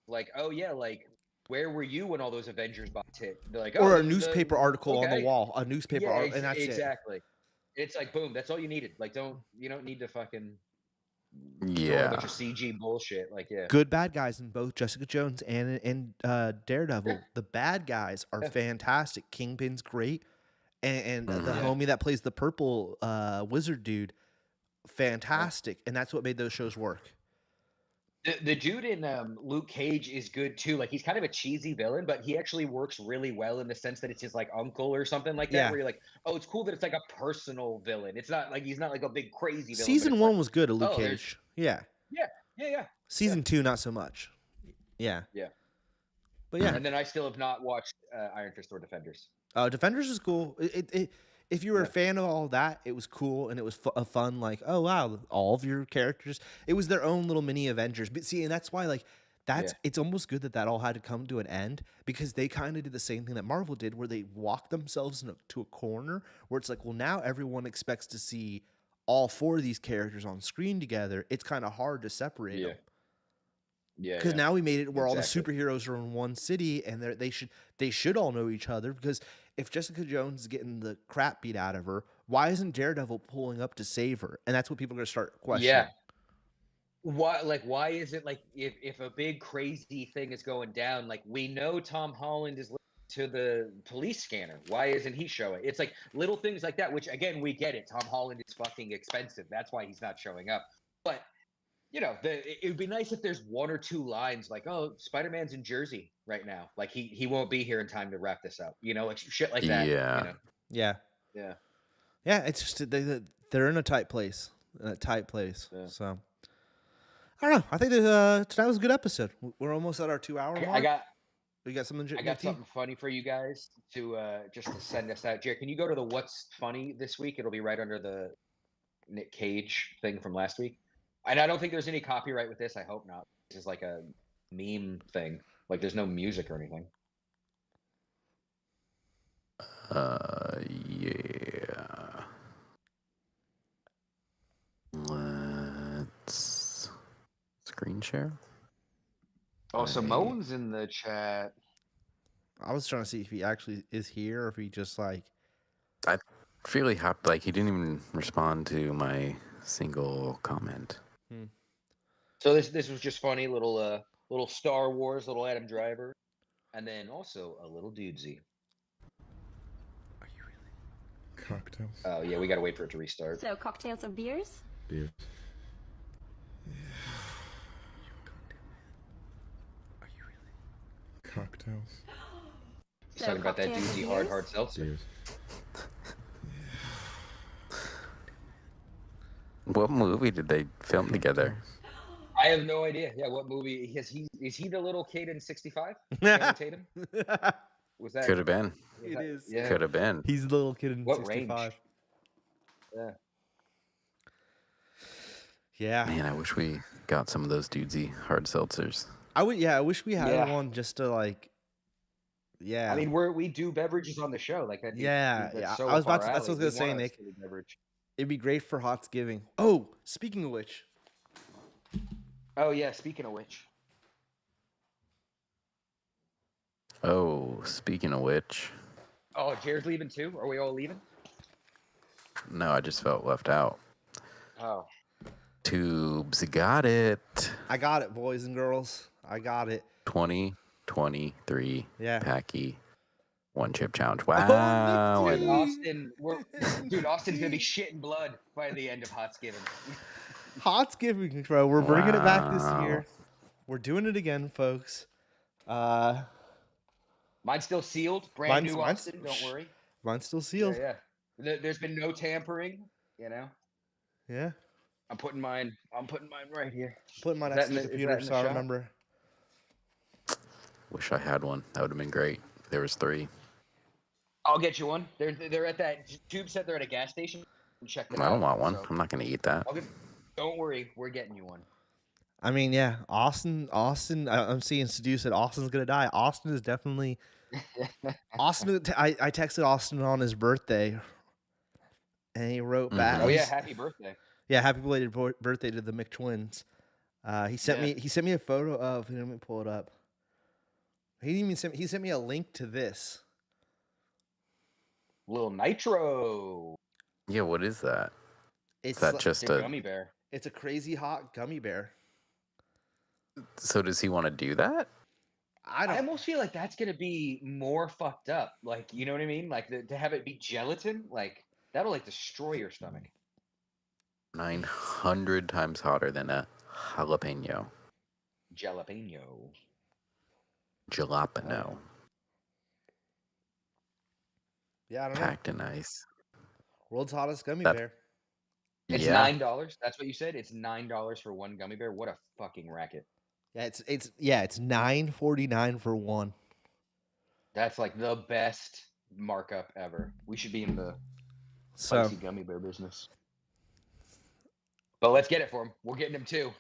like, oh yeah, like, where were you when all those Avengers bots hit? They're like,
or a newspaper article on the wall, a newspaper article, and that's
exactly. It's like, boom, that's all you needed. Like, you don't need to fucking a bunch of CG bullshit. Like,
good bad guys in both Jessica Jones and Daredevil. The bad guys are fantastic. Kingpin's great, and the homie that plays the purple wizard dude, fantastic, and that's what made those shows work.
The dude in Luke Cage is good too. Like, he's kind of a cheesy villain, but he actually works really well in the sense that it's his like uncle or something like that. Where you're like, oh, it's cool that it's like a personal villain. It's not like he's not like a big crazy villain.
Season 1 was good at Luke Cage. Yeah. Season 2 not so much. Yeah. But yeah.
And then I still have not watched Iron Fist or Defenders.
Defenders is cool. If you were a fan of all that, it was cool and it was a fun, like, oh wow, all of your characters. It was their own little mini Avengers. But see, and that's why it's almost good that all had to come to an end, because they kind of did the same thing that Marvel did, where they walked themselves to a corner where it's like, well, now everyone expects to see all 4 of these characters on screen together. It's kind of hard to separate them. Because now we made it where all the superheroes are in one city, and they should all know each other. Because if Jessica Jones is getting the crap beat out of her, why isn't Daredevil pulling up to save her? And that's what people are going to start questioning.
Yeah. Why is it like if a big crazy thing is going down, like, we know Tom Holland is to the police scanner. Why isn't he showing? It's like little things like that, which again, we get it. Tom Holland is fucking expensive. That's why he's not showing up. But it would be nice if there's 1 or 2 lines like, oh, Spider-Man's in Jersey right now. Like, he won't be here in time to wrap this up. Like shit like that.
Yeah. It's just they're in a tight place. So I don't know. I think tonight was a good episode. We're almost at our 2-hour mark. We got something.
I got something funny for you guys to just to send us out. Jared, can you go to the What's Funny this week? It'll be right under the Nick Cage thing from last week. And I don't think there's any copyright with this. I hope not. This is like a meme thing. Like, there's no music or anything.
Yeah. Let's screen share.
Oh, Simone's in the chat.
I was trying to see if he actually is here or if he just like.
I feel he hopped. Like, he didn't even respond to my single comment.
So this was just funny, little Star Wars, little Adam Driver, and then also a little dudesy.
Are you really? Cocktails.
Oh yeah, we gotta wait for it to restart.
So cocktails or beers?
Beers.
Are you really?
Cocktails.
He's talking about that dudesy hard seltzer.
Beers.
What movie did they film together?
I have no idea. Yeah, what movie is he the little kid in 65? Tatum? Was that?
Could have been.
It is.
Yeah.
Could have been.
He's the little kid in
What
65.
range? Yeah.
Yeah.
Man, I wish we got some of those dudesy hard seltzers.
I wish we had one just to like, Yeah.
I mean, we do beverages on the show. Like that'd be
Yeah,
that's
yeah.
so
I was
up our
about to. That's what I
alley.
was gonna
We want
say,
a
Nick.
silly beverage.
It'd be great for Hotsgiving. Oh, speaking of which,
Oh yeah, speaking of which.
Oh, speaking of which,
Oh, Jared's leaving too? Are we all leaving?
no, I just felt left out.
Oh.
Tubes got it.
I got it, boys and girls. I got it.
2023
Yeah.
Packy one chip challenge.
Oh,
Wow.
Nick
Dude,
T!
Austin's gonna be shitting blood by the end of Hotsgiving.
Hotsgiving, bro. We're bringing it back this
Wow.
year. We're doing it again, folks.
Mine's still sealed, brand new Austin. Don't worry.
Mine's still sealed.
Yeah. There's been no tampering. You know.
Yeah.
I'm putting mine right here.
Putting mine
Is
next
that
to
in
the
the- is
computer
that in the
so I
shot?
remember.
Wish I had one. That would have been great. There was 3.
I'll get you one. They're at that Tube said they're at a gas station. Check them out.
I don't want one.
So
I'm not going to eat that.
don't worry, we're getting you one.
I mean, yeah, Austin. I'm seeing Seduce said Austin's gonna die. Austin is definitely. Austin. I texted Austin on his birthday, and he wrote back.
Oh yeah, happy birthday.
Yeah, happy belated birthday to the McTwins. He sent
Yeah.
me a photo of. Let me pull it up. He didn't even send. He sent me a link to this.
Little nitro.
Yeah, what is that?
It's
Is that
like-
just
It's a
a...
gummy bear.
It's a crazy hot gummy bear.
So does he want to do that?
I
I
don't.
almost feel like that's gonna be more fucked up. Like, you know what I mean? Like to have it be gelatin, like that'll like destroy your stomach.
900 times hotter than a jalapeno.
Jalapeno.
Jalapeno.
Yeah, I don't know.
Packed in ice.
World's hottest gummy
That-
bear.
It's
Yeah.
$9. That's what you said. It's $9 for one gummy bear. What a fucking racket!
Yeah, it's $9.49 for one.
That's like the best markup ever. We should be in the
So
spicy gummy bear business. But let's get it for him. We're getting him too.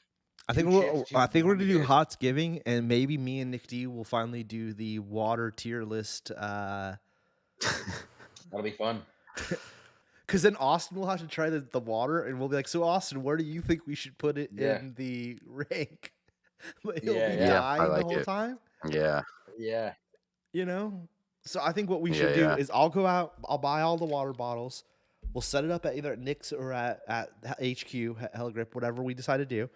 I think
2
we're
chips, 2
I think we're gonna
gummy
do
bears.
Hotsgiving, and maybe me and Nick D will finally do the water tier list.
That'll be fun.
Because then Austin will have to try the water, and we'll be like, "So Austin, where do you think we should put it
Yeah.
in the rank?" But he'll
Yeah,
be
yeah.
I
dying
like
the whole
it.
time,
Yeah.
Yeah.
you know. So I think what we
Yeah,
should do
yeah.
is I'll go out, I'll buy all the water bottles. We'll set it up at either at Nick's or at HQ, Hella Grip, whatever we decide to do.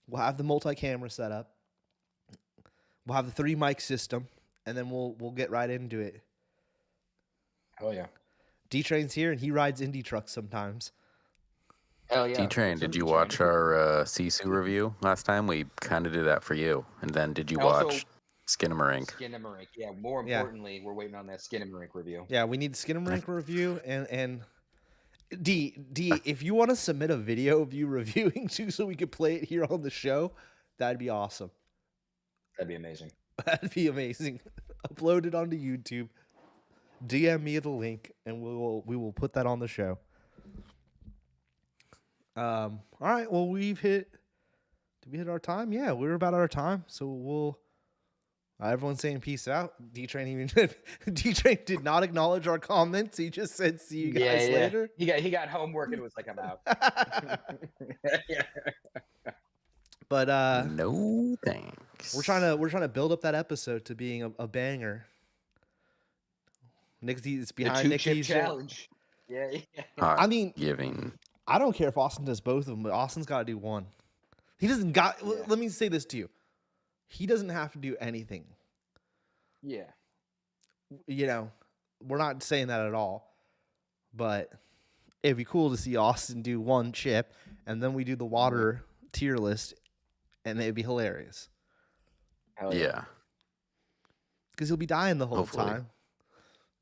We'll have the multi-camera set up. We'll have the 3 mic system, and then we'll get right into it.
Hell yeah.
D-Train's here, and he rides indie trucks sometimes.
Hell yeah.
D-Train, did you watch our Sisu review last time? We kind of did that for you. And then did you
Also-
watch Skinamarink?
Skinamarink. Yeah. More
Yeah.
importantly, we're waiting on that Skinamarink review.
Yeah, we need Skinamarink review, and D, if you want to submit a video of you reviewing too, so we could play it here on the show, that'd be awesome.
That'd be amazing.
That'd be amazing. Upload it onto YouTube. DM me the link, and we will put that on the show. All right. Well, we've hit. Did we hit our time? Yeah, we're about our time. So we'll. Everyone's saying peace out. D-Train even D-Train did not acknowledge our comments. He just said, "See you guys later."
He got homework and it was like, I'm out. Yeah.
But
No thanks.
we're trying to build up that episode to being a banger. Nick D, it's
The
behind Nick
2-chip
D's
challenge. Yeah.
I mean,
Giving.
I don't care if Austin does both of them, but Austin's got to do one. He doesn't got.
Yeah.
Let me say this to you. He doesn't have to do anything.
Yeah.
You know, we're not saying that at all. But it'd be cool to see Austin do one chip, and then we do the water tier list, and it'd be hilarious.
Hell
Yeah.
Because he'll be dying the whole
Hopefully.
time.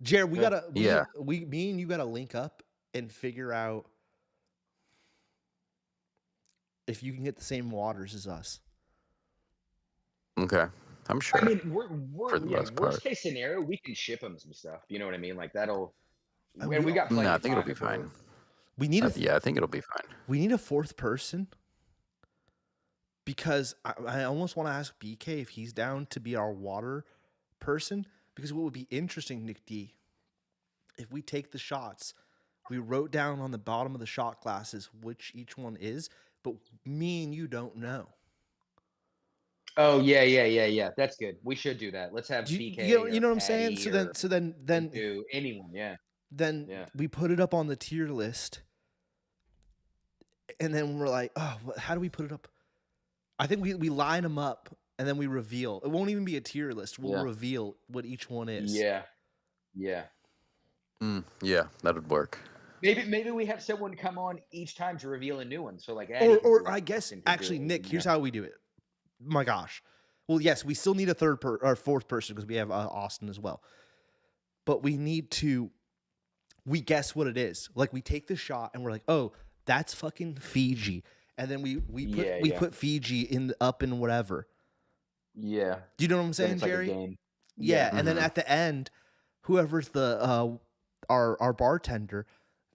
Jared, we
Yeah.
gotta,
Yeah.
me and you gotta link up and figure out if you can get the same waters as us.
Okay. I'm sure.
I mean,
For the most
worst
part.
case scenario, we can ship him some stuff. You know what I mean? Like that'll.
And
And we got plenty
no, I
of
think it'll
time
be
before-
fine.
We need a
Yeah, I think it'll be fine.
we need a 4th person because I almost want to ask BK if he's down to be our water person Because what would be interesting, Nick D, if we take the shots, we wrote down on the bottom of the shot glasses which each one is, but me and you don't know.
Oh yeah. That's good. We should do that. Let's have
Do
BK
you know
or
what I'm saying?
Patty
So then
do anyone. Yeah. Yeah.
we put it up on the tier list, and then we're like, oh, how do we put it up? I think we line them up, and then we reveal. It won't even be a tier list. We'll reveal what each one is.
Yeah. Yeah.
Yeah, that would work.
Maybe we have someone come on each time to reveal a new one. So like,
Or I guess actually, Nick, here's how we do it. My gosh. Well, yes, we still need a third or fourth person because we have Austin as well. But we need to. We guess what it is. Like we take the shot and we're like, oh, that's fucking Fiji, and then we put Fiji in up in whatever.
Yeah.
Do you know what I'm saying, Jerry?
Like a game.
Yeah, and then at the end, whoever's the our bartender,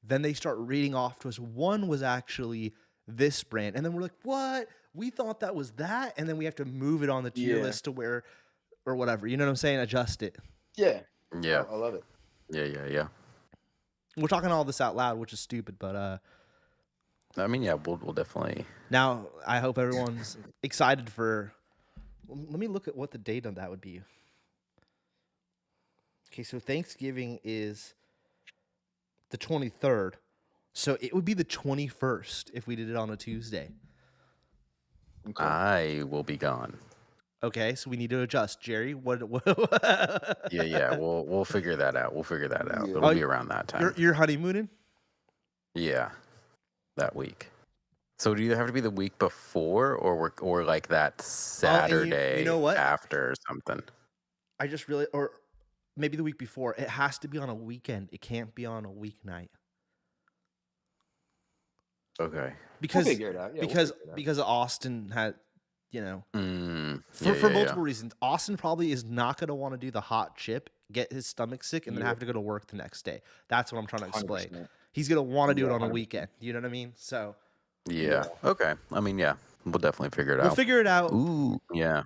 then they start reading off to us. One was actually this brand, and then we're like, what? We thought that was that, and then we have to move it on the tier list to where or whatever. You know what I'm saying? Adjust it.
Yeah.
Yeah.
I love it.
Yeah.
We're talking all this out loud, which is stupid, but
I mean, yeah, we'll definitely.
now I hope everyone's excited for. Let me look at what the date on that would be. Okay, so Thanksgiving is the 23rd. So it would be the 21st if we did it on a Tuesday.
Okay.
I will be gone.
Okay, so we need to adjust. Jerry, what
Yeah. We'll figure that out.
Yeah.
It'll be around that time.
You're honeymooning?
Yeah, that week. So do you have to be the week before, or like that Saturday
you know what?
after or something?
I just really, or maybe the week before. It has to be on a weekend. It can't be on a weeknight.
Okay.
Because
We'll figure it out. Yeah,
because Austin had, you know,
For
for multiple reasons. Austin probably is not going to want to do the hot chip, get his stomach sick, and then have to go to work the next day. That's what I'm trying to explain.
100%.
He's going to want to do it on a
100%.
weekend. You know what I mean? So
Yeah. Okay. I mean, yeah, we'll definitely figure it
we'll
out.
figure it out,
Ooh. Yeah.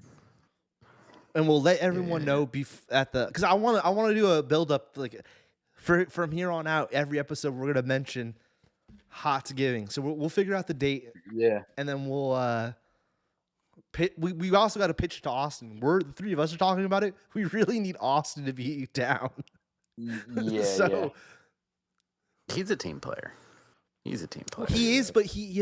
and we'll let everyone know at the because I want to do a build up like from here on out. Every episode we're going to mention Hotsgiving. So we'll figure out the date.
Yeah.
And then we'll we also got to pitch it to Austin. We're the three of us are talking about it. We really need Austin to be down.
Yeah.
So
He's a team player.
he is, but he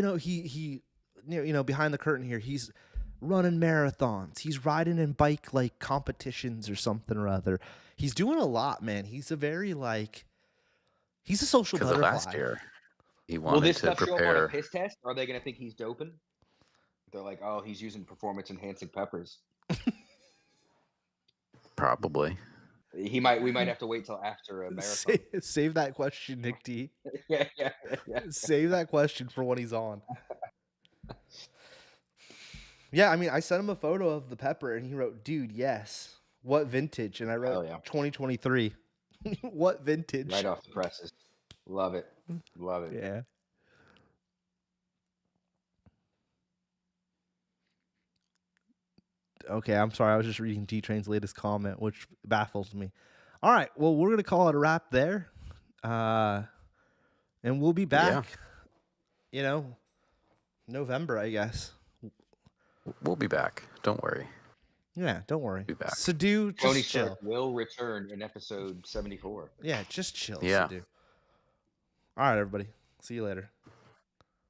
behind the curtain here, he's running marathons. He's riding in bike like competitions or something or other. He's doing a lot, man. He's a very he's a social
Because
butterfly.
last year he
Will
wanted
this
to
stuff show up on a
prepare.
piss test? Are they going to think he's doping? They're like, oh, he's using performance-enhancing peppers.
Probably.
We might have to wait till after a marathon.
Save that question, Nick D.
yeah.
Save that question for when he's on. Yeah, I mean, I sent him a photo of the pepper, and he wrote, "Dude, yes. What vintage?" And I wrote, 2023. What vintage?
Right off the presses. Love it.
Yeah. Okay, I'm sorry. I was just reading T-Train's latest comment, which baffles me. All right, well, we're going to call it a wrap there. And we'll be back, November, I guess.
We'll be back. Don't worry.
Yeah, don't worry.
Be back.
Sadu, just
Tony
chill.
Stark will return in episode 74.
Yeah, just chill,
Yeah.
Sadu. All right, everybody. See you later.